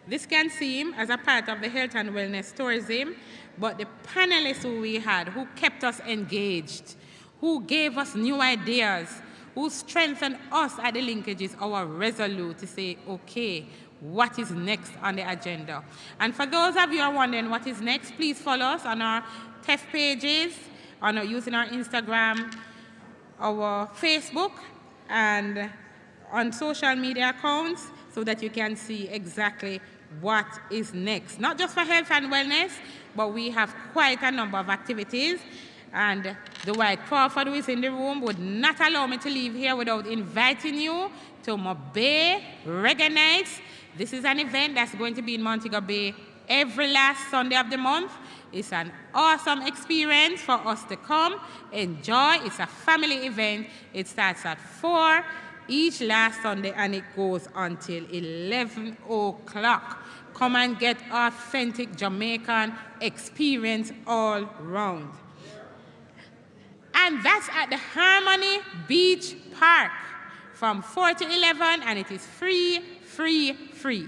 This can seem as a part of the health and wellness tourism, but the panelists who we had, who kept us engaged, who gave us new ideas, who strengthened us at the linkages, are resolute to say, okay, what is next on the agenda? And for those of you who are wondering what is next, please follow us on our TEF pages, using our Instagram, our Facebook, and on social media accounts, so that you can see exactly what is next. Not just for health and wellness, but we have quite a number of activities. And the Dwight Crawford, who is in the room, would not allow me to leave here without inviting you to Mobay Reggae Nights. This is an event that's going to be in Montego Bay every last Sunday of the month. It's an awesome experience for us to come, enjoy. It's a family event. It starts at 4 each last Sunday, and it goes until 11 o'clock. Come and get authentic Jamaican experience all round. And that's at the Harmony Beach Park from 4 to 11, and it is free, free, free.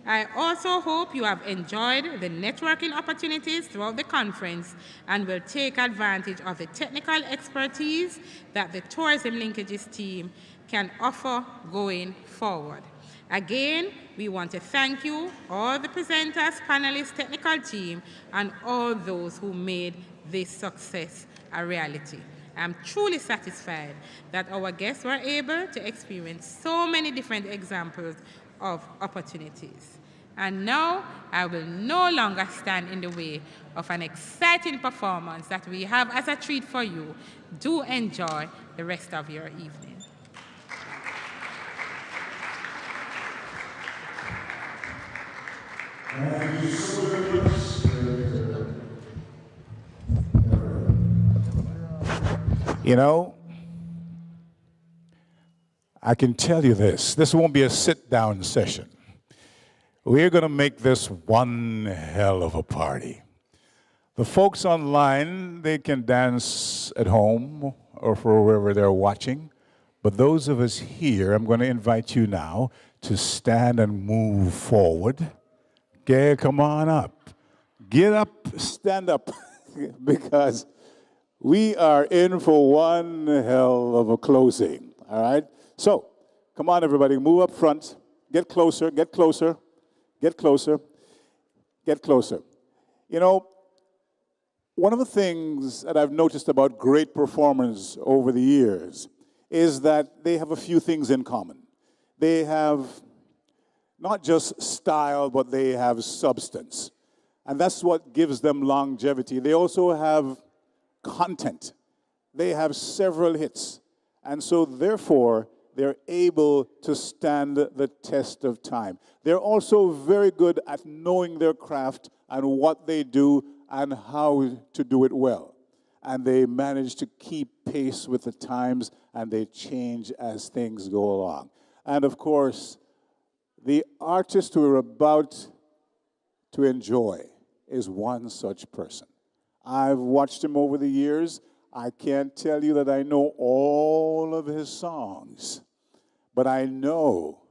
I also hope you have enjoyed the networking opportunities throughout the conference and will take advantage of the technical expertise that the Tourism Linkages team can offer going forward. Again, we want to thank you, all the presenters, panelists, technical team, and all those who made this success a reality. I'm truly satisfied that our guests were able to experience so many different examples of opportunities. And now, I will no longer stand in the way of an exciting performance that we have as a treat for you. Do enjoy the rest of your evening. You know, I can tell you this won't be a sit-down session. We're going to make this one hell of a party. The folks online, they can dance at home or for wherever they're watching. But those of us here, I'm going to invite you now to stand and move forward. Okay, come on up. Get up, stand up, because We are in for one hell of a closing, all right? So, come on, everybody, move up front. Get closer, get closer, get closer, get closer. You know, one of the things that I've noticed about great performers over the years is that they have a few things in common. They have not just style, but they have substance. And that's what gives them longevity. They also have content. They have several hits. And so therefore, they're able to stand the test of time. They're also very good at knowing their craft and what they do and how to do it well. And they manage to keep pace with the times, and they change as things go along. And of course, the artist we're about to enjoy is one such person. I've watched him over the years. I can't tell you that I know all of his songs, but I know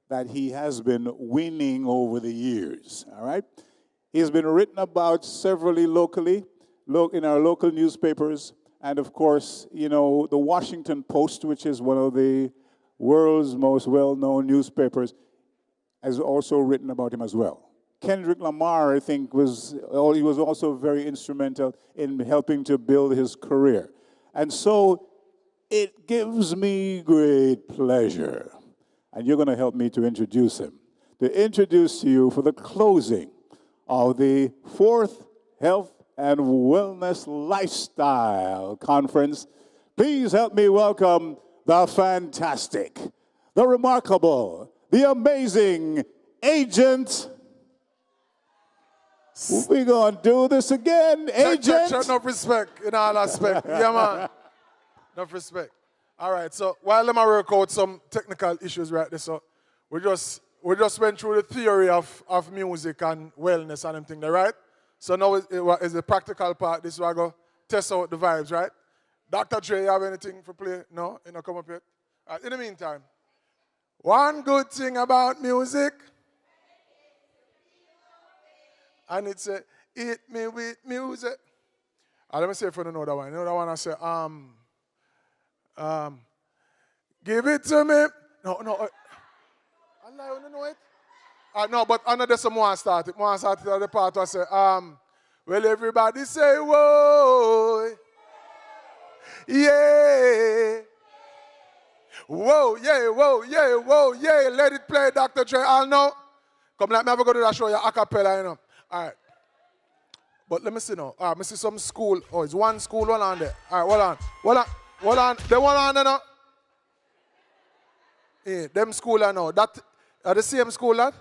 that he has been winning over the years, all right? He's been written about severally locally, in our local newspapers, and of course, you know, the Washington Post, which is one of the world's most well-known newspapers, has also written about him as well. Kendrick Lamar, I think, he was also very instrumental in helping to build his career. And so it gives me great pleasure, and you're going to help me to introduce him, to introduce to you for the closing of the 4th Health and Wellness Lifestyle Conference. Please help me welcome the fantastic, the remarkable, the amazing Agent. We're going to do this again, Agent. Check, enough respect in all aspects. Yeah, man. Enough respect. All right, so while I'm work out some technical issues right there, so we just went through the theory of music and wellness and everything there, right? So now is the practical part. This is where I go test out the vibes, right? Dr. Dre, you have anything for play? No? You know, come up yet? All right, in the meantime, one good thing about music, and it's a hit me with music. Let me say if you don't know that one. You know that one I say, give it to me. No. I don't know it. No, but another some more started. More started at the part where I say, well, everybody say, whoa, yeah. Whoa, yeah, whoa, yeah, whoa, yeah. Let it play, Dr. Dre. I'll know. Come let me have a go to that show, you a cappella, you know. All right. But let me see now. Let me see some school. Oh, it's one school, one on there. All right, hold on. The one on there now. Yeah, them school I know. That are the same school, lad?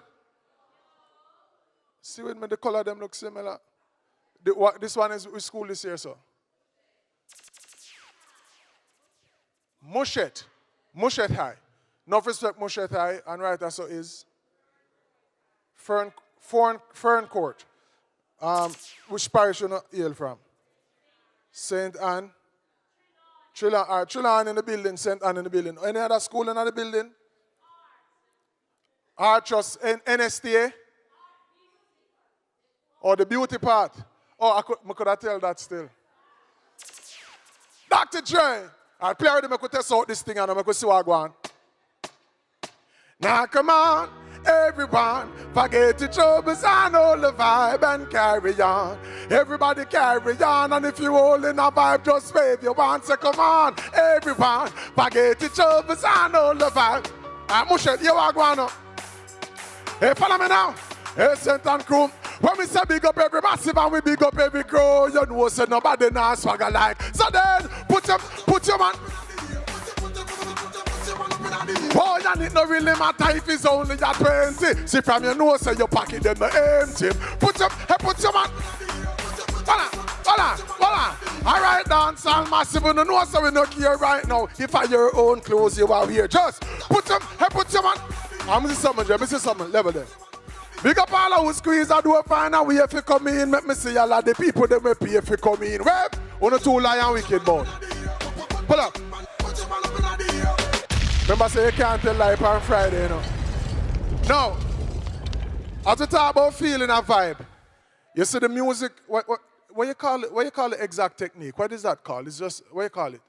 See with me, the color them look similar. This one is which school this year, sir? Mushet High. No respect, Mushet High, and right also is Fern Court. Which parish you not hail from? St. Anne. Trillon in the building, St. Anne in the building. Any other school in the building? Archus, NSTA? Or the beauty part? Oh, I could have tell that still. Dr. Dre. I'll play with him, I could test out this thing and I could see what I go on. Now come on, everyone, forget your troubles and all the vibe and carry on. Everybody carry on, and if you all in a vibe, just wave your hand. So come on, everyone, forget your troubles and all the vibe. Mushet, you are going on. Hey, follow me now. Hey, St. Anne crew. When we say big up every massive and we big up every crew, you know say nobody now swagger like. So then, put your man. Oh, and it no really matter if it's only at 20. See from your nose, say your pocket them no empty. Put your man. Voila. All right, dance all massive. You know so we not here right now. If I your own clothes you are here, just put your man. I'm see something, level there. Big up all who squeeze and do a find a way if you come in. Make me see all of the people that may pay if you come in. Well, one or two lion wicked boy. Pull up. Remember say you can't tell life on Friday, you know. Now, as we talk about feeling a vibe, you see the music, what you call the exact technique? What is that called? It's just, what you call it?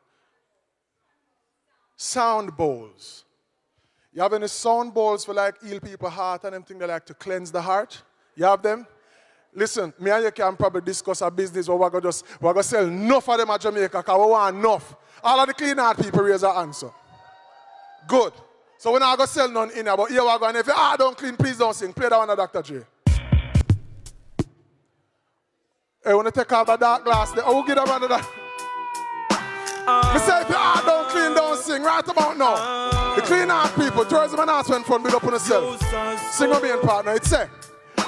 Sound bowls. You have any sound bowls for like heal people's heart and them things they like to cleanse the heart? You have them? Listen, me and you can probably discuss a business where we're going to sell enough of them at Jamaica because we want enough. All of the clean heart people raise their answer. Good. So we're not going to sell none in here, but here we're going, if you don't clean, please don't sing. Play that one of Dr. J. Hey, when you take off the dark glass, I will give that one of that. Me say if you don't clean, don't sing. Right about now. The clean heart people, tourism announcement fund build up on yourself. Sing with me and partner. It say,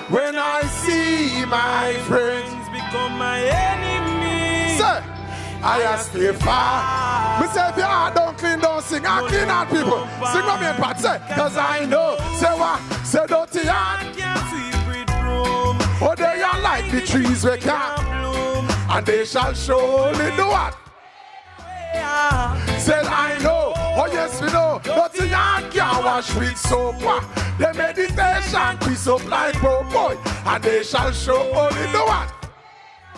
when I see my friends become my enemies, say, I ask if me say if you don't clean, don't sing. I clean heart people. Sing with me and partner. Say, cause I know. Say what? Say dirty heart. Oh, they are like the trees we can't bloom, and they shall surely do what? Said I know, oh yes we know, nothing I can wash with soap. The meditation piece up like boy, and they shall surely do what?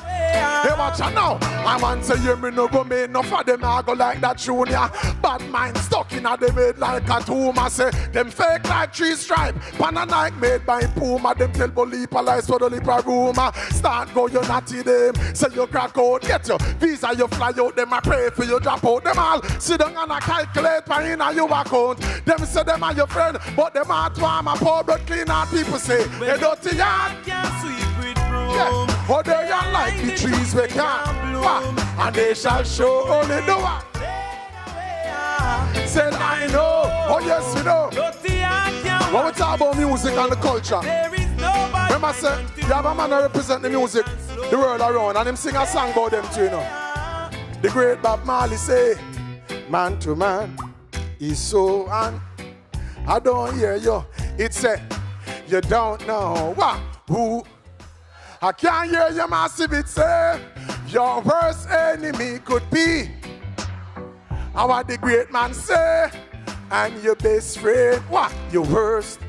Hey, watch out now. I want to hear me no go make enough of them. I go like that junior. Bad mind stuck in a them head like a tomb. I say them fake like tree stripe. Pan a Nike made by Puma. Them tell Bolipa lies for the lipa room. Start go you natty them. Say you crack out, get your visa, you fly out. Them I pray for you drop out. Them all sit down and I calculate pan in a your account. Them say them are your friend, but them are to my poor blood clean out. People say they dirty yard. Yeah. Oh, they are like the trees we can't bloom, and they shall show only the one. Said I know, oh yes we know. When we talk about music and the culture, remember say, you have a man who represent the music, the world around, and him sing a song about them too, you know. The great Bob Marley say, man to man is so, and I don't hear you. It say, you don't know what, who. I can't hear your massive it say your worst enemy could be what the great man say, and your best friend, what? Your worst.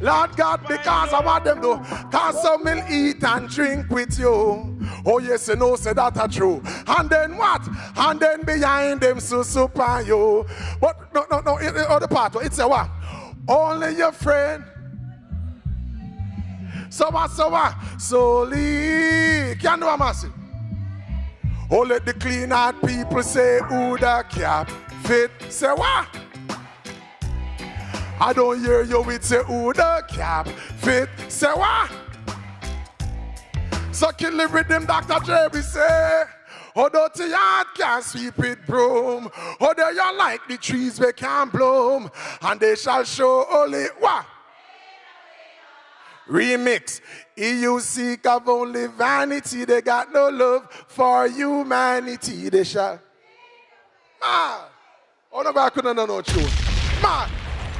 Lord God, because I want them to, cause some will eat and drink with you. Oh yes, you know, say that are true. And then what? And then behind them so super you. But no, other part, it's a what? Only your friend. So what? Solely. Can do a massive. Oh, let the clean out people say, who the cap fit. Say what? I don't hear you with say, who the cap fit. Say what? So kill the rhythm, Dr. J.B. say. Oh, dirty yard can't sweep it broom. Oh, they are like the trees we can't bloom, and they shall show only what? Remix. You seek of only vanity, they got no love for humanity. They shall. Man. Oh, no, I couldn't know no tune. Man.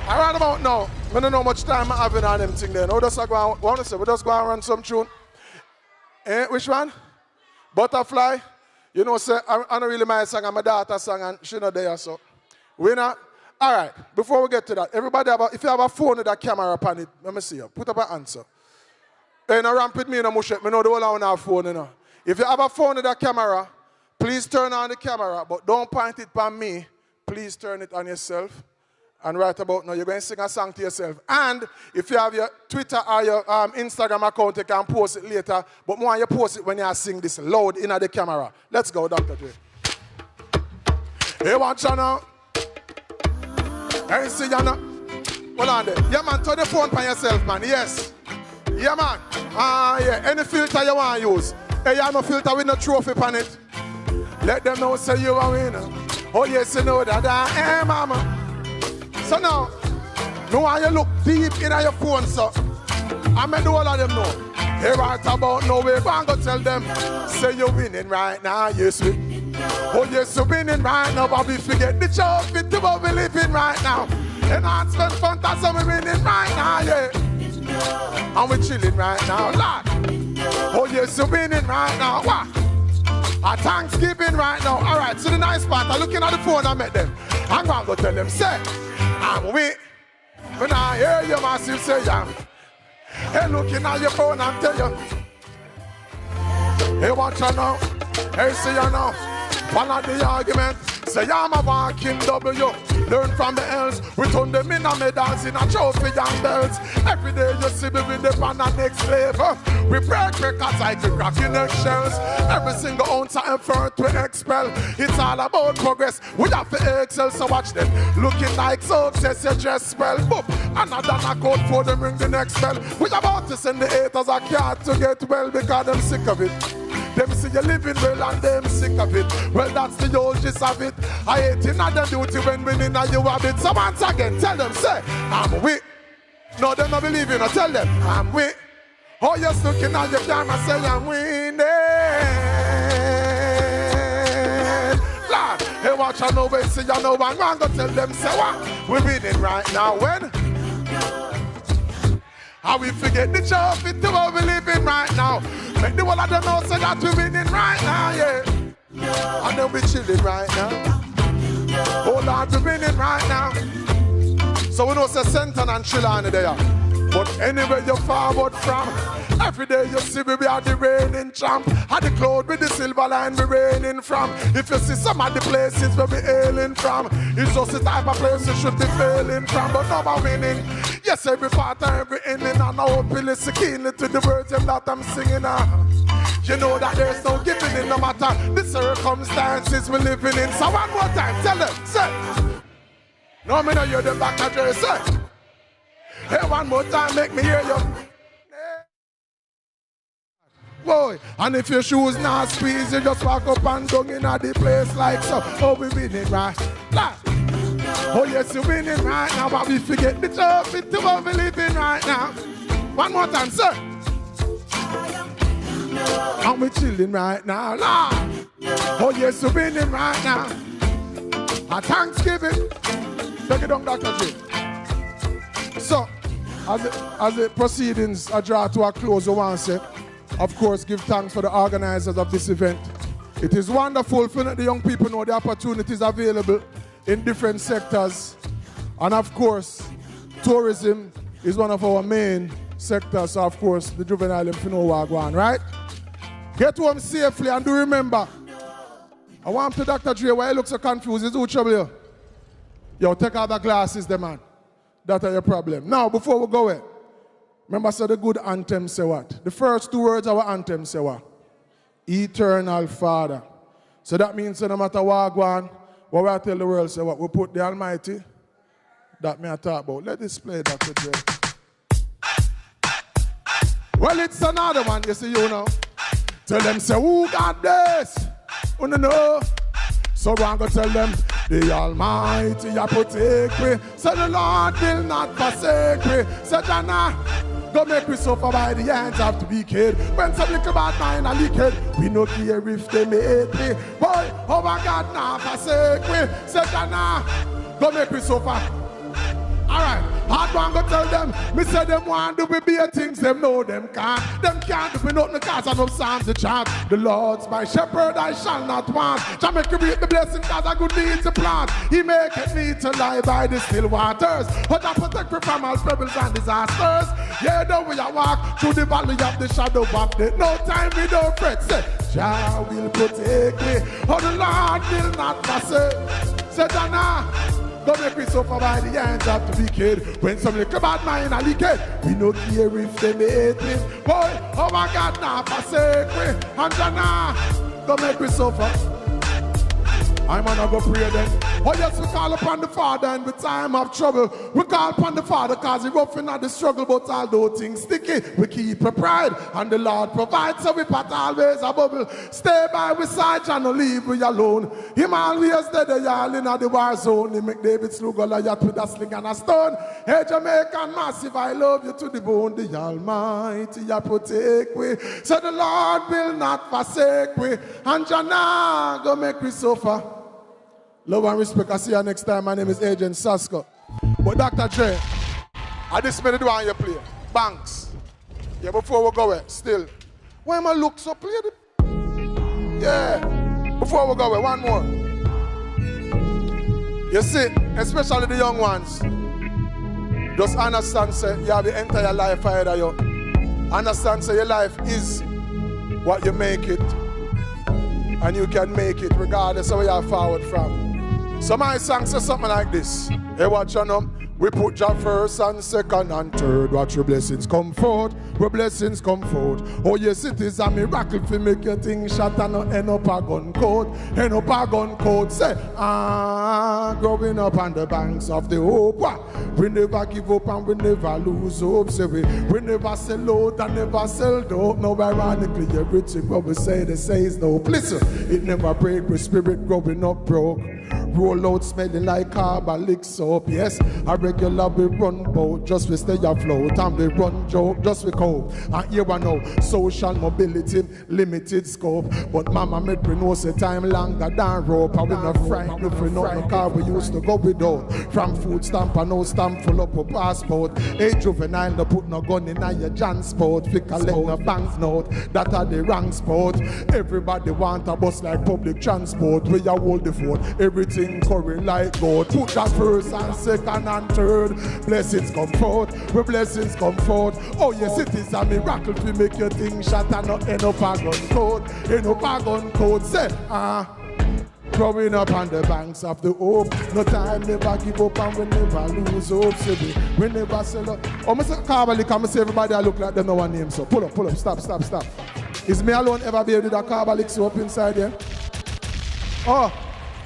Around about now, I don't know how much time I have on them thing there. Oh, just go on, what I say? We just go and run some tune. Which one? Butterfly. You know, say, I don't really my song, and my daughter's song, and she not there, so. We not. All right, before we get to that, everybody, if you have a phone with a camera upon it, let me see you. Put up an answer. Hey, no ramp with me, no mush. Me know the whole on our phone, you know. If you have a phone with a camera, please turn on the camera, but don't point it on me. Please turn it on yourself. And right about now, you're going to sing a song to yourself. And if you have your Twitter or your Instagram account, you can post it later. But more you post it when you sing this loud in the camera. Let's go, Dr. J. Hey, watch out now. Hey, see you now. Hold on there. Yeah, man, turn the phone on yourself, man. Yes. Yeah, man. Yeah. Any filter you want to use. Hey, you have no filter with no trophy on it. Let them know say you a winner. Oh, yes, you know that I am, mama. So now, want you look deep in your phone, so I may do all of them know. Hey, right about now, we're going to tell them, say you're winning right now, yes, we. Oh, yes, you're winning right now, but we forget the joke, fit to what we're living right now. Enhancement fantasy, we're winning right now, yeah. And we're chilling right now, Lord. Oh, yes, you're winning right now, what? A Thanksgiving right now. All right, so the nice part, I'm looking at the phone, I met them. I'm going to go tell them, say, I'm with. When I hear you, massive say, yeah. Hey, looking at your phone, I'm tell you. Hey, watch her now. Hey, see her now. One of the argument. Say I'm a walking W. Learn from the else. Return them in a medals in a trophy and belts. Every day you see me with them on the next level. We break records like we cracking eggshells. Every single ounce of effort we expel. It's all about progress. We have to excel, so watch them. Looking like success, you just spell. Boop. Another knockout for them ring the next bell. We about to send the haters a card to get well because them sick of it. Them see you living well and them sick of it. Well, that's the old gist of it. I hate in them duty when winning and you have it. So once again, tell them, say, I'm weak. No, they don't believe you. No, tell them, I'm weak. Oh, you're looking at your camera, say, I'm winning. Lord, hey, watch I know when see you know I'm going to tell them, say, what? We're winning right now. When? How we forget the trophy to what we living right now. Make the whole of them know say that we winning right now, yeah. And then we chilling right now. Oh Lord, we winning right now. So we know say Senton and Trillani there. But anywhere you forward from, every day you see we are the reigning champ. At the cloud with the silver line we reigning from. If you see some of the places where we hailing from, it's just the type of place you should be failing from. But now we're winning. Yes, every part and every ending, and I hope you listen keenly to the words that I'm singing. You know that there's no giving in, no matter the circumstances we're living in. So one more time, tell them, say. No, me know you're the back address, say. Hey, one more time, make me hear you. Boy, and if your shoes not squeeze, you just walk up and down in the place like so. Oh, we winning right. Like. Oh yes, you're winning right now, but we forget the trophy to what we living right now. One more time, sir. And we chilling right now, Lord. Oh yes, you're winning right now. At Thanksgiving, take it down, Dr. J. So, as the proceedings are drawn to a close, I want to say, of course, give thanks for the organizers of this event. It is wonderful for the young people know the opportunities available in different sectors. And of course, tourism is one of our main sectors. So of course, the juvenile and know what go on, right? Get home safely and do remember, I want to Dr. Dre, why you look so confused? Is who trouble you? Yo, take out the glasses, the man. That's your problem. Now, before we go away, remember, so the good anthem say what? The first two words of our anthem say what? Eternal Father. So that means no matter what go on, what I tell the world, say what? We put the Almighty, that me I talk about. Let this play, Dr. Dre. Well, it's another one, you see, you know. Tell them, say, who got this? Who no know? So I'm going to tell them, the Almighty I protect me. So the Lord will not forsake me. So Jana, go make me suffer by the hands of the wicked. When some little bad mind are wicked, we no care if they hate me. Boy, oh my God, now forsake me. So Jana, go make me suffer. Alright, hard one go tell them, me say them want to be better things, them know them can't. Them can't do nothing cause I know Psalms the chant. The Lord's my shepherd, I shall not want. Jamaica reap the blessing cause I good need to plant. He maketh me to lie by the still waters. But I protect me from all troubles and disasters. Yeah, though we walk through the valley of the shadow of death. No time we don't fret, say, Jah will protect me. Oh, the Lord will not forsake. Say, Jana, don't make me suffer by the hands of the wicked. When some little bad mind are wicked, we no care if they hate me. Boy, oh my God, now forsake me. And Jana, don't make me suffer. I'm gonna go pray then. Oh yes, we call upon the Father in the time of trouble. We call upon the Father cause he rough in the struggle, but although things sticky, we keep a pride and the Lord provides, so we pat always a bubble. Stay by we side and no leave we alone. Him always dead a y'all in the war zone. He make David slew Goliath with a sling and a stone. Hey Jamaican massive, I love you to the bone. The Almighty ya protect we, so the Lord will not forsake we. And Jana go make we suffer. Love and respect. I see you next time. My name is Agent Sasko. But Dr. Dre, I just made it one you play. Banks. Yeah, before we go away, still. Why am I look so play the... Yeah. Before we go away, one more. You see, especially the young ones, just understand, say, you have the entire life ahead of you. Understand, say, your life is what you make it, and you can make it regardless of where you're forward from. So my song says something like this. Hey, watch on them. We put your first and second and third. Watch your blessings come forth. Where blessings come forth. Oh yes, it is a miracle to make your thing shot and not end up a gun coat. End up a gun coat. Say, growing up on the banks of the hope. We never give up and we never lose hope. Say we never sell out and never sell dope. No, ironically, everything what we say, they say is no. Listen, it never break with spirit growing up broke. Roll out smelling like carbolic soap. Yes, a regular we run boat, just we stay afloat. And we run joke, just we cope. And here I know, social mobility, limited scope. But mama made me know say time longer than rope. And we not frightened if we not no car we used to go without. From food stamp and no stamp full up a passport. Hey juvenile, no put no gun in your transport. Flick a let no banknote, that are the wrong sport. Everybody want a bus like public transport. We a hold the fort, everything curry like gold. Put that first and second and third. Blessings come forth, where blessings come forth. Oh yes, it is a miracle to make your thing shot and not end up a gun code. End up a gun code. Say, growing up on the banks of the hope. No time, never give up and we never lose hope. Say we never sell up. Oh, Mr. Carbolic, I'm say everybody I look like them no one name. So pull up, stop. Is me alone ever be with a Carbolic soap inside here? Oh.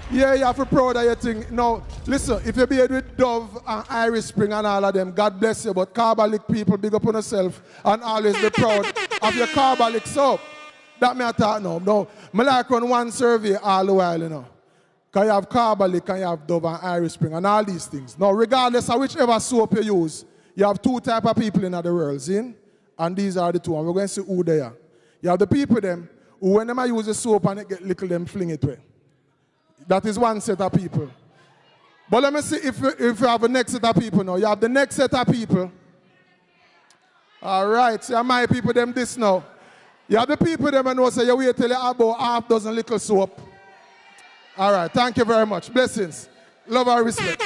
Yeah, you have to be proud of your thing. Now, listen, if you be with Dove and Irish Spring and all of them, God bless you. But Carbolic people, big up on yourself and always be proud of your Carbolic soap. That me I talk now. No, I like run one survey all the while, you know. Because you have Carbolic and you have Dove and Irish Spring and all these things. Now, regardless of whichever soap you use, you have two types of people in the world, see? And these are the two. And we're going to see who they are. You have the people them who when they use the soap and it get little, them fling it away. That is one set of people. But let me see if you have the next set of people now. You have the next set of people. All right, so my people them this now. You have the people them and know say you wait till you have about half dozen little soap. All right, thank you very much. Blessings. Love and respect.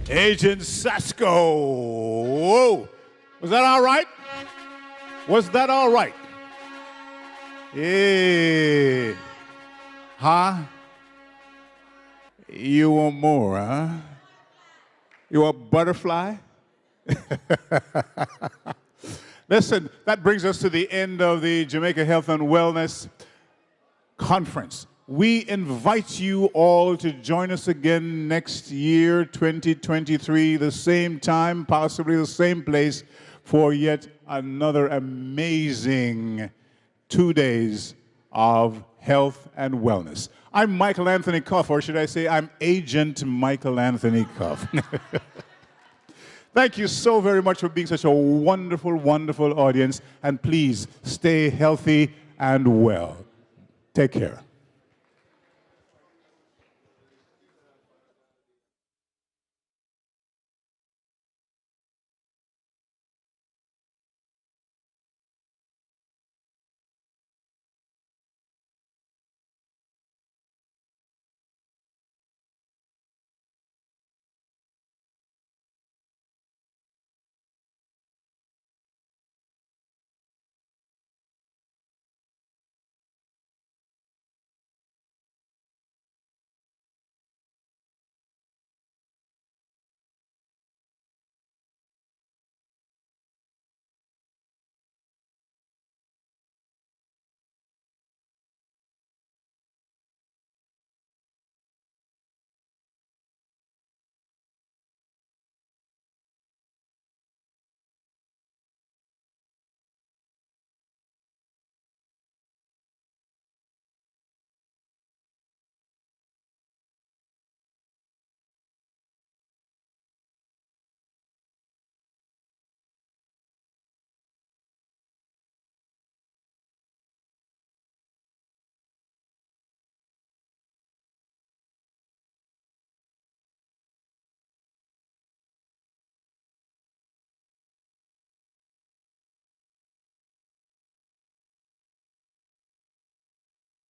Agent Sasko. Whoa. Was that all right? Was that all right? Hey. Huh? You want more, huh? You want butterfly? Listen, that brings us to the end of the Jamaica Health and Wellness Conference. We invite you all to join us again next year, 2023, the same time, possibly the same place, for yet another amazing 2 days of health and wellness. I'm Michael Anthony Cuff, or should I say I'm Agent Michael Anthony Cuff. Thank you so very much for being such a wonderful, wonderful audience, and please stay healthy and well. Take care.